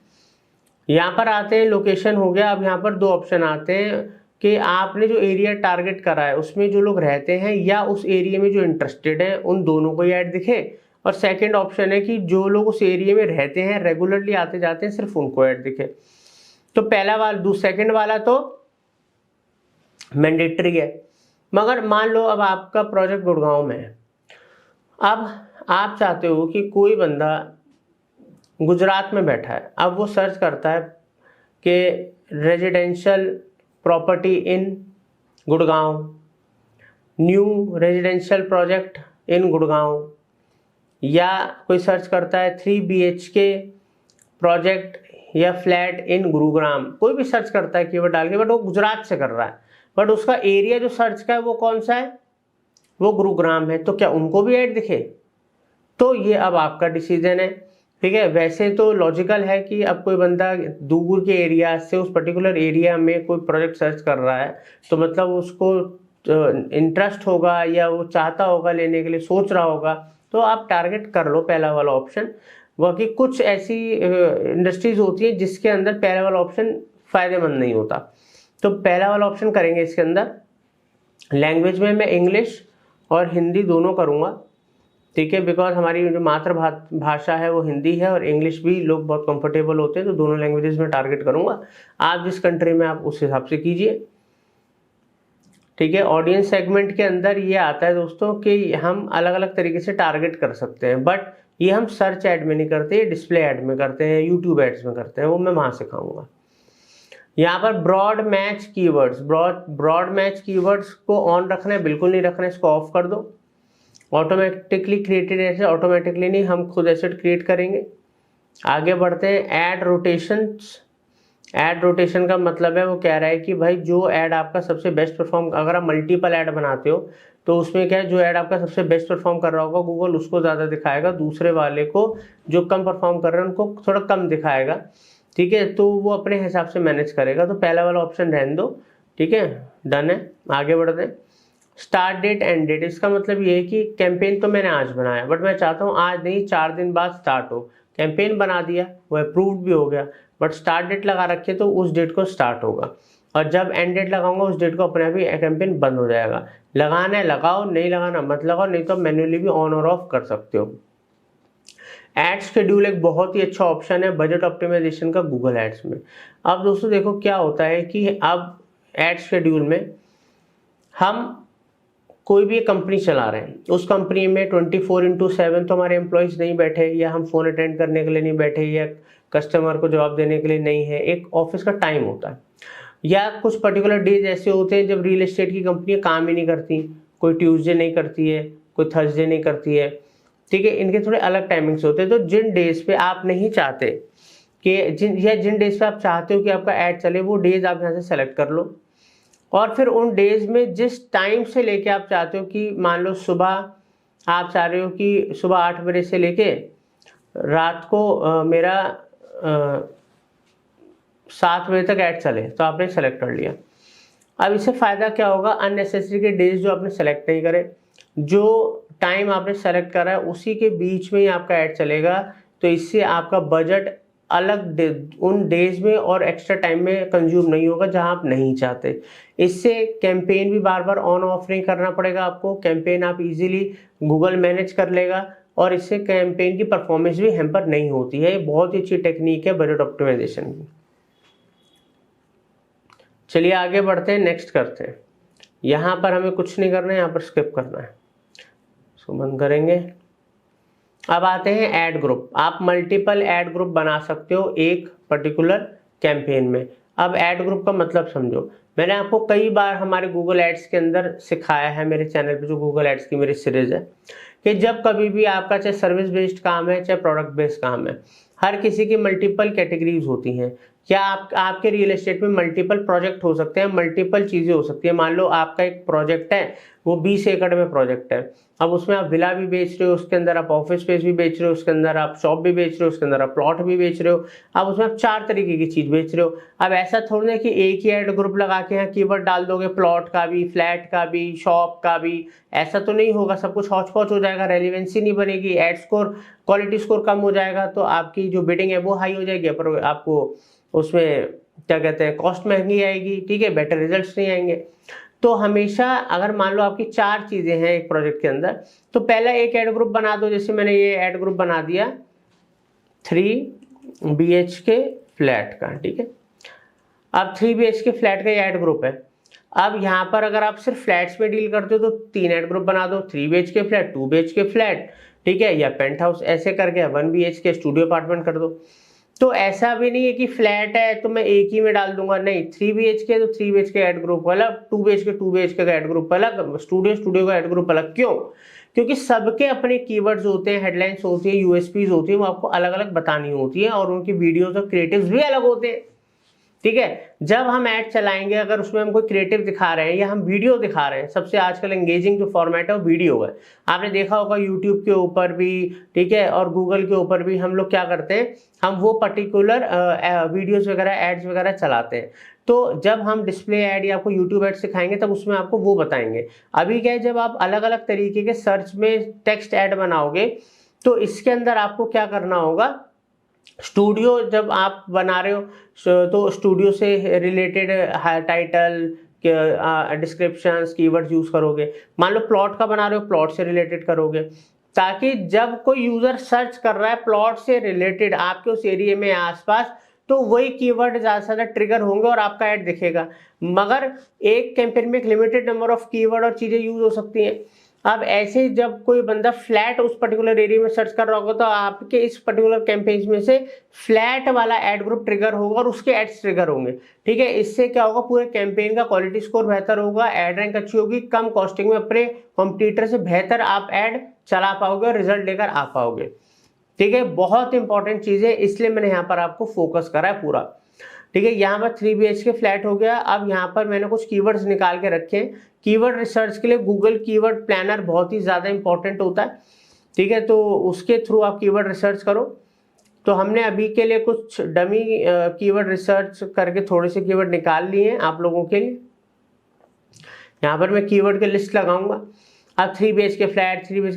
यहाँ पर आते हैं, लोकेशन हो गया। अब यहाँ पर दो ऑप्शन आते हैं कि आपने जो एरिया टारगेट करा है उसमें जो लोग रहते हैं या उस एरिया में जो इंटरेस्टेड है, उन दोनों को ही ऐड दिखे। और सेकेंड ऑप्शन है कि जो लोग उस एरिया में रहते हैं, रेगुलरली आते जाते हैं, सिर्फ उनको ऐड दिखे। तो पहला वाला, सेकेंड वाला तो मैंडेटरी है। मगर मान लो अब आपका प्रोजेक्ट गुड़गांव में है, अब आप चाहते हो कि कोई बंदा गुजरात में बैठा है, अब वो सर्च करता है कि residential property in Gurgaon, new residential project in Gurgaon, या कोई सर्च करता है 3 BHK प्रोजेक्ट या फ्लैट इन गुरुग्राम, कोई भी सर्च करता है कीवर्ड डाल के, बट वो गुजरात से कर रहा है, बट उसका एरिया जो सर्च का है वो कौन सा है, वो गुरुग्राम है, तो क्या उनको भी ऐड दिखे? तो ये अब आपका डिसीजन है। ठीक है, वैसे तो लॉजिकल है कि अब कोई बंदा दूर के एरिया से उस पर्टिकुलर एरिया में कोई प्रोजेक्ट सर्च कर रहा है, तो मतलब उसको इंटरेस्ट होगा या वो चाहता होगा लेने के लिए, सोच रहा होगा, तो आप टारगेट कर लो पहला वाला ऑप्शन। बाकी कुछ ऐसी इंडस्ट्रीज होती है जिसके अंदर पहला वाला ऑप्शन फायदेमंद नहीं होता, तो पहला वाला ऑप्शन करेंगे इसके अंदर। लैंग्वेज में मैं इंग्लिश और हिंदी दोनों करूँगा, ठीक है, बिकॉज हमारी जो मातृभाषा है वो हिंदी है और इंग्लिश भी लोग बहुत कंफर्टेबल होते हैं, तो दोनों लैंग्वेजेस में टारगेट करूँगा। आप जिस कंट्री में आप उस हिसाब से कीजिए, ठीक है। ऑडियंस सेगमेंट के अंदर ये आता है दोस्तों कि हम अलग अलग तरीके से टारगेट कर सकते हैं, बट ये हम सर्च ऐड में नहीं करते, ये डिस्प्ले ऐड में करते हैं, यूट्यूब एड्स में करते हैं, वो मैं वहाँ सिखाऊंगा। यहाँ पर broad match keywords, broad match keywords को ऑन रखना है, बिल्कुल नहीं रखना है, इसको ऑफ कर दो। ऑटोमेटिकली क्रिएटेड ऐसे, ऑटोमेटिकली नहीं, हम खुद एसेट क्रिएट करेंगे। आगे बढ़ते हैं, ऐड रोटेशंस। ऐड रोटेशन का मतलब है, वो कह रहा है कि भाई जो ऐड आपका सबसे बेस्ट परफॉर्म, अगर आप मल्टीपल ऐड बनाते हो तो उसमें क्या है, जो ऐड आपका सबसे बेस्ट परफॉर्म कर रहा होगा गूगल उसको ज़्यादा दिखाएगा, दूसरे वाले को जो कम परफॉर्म कर रहे हैं उनको थोड़ा कम दिखाएगा, ठीक है। तो वो अपने हिसाब से मैनेज करेगा, तो पहला वाला ऑप्शन रहने दो, ठीक है, डन है। आगे बढ़ते हैं, स्टार्ट डेट एंड डेट। इसका मतलब ये है कि कैंपेन तो मैंने आज बनाया, बट मैं चाहता हूँ आज नहीं 4 दिन बाद स्टार्ट हो। कैंपेन बना दिया, वो अप्रूव्ड भी हो गया, बट स्टार्ट डेट लगा रखिए तो उस डेट को स्टार्ट होगा, और जब एंड डेट लगाऊंगा उस डेट को अपने आप ही कैंपेन बंद हो जाएगा। लगाना है लगाओ, नहीं लगाना मत लगाओ, नहीं तो मैन्युअली भी ऑन और ऑफ कर सकते हो। एड शेड्यूल एक बहुत ही अच्छा ऑप्शन है बजट ऑप्टिमाइजेशन का गूगल एड्स में। अब दोस्तों देखो क्या होता है कि अब एड शेड्यूल में हम कोई भी कंपनी चला रहे हैं, उस कंपनी में 24/7 तो हमारे एम्प्लॉयज़ नहीं बैठे, या हम फ़ोन अटेंड करने के लिए नहीं बैठे, या कस्टमर को जवाब देने के लिए नहीं है। एक ऑफिस का टाइम होता है, या कुछ पर्टिकुलर डेज ऐसे होते हैं जब रियल एस्टेट की कंपनियां काम ही नहीं करती, कोई ट्यूसडे नहीं करती है, कोई थर्सडे नहीं करती है, ठीक है। इनके थोड़े अलग टाइमिंग्स होते हैं। तो जिन डेज पे आप नहीं चाहते कि जिन डेज पे आप चाहते हो कि आपका ऐड चले, वो डेज आप यहाँ से सेलेक्ट कर लो, और फिर उन डेज में जिस टाइम से लेके आप चाहते हो कि मान लो सुबह आप चाह रहे हो कि सुबह 8 बजे से लेके रात को मेरा 7 बजे तक ऐड चले, तो आपने सेलेक्ट कर लिया। अब इससे फ़ायदा क्या होगा, अननेसेसरी के डेज जो आपने सेलेक्ट नहीं करे, जो टाइम आपने सेलेक्ट करा है उसी के बीच में ही आपका ऐड चलेगा, तो इससे आपका बजट अलग उन डेज में और एक्स्ट्रा टाइम में कंज्यूम नहीं होगा जहां आप नहीं चाहते। इससे कैंपेन भी बार बार ऑन ऑफ नहीं करना पड़ेगा आपको, कैंपेन आप इजीली गूगल मैनेज कर लेगा, और इससे कैंपेन की परफॉर्मेंस भी हैम्पर नहीं होती है। ये बहुत ही अच्छी टेक्निक है बजट ऑप्टिमाइजेशन की। चलिए आगे बढ़ते हैं, नेक्स्ट करते हैं। यहाँ पर हमें कुछ नहीं करना है, यहाँ पर स्किप करना है, इसको बंद करेंगे। अब आते हैं ऐड ग्रुप। आप मल्टीपल ऐड ग्रुप बना सकते हो एक पर्टिकुलर कैंपेन में। अब ऐड ग्रुप का मतलब समझो, मैंने आपको कई बार हमारे गूगल एड्स के अंदर सिखाया है, मेरे चैनल पे जो गूगल एड्स की मेरी सीरीज है, कि जब कभी भी आपका चाहे सर्विस बेस्ड काम है चाहे प्रोडक्ट बेस्ड काम है, हर किसी की मल्टीपल कैटेगरीज होती हैं। क्या आपके रियल एस्टेट में मल्टीपल प्रोजेक्ट हो सकते हैं, मल्टीपल चीज़ें हो सकती है। मान लो आपका एक प्रोजेक्ट है, वो 20 एकड़ में प्रोजेक्ट है, अब उसमें आप विला भी बेच रहे हो, उसके अंदर आप ऑफिस स्पेस भी बेच रहे हो, उसके अंदर आप शॉप भी बेच रहे हो, उसके अंदर आप प्लॉट भी बेच रहे हो, अब उसमें आप 4 तरीके की चीज़ बेच रहे हो। अब ऐसा थोड़ी ना कि एक ही ऐड ग्रुप लगा के यहाँ कीवर्ड डाल दोगे, प्लॉट का भी, फ्लैट का भी, शॉप का भी, ऐसा तो नहीं होगा, सब कुछ हौच पौच हो जाएगा, रेलिवेंसी नहीं बनेगी, एड स्कोर, क्वालिटी स्कोर कम हो जाएगा, तो आपकी जो बिडिंग है वो हाई हो जाएगी, पर आपको उसमें क्या कहते हैं कॉस्ट महंगी आएगी, ठीक है, बेटर रिजल्ट्स नहीं आएंगे। तो हमेशा अगर मान लो आपकी 4 चीज़ें हैं एक प्रोजेक्ट के अंदर, तो पहला एक ऐड ग्रुप बना दो। जैसे मैंने ये ऐड ग्रुप बना दिया 3 BHK फ्लैट का, ठीक है। अब 3 BHK फ्लैट का ये ऐड ग्रुप है। अब यहाँ पर अगर आप सिर्फ फ्लैट्स में डील करते हो तो 3 ऐड ग्रुप बना दो, 3 BHK फ्लैट, 2 BHK फ्लैट, ठीक है, या पेंट हाउस, ऐसे करके 1 BHK स्टूडियो अपार्टमेंट कर दो। तो ऐसा भी नहीं है कि फ्लैट है तो मैं एक ही में डाल दूंगा, नहीं, 3 BHK तो 3 BHK ऐड ग्रुप अलग, 2 BHK का ऐड ग्रुप अलग, स्टूडियो का ऐड ग्रुप अलग। क्यों? क्योंकि सबके अपने कीवर्ड्स होते हैं, हेडलाइंस होती है, यूएसपीज होती है, वो आपको अलग अलग बतानी होती है, और उनकी वीडियोस और क्रिएटिव्स भी अलग होते हैं, ठीक है। जब हम ऐड चलाएंगे, अगर उसमें हम कोई क्रिएटिव दिखा रहे हैं या हम वीडियो दिखा रहे हैं, सबसे आजकल एंगेजिंग जो फॉर्मेट है वो वीडियो है। आपने देखा होगा यूट्यूब के ऊपर भी, ठीक है, और गूगल के ऊपर भी हम लोग क्या करते हैं, हम वो पर्टिकुलर वीडियोस वगैरह, एड्स वगैरह चलाते हैं। तो जब हम डिस्प्ले ऐड या आपको यूट्यूब ऐड सिखाएंगे तब उसमें आपको वो बताएंगे। अभी क्या है, जब आप अलग अलग तरीके के सर्च में टेक्स्ट ऐड बनाओगे तो इसके अंदर आपको क्या करना होगा, स्टूडियो जब आप बना रहे हो तो स्टूडियो से related title, descriptions keywords use करोगे। मान लो प्लॉट का बना रहे हो, प्लॉट से रिलेटेड करोगे, ताकि जब कोई यूजर सर्च कर रहा है प्लॉट से रिलेटेड आपके उस एरिया में आसपास, तो वही कीवर्ड ज्यादा से ज्यादा ट्रिगर होंगे और आपका ऐड दिखेगा। मगर एक कैंपेन में एक लिमिटेड नंबर ऑफ कीवर्ड और चीजें यूज हो सकती हैं। अब ऐसे जब कोई बंदा फ्लैट उस पर्टिकुलर एरिया में सर्च कर रहा होगा, तो आपके इस पर्टिकुलर कैंपेन्स में से फ्लैट वाला एड ग्रुप ट्रिगर होगा और उसके एड्स ट्रिगर होंगे। ठीक है, इससे क्या होगा, पूरे कैंपेन का क्वालिटी स्कोर बेहतर होगा, एड रैंक अच्छी होगी, कम कॉस्टिंग में अपने कॉम्पिटिटर से बेहतर आप एड चला पाओगे और रिजल्ट लेकर आ पाओगे। ठीक है, बहुत इंपॉर्टेंट चीज है, इसलिए मैंने यहाँ पर आपको फोकस करा है पूरा। ठीक है, यहाँ पर 3 BHK फ्लैट हो गया। अब यहाँ पर मैंने कुछ कीवर्ड्स निकाल के रखे हैं। कीवर्ड रिसर्च के लिए गूगल कीवर्ड प्लानर बहुत ही ज़्यादा इंपॉर्टेंट होता है। ठीक है, तो उसके थ्रू आप कीवर्ड रिसर्च करो। तो हमने अभी के लिए कुछ डमी कीवर्ड रिसर्च करके थोड़े से कीवर्ड निकाल लिए हैं आप लोगों के लिए। यहाँ पर मैं कीवर्ड की लिस्ट लगाऊंगा। अब 3 BHK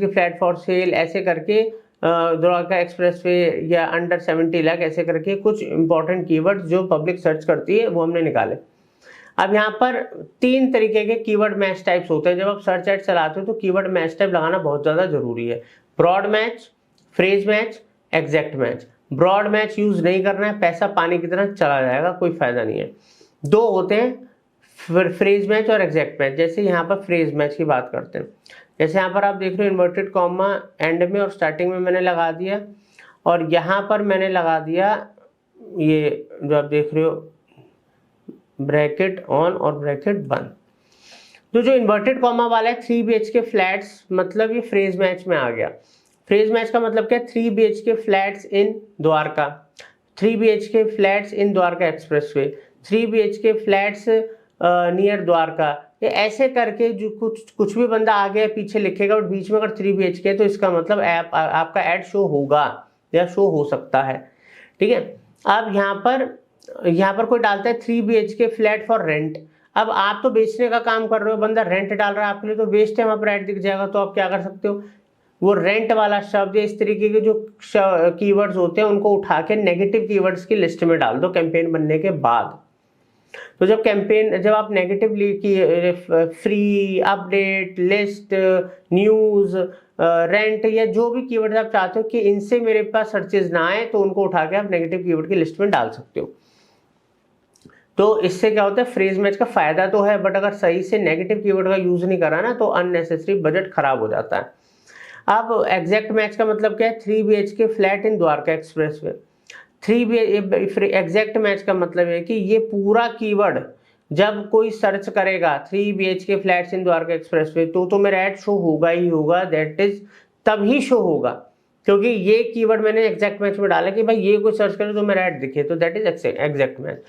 फ्लैट फॉर सेल ऐसे करके, द्वारका एक्सप्रेसवे या अंडर 70 लाख ऐसे करके कुछ इंपॉर्टेंट कीवर्ड जो पब्लिक सर्च करती है वो हमने निकाले। अब यहाँ पर 3 तरीके के कीवर्ड मैच टाइप्स होते हैं। जब आप सर्च एड चलाते हो तो कीवर्ड मैच टाइप लगाना बहुत ज़्यादा जरूरी है। Broad match, phrase match, exact match. Broad match use नहीं करना है, पैसा पानी की तरह चला जाएगा, कोई फायदा नहीं है। 2 होते हैं, फ्रेज मैच और एग्जैक्ट मैच। जैसे यहाँ पर फ्रेज मैच की बात करते हैं, जैसे यहाँ पर आप देख रहे हो इन्वर्टेड कॉमा एंड में और स्टार्टिंग में मैंने लगा दिया, और यहाँ पर मैंने लगा दिया ये जो आप देख रहे हो ब्रैकेट ऑन और ब्रैकेट बंद। तो जो इन्वर्टेड कॉमा वाला है 3 BHK फ्लैट्स, मतलब ये फ्रेज मैच में आ गया। फ्रेज मैच का मतलब क्या है, 3 BHK फ्लैट्स इन द्वारका, 3 BHK फ्लैट्स इन Dwarka expressway, 3 BHK flats near Dwarka. ये ऐसे करके जो कुछ भी बंदा आगे पीछे लिखेगा और बीच में अगर 3 BHK है तो इसका मतलब आपका ऐड शो होगा या शो हो सकता है। ठीक है, अब यहाँ पर कोई डालता है 3 BHK फ्लैट फॉर रेंट। अब आप तो बेचने का काम कर रहे हो, बंदा रेंट डाल रहा है आपके लिए, तो बेस्ट है, वहां पर ऐड दिख जाएगा। तो आप क्या कर सकते हो, वो रेंट वाला शब्द, इस तरीके के जो कीवर्ड्स होते हैं उनको उठा के नेगेटिव कीवर्ड्स की लिस्ट में डाल दो कैंपेन बनने के बाद। तो जब आप negative free, update, list, news, rent या जो भी कीवर्ड आप चाहते हो कि इनसे मेरे पास सर्चेज ना आए, तो उनको उठा के आप नेगेटिव कीवर्ड की लिस्ट में डाल सकते हो। तो इससे क्या होता है, फ्रेज मैच का फायदा तो है, बट अगर सही से नेगेटिव कीवर्ड का यूज नहीं करा ना तो अननेसेसरी बजट खराब हो जाता है। अब एग्जैक्ट मैच का मतलब क्या है, 3 BHK flat in Dwarka expressway. 3 exact match का मतलब है कि ये पूरा कीवर्ड जब कोई सर्च करेगा 3 BHK फ्लैट्स इन द्वारका एक्सप्रेसवे, तो मेरा ऐड शो होगा ही होगा, दैट इज तभी शो होगा क्योंकि ये कीवर्ड मैंने एग्जैक्ट मैच में डाला कि भाई ये कोई सर्च करे तो मेरा ऐड दिखे, तो दैट इज एग्जैक्ट मैच।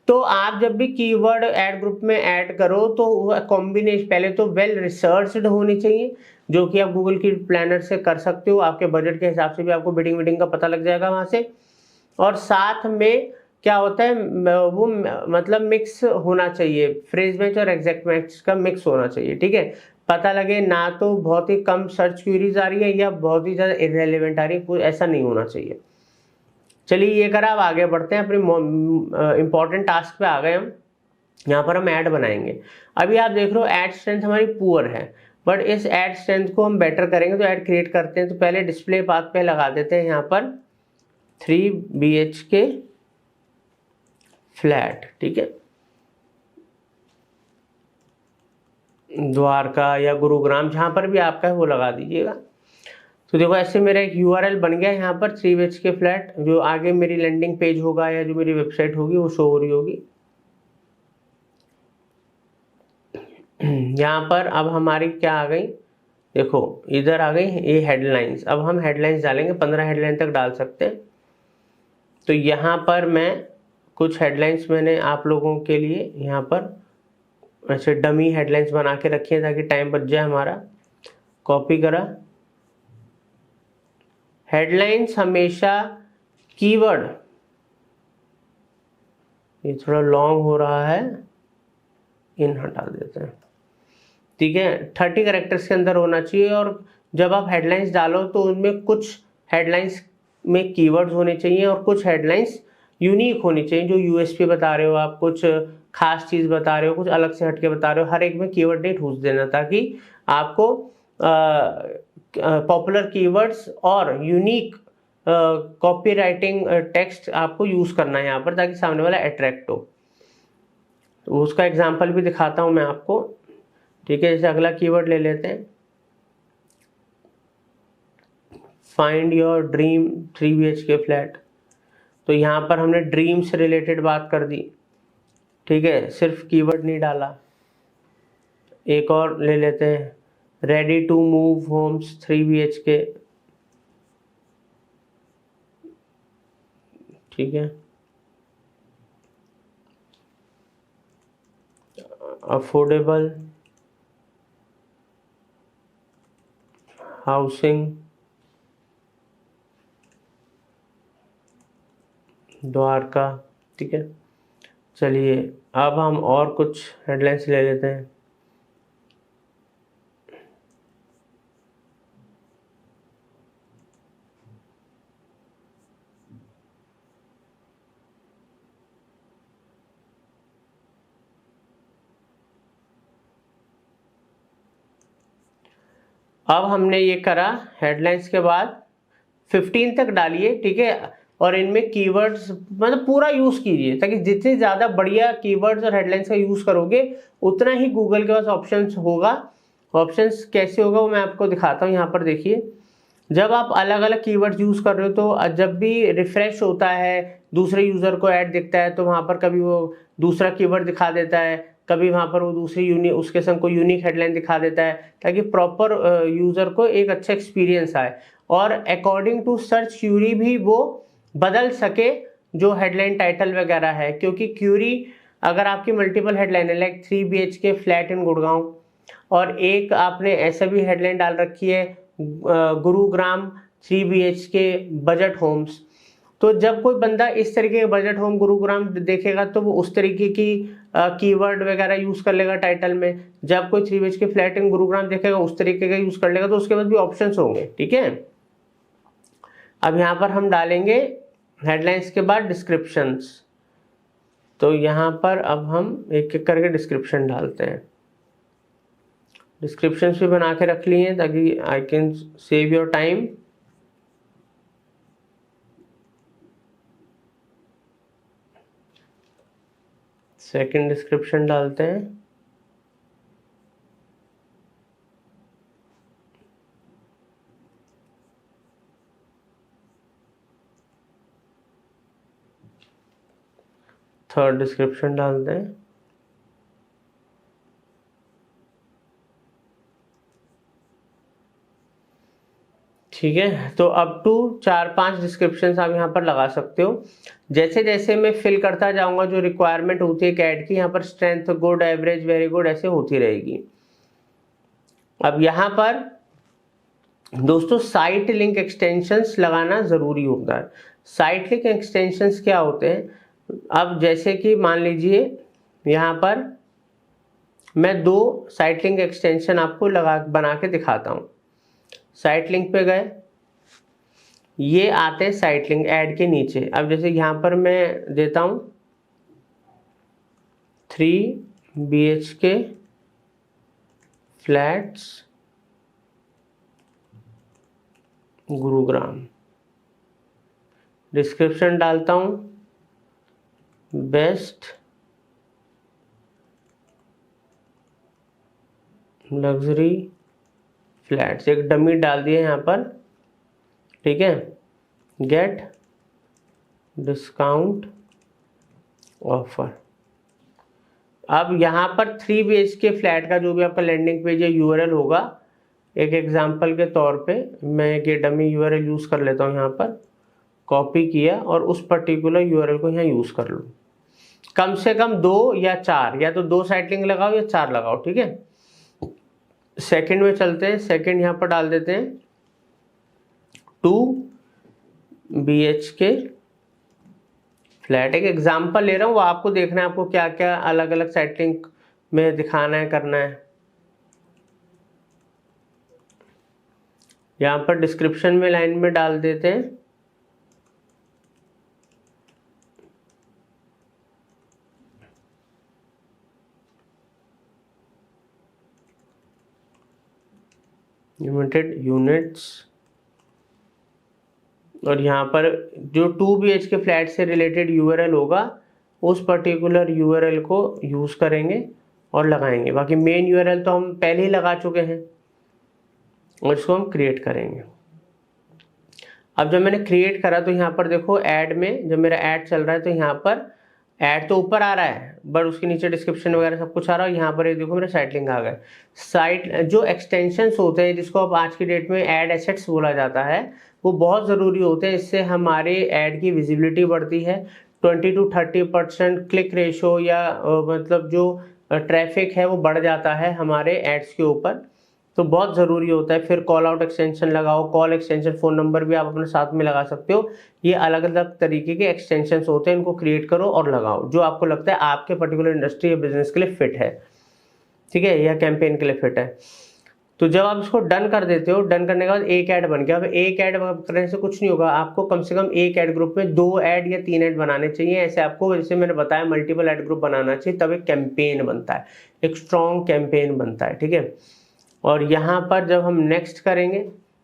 तो आप जब भी कीवर्ड ऐड ग्रुप में ऐड करो तो कॉम्बिनेशन पहले तो वेल रिसर्च्ड होनी चाहिए, जो कि आप गूगल की प्लानर से कर सकते हो। आपके बजट के हिसाब से भी आपको बिडिंग का पता लग जाएगा वहां से। और साथ में क्या होता है, वो मतलब मिक्स होना चाहिए, फ्रेज मैच और एग्जैक्ट मैच का मिक्स होना चाहिए। ठीक है, पता लगे ना तो बहुत ही कम सर्च क्वेरीज आ रही है या बहुत ही ज़्यादा इररेलेवेंट आ रही है, कुछ ऐसा नहीं होना चाहिए। चलिए ये करा, अब आगे बढ़ते हैं, अपने इंपॉर्टेंट टास्क पे आ गए हम। यहाँ पर हम ऐड बनाएंगे। अभी आप देख रहे हो ऐड स्ट्रेंथ हमारी पुअर है, बट इस ऐड स्ट्रेंथ को हम बेटर करेंगे। तो ऐड क्रिएट करते हैं, तो पहले डिस्प्ले पाथ पे लगा देते हैं यहाँ पर 3 BHK फ्लैट। ठीक है, द्वारका या गुरुग्राम जहां पर भी आपका है वो लगा दीजिएगा। तो देखो ऐसे मेरा एक URL बन गया यहाँ पर 3 BHK फ्लैट, जो आगे मेरी लैंडिंग पेज होगा या जो मेरी वेबसाइट होगी वो शो हो रही होगी। यहाँ पर अब हमारी क्या आ गई, देखो इधर आ गई ये हेडलाइंस। अब हम हेडलाइंस डालेंगे, 15 हेडलाइन तक डाल सकते हैं। तो यहाँ पर मैं कुछ हेडलाइंस मैंने आप लोगों के लिए यहाँ पर ऐसे डमी हेडलाइंस बना के रखी है ताकि टाइम बच जाए हमारा। कॉपी करा, हेडलाइंस हमेशा कीवर्ड, ये थोड़ा लॉन्ग हो रहा है, इन हटा देते हैं। ठीक है, 30 कैरेक्टर्स के अंदर होना चाहिए। और जब आप हेडलाइंस डालो तो उनमें कुछ हेडलाइंस में कीवर्ड्स होने चाहिए और कुछ हेडलाइंस यूनिक होनी चाहिए, जो यूएसपी बता रहे हो आप, कुछ खास चीज़ बता रहे हो, कुछ अलग से हटके बता रहे हो, हर एक में कीवर्ड नहीं ठूस देना, ताकि आपको पॉपुलर कीवर्ड्स और यूनिक कॉपी राइटिंग टेक्स्ट आपको यूज़ करना है यहाँ पर, ताकि सामने वाला अट्रैक्ट हो। तो उसका एग्जाम्पल भी दिखाता हूँ मैं आपको, ठीक है। जैसे अगला कीवर्ड ले लेते हैं, find your dream 3 BHK flat. तो यहाँ पर हमने ड्रीम से रिलेटेड बात कर दी, ठीक है, सिर्फ कीवर्ड नहीं डाला। एक और ले लेते हैं, ready to move homes 3 BHK, ठीक है। अफोर्डेबल हाउसिंग द्वारका, ठीक है। चलिए अब हम और कुछ हेडलाइंस ले लेते हैं। अब हमने ये करा, हेडलाइंस के बाद 15 तक डालिए, ठीक है। और इनमें कीवर्ड्स मतलब पूरा यूज़ कीजिए, ताकि जितने ज़्यादा बढ़िया कीवर्ड्स और हेडलाइंस का यूज़ करोगे उतना ही गूगल के पास ऑप्शंस होगा। ऑप्शंस कैसे होगा वो मैं आपको दिखाता हूँ। यहाँ पर देखिए, जब आप अलग अलग कीवर्ड्स यूज़ कर रहे हो, तो जब भी रिफ्रेश होता है, दूसरे यूज़र को ऐड दिखता है, तो वहाँ पर कभी वो दूसरा कीवर्ड दिखा देता है, कभी वहाँ पर वो दूसरी उसके संग कोई यूनिक हेडलाइन दिखा देता है, ताकि प्रॉपर यूज़र को एक अच्छा एक्सपीरियंस आए। और अकॉर्डिंग टू सर्च क्यूरी भी वो बदल सके जो हेडलाइन टाइटल वगैरह है, क्योंकि क्यूरी अगर आपकी मल्टीपल हेडलाइन है, like 3 BHK flat in Gurgaon, और एक आपने ऐसा भी हेडलाइन डाल रखी है गुरुग्राम 3 BHK बजट होम्स, तो जब कोई बंदा इस तरीके के बजट होम गुरुग्राम देखेगा तो वो उस तरीके की कीवर्ड वगैरह यूज़ कर लेगा टाइटल में। जब कोई 3 BHK फ्लैट इन गुरुग्राम देखेगा उस तरीके का यूज़ कर लेगा, तो उसके बाद भी ऑप्शंस होंगे, ठीक है। अब यहाँ पर हम डालेंगे हेडलाइंस के बाद डिस्क्रिप्शंस। तो यहाँ पर अब हम एक एक करके डिस्क्रिप्शन डालते हैं। डिस्क्रिप्शंस भी बना के रख लिए ताकि I can save your time. Second description डालते हैं। थर्ड डिस्क्रिप्शन डालते हैं। ठीक है, तो अप टू 4-5 डिस्क्रिप्शन आप यहाँ पर लगा सकते हो। जैसे जैसे मैं फिल करता जाऊंगा, जो रिक्वायरमेंट होती है कैट की, यहाँ पर strength good, average, very good ऐसे होती रहेगी। अब यहाँ पर दोस्तों साइट लिंक एक्सटेंशंस लगाना ज़रूरी होता है। साइट लिंक एक्सटेंशंस क्या होते हैं? अब जैसे कि मान लीजिए यहाँ पर मैं 2 साइट लिंक एक्सटेंशन आपको बना के दिखाता हूँ। साइट लिंक पे गए, ये आते हैं साइट लिंक ऐड के नीचे। अब जैसे यहाँ पर मैं देता हूँ 3 BHK फ्लैट्स गुरुग्राम, डिस्क्रिप्शन डालता हूँ बेस्ट लग्जरी फ्लैट्स, एक डमी डाल दिए यहाँ पर, ठीक है। Get discount offer. अब यहाँ पर 3 BHK फ्लैट का जो भी आपका लैंडिंग पेज या यूआरएल होगा, एक एग्जांपल के तौर पे मैं ये डमी यूआरएल यूज़ कर लेता हूँ। यहाँ पर कॉपी किया और उस पर्टिकुलर यूआरएल को यहाँ यूज़ कर लूँ। कम से कम 2 या 4, या तो 2 साइट लिंक लगाओ या 4 लगाओ, ठीक है। सेकंड में चलते हैं। सेकंड यहाँ पर डाल देते हैं 2 BHK फ्लैट। एक एग्जांपल ले रहा हूँ, वो आपको देखना है आपको क्या क्या अलग अलग साइट लिंक में दिखाना है, करना है। यहाँ पर डिस्क्रिप्शन में लाइन में डाल देते हैं लिमिटेड यूनिट्स, और यहाँ पर जो 2 BHK फ्लैट से रिलेटेड यूआरएल होगा उस पर्टिकुलर यूआरएल को यूज़ करेंगे और लगाएंगे। बाकी मेन यूआरएल तो हम पहले ही लगा चुके हैं और इसको हम क्रिएट करेंगे। अब जब मैंने क्रिएट करा तो यहाँ पर देखो ऐड में जब मेरा ऐड चल रहा है तो यहाँ पर ऐड तो ऊपर आ रहा है बट उसके नीचे डिस्क्रिप्शन वगैरह सब कुछ आ रहा है। यहाँ पर ये देखो मेरा साइट लिंक आ गया। साइट जो एक्सटेंशंस होते हैं जिसको अब आज की डेट में ऐड एसेट्स बोला जाता है वो बहुत ज़रूरी होते हैं। इससे हमारे ऐड की विजिबिलिटी बढ़ती है। 20 to 30% क्लिक रेशो या मतलब जो ट्रैफिक है वो बढ़ जाता है हमारे एड्स के ऊपर, तो बहुत ज़रूरी होता है। फिर कॉल आउट एक्सटेंशन लगाओ, कॉल एक्सटेंशन, फ़ोन नंबर भी आप अपने साथ में लगा सकते हो। ये अलग अलग तरीके के एक्सटेंशन होते हैं, इनको क्रिएट करो और लगाओ जो आपको लगता है आपके पर्टिकुलर इंडस्ट्री या बिजनेस के लिए फिट है, ठीक है, या कैंपेन के लिए फिट है। तो जब आप इसको डन कर देते हो, डन करने के बाद एक ऐड बन गया। अब एक ऐड करने से कुछ नहीं होगा, आपको कम से कम एक ऐड ग्रुप में 2 ऐड या 3 ऐड बनाने चाहिए। ऐसे आपको जैसे मैंने बताया मल्टीपल ऐड ग्रुप बनाना चाहिए, तब एक कैंपेन बनता है, एक स्ट्रॉन्ग कैंपेन बनता है, ठीक है। और यहाँ पर जब हम नेक्स्ट करेंगे,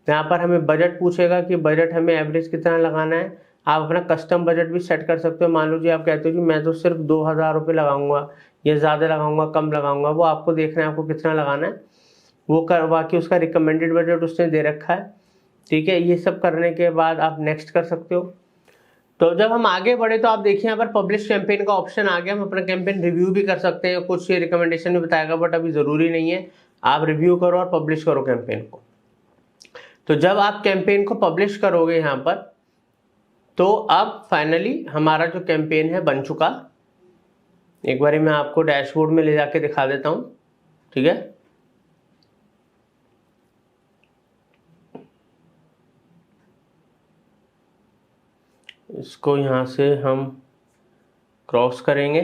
यहाँ पर हमें बजट पूछेगा कि बजट हमें एवरेज कितना लगाना है। आप अपना कस्टम बजट भी सेट कर सकते हो। मान लो जी आप कहते हो कि मैं तो सिर्फ 2000 रुपये लगाऊंगा या ज़्यादा लगाऊंगा, कम लगाऊंगा, वो आपको देखना है आपको कितना लगाना है वो कर। बाकी उसका रिकमेंडेड बजट उसने दे रखा है, ठीक है। ये सब करने के बाद आप नेक्स्ट कर सकते हो। तो जब हम आगे बढ़े तो आप देखिए यहाँ पर पब्लिश कैंपेन का ऑप्शन आ गया। हम अपना कैंपेन रिव्यू भी कर सकते हैं, कुछ ये रिकमेंडेशन भी बताएगा बट अभी ज़रूरी नहीं है। आप रिव्यू करो और पब्लिश करो कैंपेन को। तो जब आप कैंपेन को पब्लिश करोगे यहाँ पर, तो अब फाइनली हमारा जो कैंपेन है बन चुका। एक बार मैं आपको डैशबोर्ड में ले जाके दिखा देता हूँ, ठीक है। इसको यहाँ से हम क्रॉस करेंगे,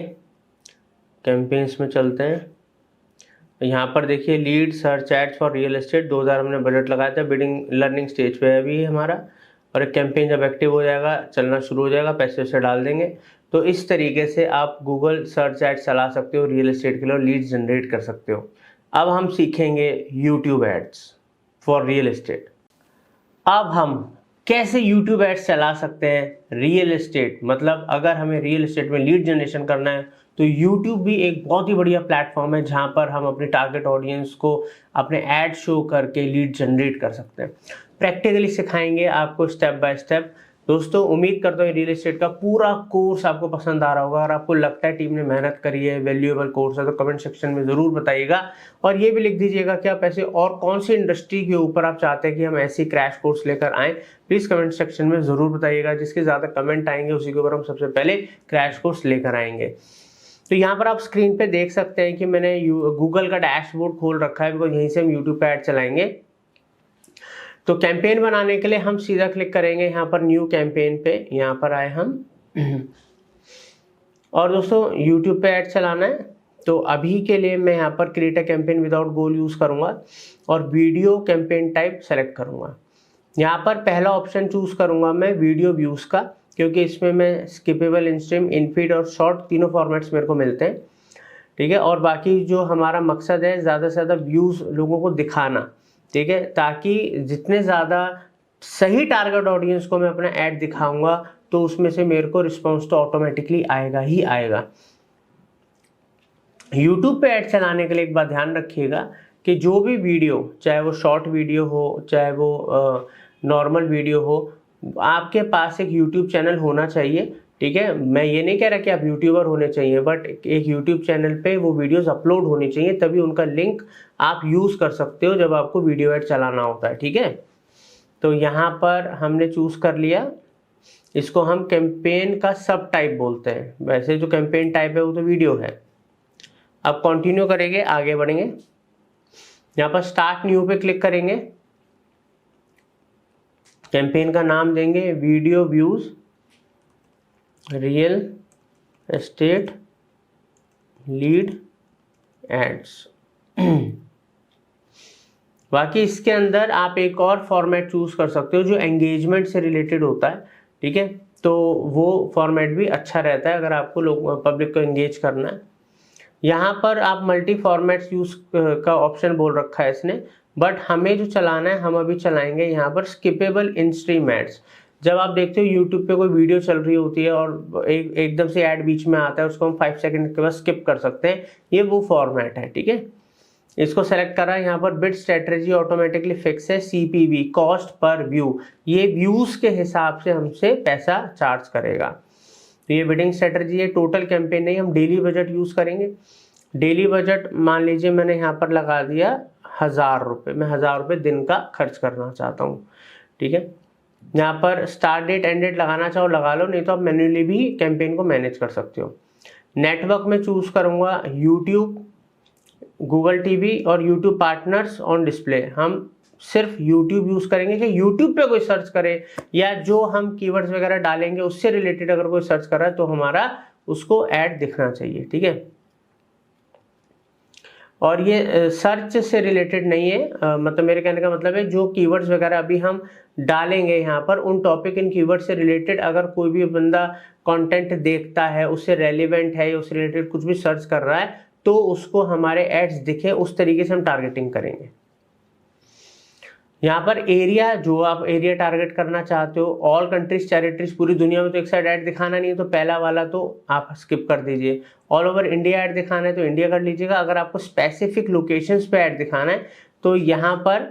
कैंपेन्स में चलते हैं। यहाँ पर देखिए lead search ads for real estate 2000 हमने बजट लगाया था, बिडिंग लर्निंग स्टेज पे है अभी हमारा। और एक कैंपेन जब एक्टिव हो जाएगा, चलना शुरू हो जाएगा, पैसे वैसे डाल देंगे। तो इस तरीके से आप गूगल सर्च एड्स चला सकते हो रियल एस्टेट के लिए और लीड्स जनरेट कर सकते हो। अब हम सीखेंगे YouTube ads for real estate. अब हम कैसे यूट्यूब एड्स चला सकते हैं रियल एस्टेट, मतलब अगर हमें रियल एस्टेट में लीड जनरेशन करना है तो यूट्यूब भी एक बहुत ही बढ़िया प्लेटफॉर्म है जहां पर हम अपने टारगेट ऑडियंस को अपने एड शो करके लीड जनरेट कर सकते हैं। प्रैक्टिकली सिखाएंगे आपको स्टेप बाय स्टेप। दोस्तों उम्मीद करता हूँ रियल एस्टेट का पूरा कोर्स आपको पसंद आ रहा होगा। अगर आपको लगता है टीम ने मेहनत करी है, वैल्यूएबल कोर्स है, तो कमेंट सेक्शन में ज़रूर बताइएगा। और ये भी लिख दीजिएगा कि आप ऐसे और कौन सी इंडस्ट्री के ऊपर आप चाहते हैं कि हम ऐसी क्रैश कोर्स लेकर आएँ। प्लीज़ कमेंट सेक्शन में ज़रूर बताइएगा। जिसके ज़्यादा कमेंट आएंगे उसी के ऊपर हम सबसे पहले क्रैश कोर्स लेकर आएंगे। तो यहाँ पर आप स्क्रीन पे देख सकते हैं कि मैंने गूगल का डैशबोर्ड खोल रखा है, बिकॉज यहीं से हम यूट्यूब पे ऐड चलाएंगे। तो कैंपेन बनाने के लिए हम सीधा क्लिक करेंगे यहाँ पर न्यू कैंपेन पे, यहाँ पर आए हम। और दोस्तों यूट्यूब पे ऐड चलाना है, तो अभी के लिए मैं यहाँ पर create a campaign without goal use करूँगा और वीडियो कैंपेन टाइप सेलेक्ट करूँगा। यहाँ पर पहला ऑप्शन चूज़ करूँगा मैं वीडियो व्यूज़ का, क्योंकि इसमें मैं स्किपेबल, इनस्ट्रीम, इनफीड और शॉर्ट तीनों फॉर्मेट्स मेरे को मिलते हैं, ठीक है। और बाकी जो हमारा मकसद है ज़्यादा से ज़्यादा व्यूज़ लोगों को दिखाना, ठीक है, ताकि जितने ज़्यादा सही टारगेट ऑडियंस को मैं अपना ऐड दिखाऊंगा तो उसमें से मेरे को रिस्पॉन्स तो ऑटोमेटिकली आएगा ही आएगा। यूट्यूब पे ऐड चलाने के लिए एक बात ध्यान रखिएगा कि जो भी वीडियो, चाहे वो शॉर्ट वीडियो हो, चाहे वो नॉर्मल वीडियो हो, आपके पास एक यूट्यूब चैनल होना चाहिए, ठीक है। मैं ये नहीं कह रहा कि आप यूट्यूबर होने चाहिए, बट एक यूट्यूब चैनल पे वो वीडियोस अपलोड होनी चाहिए, तभी उनका लिंक आप यूज़ कर सकते हो जब आपको वीडियो ऐड चलाना होता है, ठीक है। तो यहाँ पर हमने चूज़ कर लिया, इसको हम कैंपेन का सब टाइप बोलते हैं। वैसे जो कैंपेन टाइप है वो तो वीडियो है। अब कंटिन्यू करेंगे, आगे बढ़ेंगे। यहाँ पर स्टार्ट न्यू पे क्लिक करेंगे, कैंपेन का नाम देंगे video views real estate lead ads. बाकी इसके अंदर आप एक और फॉर्मेट चूज कर सकते हो जो एंगेजमेंट से रिलेटेड होता है, ठीक है। तो वो फॉर्मेट भी अच्छा रहता है अगर आपको लोग पब्लिक को एंगेज करना है। यहाँ पर आप मल्टी फॉर्मेट्स यूज का ऑप्शन बोल रखा है इसने, बट हमें जो चलाना है हम अभी चलाएंगे यहाँ पर स्किपेबल इन स्ट्रीम एड्स। जब आप देखते हो यूट्यूब पे कोई वीडियो चल रही होती है और एकदम से ऐड बीच में आता है, उसको हम 5 सेकंड के बाद स्किप कर सकते हैं, ये वो फॉर्मेट है। ठीक है, इसको सेलेक्ट करा, यहाँ पर बिड स्ट्रेटजी ऑटोमेटिकली फिक्स है, CPV कॉस्ट पर व्यू, ये व्यूज के हिसाब से हमसे पैसा चार्ज करेगा। तो ये बिडिंग स्ट्रेटजी है, टोटल कैंपेन नहीं, हम डेली बजट यूज करेंगे। डेली बजट मान लीजिए मैंने यहाँ पर लगा दिया 1000 रुपये, मैं 1000 रुपये दिन का खर्च करना चाहता हूँ। ठीक है, यहाँ पर स्टार्ट डेट एंड डेट लगाना चाहो लगा लो, नहीं तो आप मैन्युअली भी कैंपेन को मैनेज कर सकते हो। नेटवर्क में चूज करूँगा यूट्यूब, गूगल टीवी और यूट्यूब पार्टनर्स ऑन डिस्प्ले। हम सिर्फ यूट्यूब यूज़ करेंगे कि यूट्यूब पे कोई सर्च करे या जो हम कीवर्ड्स वगैरह डालेंगे उससे रिलेटेड अगर कोई सर्च कर रहा है तो हमारा उसको ऐड दिखना चाहिए। ठीक है, और ये सर्च से रिलेटेड नहीं है, मतलब मेरे कहने का मतलब है जो कीवर्ड्स वगैरह अभी हम डालेंगे यहाँ पर, उन टॉपिक इन कीवर्ड से रिलेटेड अगर कोई भी बंदा कंटेंट देखता है, उससे रेलिवेंट है या उससे रिलेटेड कुछ भी सर्च कर रहा है तो उसको हमारे एड्स दिखे, उस तरीके से हम टारगेटिंग करेंगे। यहाँ पर एरिया, जो आप एरिया टारगेट करना चाहते हो, ऑल कंट्रीज टेरिटरीज, पूरी दुनिया में तो एक साइड ऐड दिखाना नहीं है तो पहला वाला तो आप स्किप कर दीजिए। ऑल ओवर इंडिया ऐड दिखाना है तो इंडिया कर लीजिएगा। अगर आपको स्पेसिफिक लोकेशंस पे ऐड दिखाना है तो यहाँ पर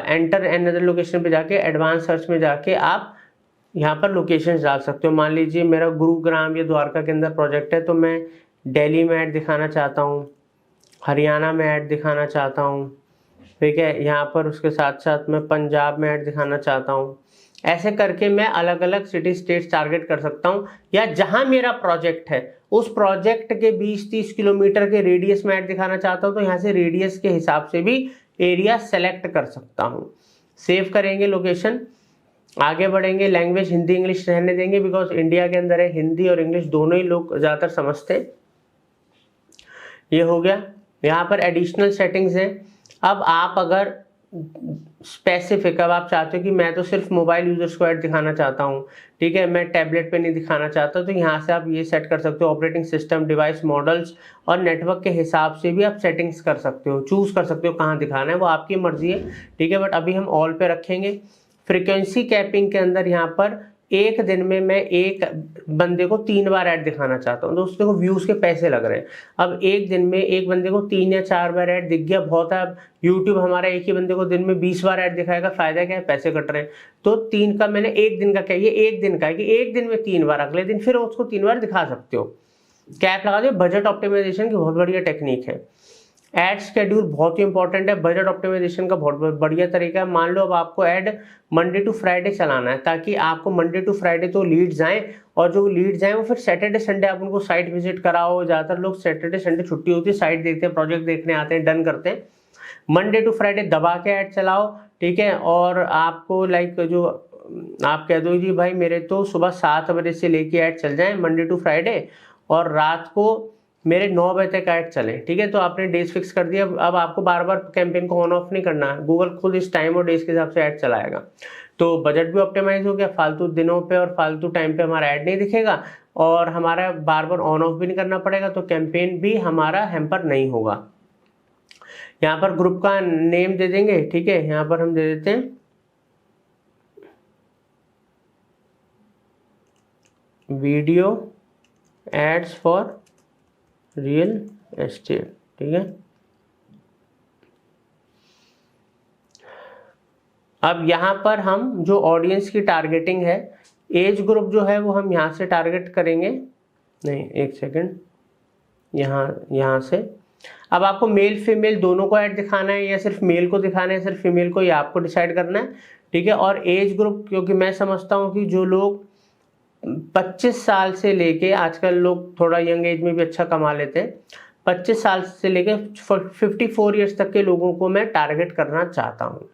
एंटर एनदर लोकेशन पे जाके एडवांस सर्च में जाके आप यहाँ पर लोकेशंस डाल सकते हो। मान लीजिए मेरा गुरुग्राम या द्वारका के अंदर प्रोजेक्ट है तो मैं दिल्ली में ऐड दिखाना चाहता हूँ, हरियाणा में ऐड दिखाना चाहता हूँ। ठीक है, यहाँ पर उसके साथ साथ मैं पंजाब में ऐड दिखाना चाहता हूँ। ऐसे करके मैं अलग अलग सिटी स्टेट्स टारगेट कर सकता हूँ, या जहाँ मेरा प्रोजेक्ट है उस प्रोजेक्ट के 20-30 किलोमीटर के रेडियस में ऐड दिखाना चाहता हूँ तो यहाँ से रेडियस के हिसाब से भी एरिया सेलेक्ट कर सकता हूँ। सेव करेंगे लोकेशन, आगे बढ़ेंगे। लैंग्वेज हिंदी इंग्लिश रहने देंगे बिकॉज इंडिया के अंदर है, हिंदी और इंग्लिश दोनों ही लोग ज़्यादातर समझते हैं। ये हो गया। यहाँ पर एडिशनल सेटिंग्स हैं। अब आप अगर स्पेसिफिक, अब आप चाहते हो कि मैं तो सिर्फ मोबाइल यूजर्स को ऐड दिखाना चाहता हूँ, ठीक है, मैं टैबलेट पे नहीं दिखाना चाहता, तो यहाँ से आप ये सेट कर सकते हो। ऑपरेटिंग सिस्टम, डिवाइस मॉडल्स और नेटवर्क के हिसाब से भी आप सेटिंग्स कर सकते हो, चूज कर सकते हो कहाँ दिखाना है, वो आपकी मर्जी है। ठीक है, बट अभी हम ऑल पे रखेंगे। फ्रीक्वेंसी कैपिंग के अंदर यहाँ पर एक दिन में मैं एक बंदे को 3 बार ऐड दिखाना चाहता हूँ तो उसके को व्यूज के पैसे लग रहे हैं। अब एक दिन में एक बंदे को 3 या 4 बार ऐड दिख गया, बहुत है। अब यूट्यूब हमारा एक ही बंदे को दिन में 20 बार ऐड दिखाएगा, फायदा क्या है, पैसे कट रहे हैं। तो 3 का मैंने एक दिन का क्या, ये एक दिन का है कि एक दिन में 3 बार, अगले दिन फिर उसको 3 बार दिखा सकते हो। कैप लगा दो। बजट ऑप्टिमाइजेशन की बहुत बढ़िया टेक्निक है। एड शेड्यूल बहुत ही इंपॉर्टेंट है, बजट ऑप्टिमाइजेशन का बहुत बढ़िया तरीका है। मान लो अब आपको ऐड मंडे टू फ्राइडे चलाना है ताकि आपको मंडे टू फ्राइडे तो लीड्स आएँ, और जो लीड्स आएँ वो फिर सैटरडे संडे आप उनको साइट विजिट कराओ। ज़्यादातर लोग सैटरडे संडे छुट्टी होती है, साइट देखते हैं, प्रोजेक्ट देखने आते हैं, डन करते हैं। मंडे टू फ्राइडे दबा के ऐड चलाओ, ठीक है। और आपको लाइक जो आप कह दो जी भाई मेरे तो सुबह 7 बजे से लेके ऐड चल जाएँ मंडे टू फ्राइडे और रात को मेरे 9 बजे तक ऐड चले, ठीक है। तो आपने डेज फिक्स कर दिया। अब आपको बार बार कैंपेन को ऑन ऑफ नहीं करना है, गूगल खुद इस टाइम और डेज के हिसाब से ऐड चलाएगा। तो बजट भी ऑप्टिमाइज हो गया, फालतू दिनों पे और फालतू टाइम पे हमारा ऐड नहीं दिखेगा और हमारा बार बार ऑन ऑफ भी नहीं करना पड़ेगा, तो कैंपेन भी हमारा हैम्पर नहीं होगा। यहाँ पर ग्रुप का नेम दे देंगे, ठीक है। यहाँ पर हम दे देते हैं video ads for real estate, ठीक है। अब यहाँ पर हम जो ऑडियंस की टारगेटिंग है, एज ग्रुप जो है वो हम यहाँ से टारगेट करेंगे, नहीं एक सेकंड, यहाँ से। अब आपको मेल फीमेल दोनों को ऐड दिखाना है या सिर्फ मेल को दिखाना है, सिर्फ फीमेल को, ये आपको डिसाइड करना है, ठीक है। और एज ग्रुप, क्योंकि मैं समझता हूँ कि जो लोग 25 साल से लेके, आजकल लोग थोड़ा यंग एज में भी अच्छा कमा लेते हैं, 25 साल से लेके 54 ईयर्स तक के लोगों को मैं टारगेट करना चाहता हूँ,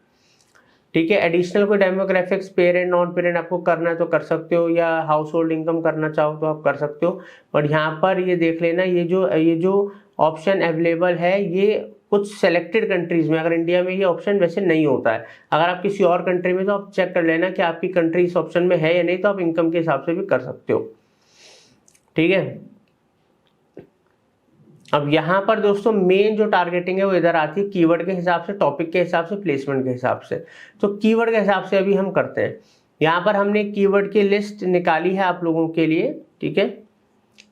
ठीक है। एडिशनल कोई डेमोग्राफिक्स, पेरेंट नॉन पेरेंट आपको करना है तो कर सकते हो, या हाउस होल्ड इनकम करना चाहो तो आप कर सकते हो। बट यहाँ पर ये देख लेना, ये जो ऑप्शन अवेलेबल है ये कुछ सेलेक्टेड कंट्रीज में, अगर इंडिया में ये ऑप्शन वैसे नहीं होता है। अगर आप किसी और कंट्री में, तो आप चेक कर लेना कि आपकी कंट्री इस ऑप्शन में है या नहीं, तो आप इनकम के हिसाब से भी कर सकते हो, ठीक है। अब यहाँ पर दोस्तों मेन जो टारगेटिंग है वो इधर आती है कीवर्ड के हिसाब से, टॉपिक के हिसाब से, प्लेसमेंट के हिसाब से। तो कीवर्ड के हिसाब से अभी हम करते हैं। यहाँ पर हमने कीवर्ड की लिस्ट निकाली है आप लोगों के लिए, ठीक है।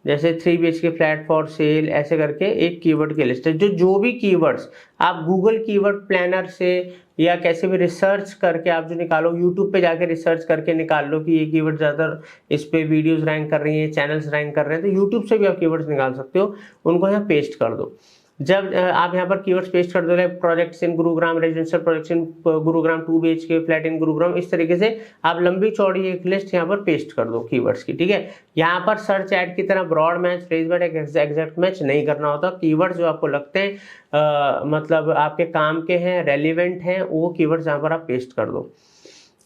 जैसे 3 BHK फ्लैट फॉर सेल, ऐसे करके एक कीवर्ड की लिस्ट है। जो भी कीवर्ड्स आप गूगल कीवर्ड प्लानर से या कैसे भी रिसर्च करके आप जो निकालो, यूट्यूब पे जाके रिसर्च करके निकाल लो कि ये कीवर्ड ज़्यादातर इस पे वीडियोस रैंक कर रही हैं, चैनल्स रैंक कर रहे हैं, तो यूट्यूब से भी आप कीवर्ड्स निकाल सकते हो, उनको यहाँ पेस्ट कर दो। जब आप यहाँ पर कीवर्ड्स पेस्ट कर दो, projects in Gurugram, residential projects in Gurugram, 2 BHK flat in Gurugram, इस तरीके से आप लंबी चौड़ी एक लिस्ट यहाँ पर पेस्ट कर दो कीवर्ड्स की, ठीक है। यहाँ पर सर्च ऐड की तरह broad match, phrase word, exact match नहीं करना होता। कीवर्ड्स जो आपको लगते हैं मतलब आपके काम के हैं, रेलिवेंट हैं, वो कीवर्ड्स यहाँ पर आप पेस्ट कर दो।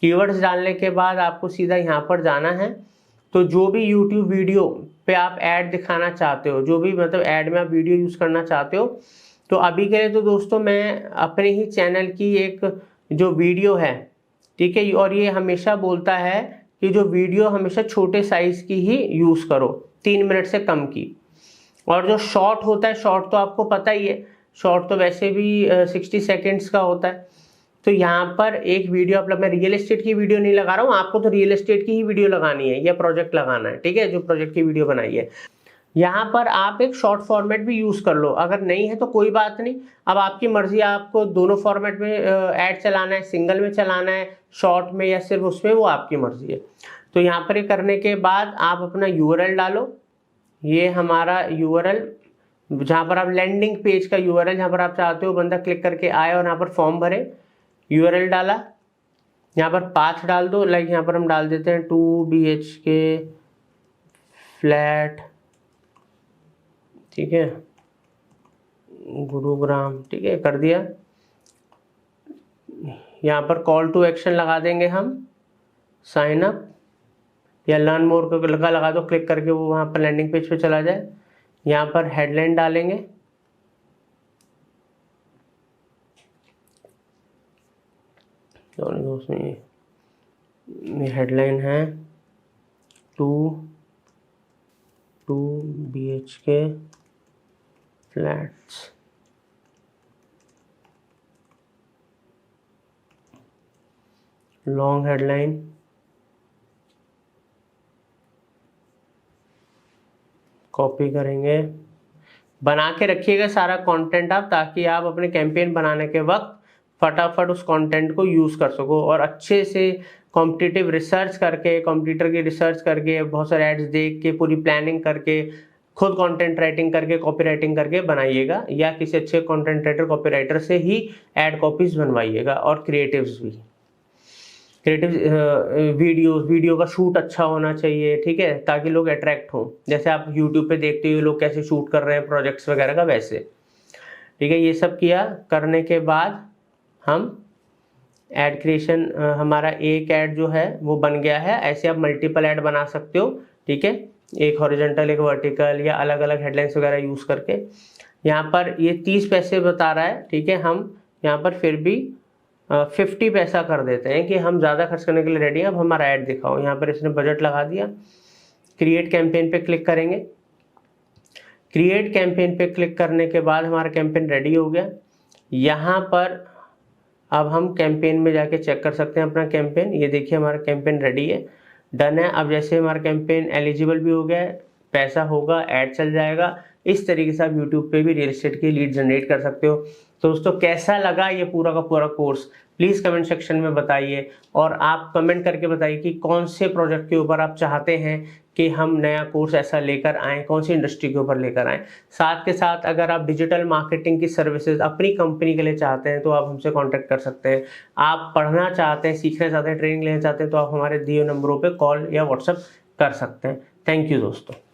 कीवर्ड्स डालने के बाद आपको सीधा यहाँ पर जाना है। तो जो भी YouTube वीडियो पे आप ऐड दिखाना चाहते हो, जो भी मतलब ऐड में आप वीडियो यूज़ करना चाहते हो, तो अभी के लिए तो दोस्तों मैं अपने ही चैनल की एक जो वीडियो है, ठीक है, और ये हमेशा बोलता है कि जो वीडियो हमेशा छोटे साइज़ की ही यूज़ करो, 3 मिनट से कम की। और जो शॉर्ट होता है, शॉर्ट तो आपको पता ही है, शॉर्ट तो वैसे भी 60 सेकेंड्स का होता है। तो यहाँ पर एक वीडियो मतलब मैं रियल एस्टेट की वीडियो नहीं लगा रहा हूँ, आपको तो रियल एस्टेट की ही वीडियो लगानी है या प्रोजेक्ट लगाना है, ठीक है, जो प्रोजेक्ट की वीडियो बनाई है। यहाँ पर आप एक शॉर्ट फॉर्मेट भी यूज़ कर लो, अगर नहीं है तो कोई बात नहीं, अब आपकी मर्जी, आपको दोनों फॉर्मेट में ऐड चलाना है, सिंगल में चलाना है, शॉर्ट में या सिर्फ उसमें, वो आपकी मर्जी है। तो यहाँ पर ये करने के बाद आप अपना URL डालो। ये हमारा URL, जहाँ पर आप लैंडिंग पेज का URL, जहाँ पर आप चाहते हो बंदा क्लिक करके आए और यहाँ पर फॉर्म भरे, URL डाला, यहाँ पर पाथ डाल दो। लाइक यहाँ पर हम डाल देते हैं 2 BHK फ्लैट, ठीक है, गुरुग्राम, ठीक है, कर दिया। यहाँ पर कॉल टू एक्शन लगा देंगे हम, साइन अप या लर्न मोर को लगा दो, क्लिक करके वो वहाँ पर लैंडिंग पेज पे चला जाए। यहाँ पर हेडलाइन डालेंगे, उसमें हेडलाइन है 2 BHK flats, long headline, copy करेंगे। बना के रखिएगा सारा कंटेंट आप, ताकि आप अपने कैंपेन बनाने के वक्त फटाफट उस कंटेंट को यूज़ कर सको और अच्छे से कॉम्पिटिटिव रिसर्च करके, कंप्यूटर की रिसर्च करके, बहुत सारे एड्स देख के, पूरी प्लानिंग करके, खुद कंटेंट राइटिंग करके, कॉपी राइटिंग करके बनाइएगा, या किसी अच्छे कंटेंट राइटर, कॉपी राइटर से ही एड कॉपीज बनवाइएगा। और क्रिएटिव्स भी, क्रिएटिव वीडियो का शूट अच्छा होना चाहिए, ठीक है, ताकि लोग अट्रैक्ट हों। जैसे आप यूट्यूब पे देखते हो लोग कैसे शूट कर रहे हैं प्रोजेक्ट्स वगैरह का, वैसे, ठीक है। ये सब किया, करने के बाद हम ऐड क्रिएशन, हमारा एक ऐड जो है वो बन गया है। ऐसे आप मल्टीपल ऐड बना सकते हो, ठीक है, एक हॉरिजॉन्टल, एक वर्टिकल, या अलग अलग हेडलाइंस वगैरह यूज़ करके। यहाँ पर ये 30 पैसे बता रहा है, ठीक है, हम यहाँ पर फिर भी 50 पैसा कर देते हैं कि हम ज़्यादा खर्च करने के लिए रेडी हैं, अब हमारा ऐड दिखाओ। यहाँ पर इसने बजट लगा दिया। क्रिएट कैंपेन पे क्लिक करेंगे। क्रिएट कैंपेन पे क्लिक करने के बाद हमारा कैंपेन रेडी हो गया। यहाँ पर अब हम कैंपेन में जाके चेक कर सकते हैं अपना कैंपेन। ये देखिए हमारा कैंपेन रेडी है, डन है। अब जैसे हमारा कैंपेन एलिजिबल भी हो गया है, पैसा होगा, ऐड चल जाएगा। इस तरीके से आप यूट्यूब पे भी रियल एस्टेट की लीड जनरेट कर सकते हो। तो दोस्तों कैसा लगा ये पूरा का पूरा कोर्स, प्लीज़ कमेंट सेक्शन में बताइए, और आप कमेंट करके बताइए कि कौन से प्रोजेक्ट के ऊपर आप चाहते हैं कि हम नया कोर्स ऐसा लेकर आएँ, कौन सी इंडस्ट्री के ऊपर लेकर आएँ। साथ के साथ अगर आप डिजिटल मार्केटिंग की सर्विसेज अपनी कंपनी के लिए चाहते हैं तो आप हमसे कॉन्टैक्ट कर सकते हैं। आप पढ़ना चाहते हैं, सीखना चाहते हैं, ट्रेनिंग लेना चाहते हैं तो आप हमारे दिए नंबरों पर कॉल या व्हाट्सएप कर सकते हैं। थैंक यू दोस्तों।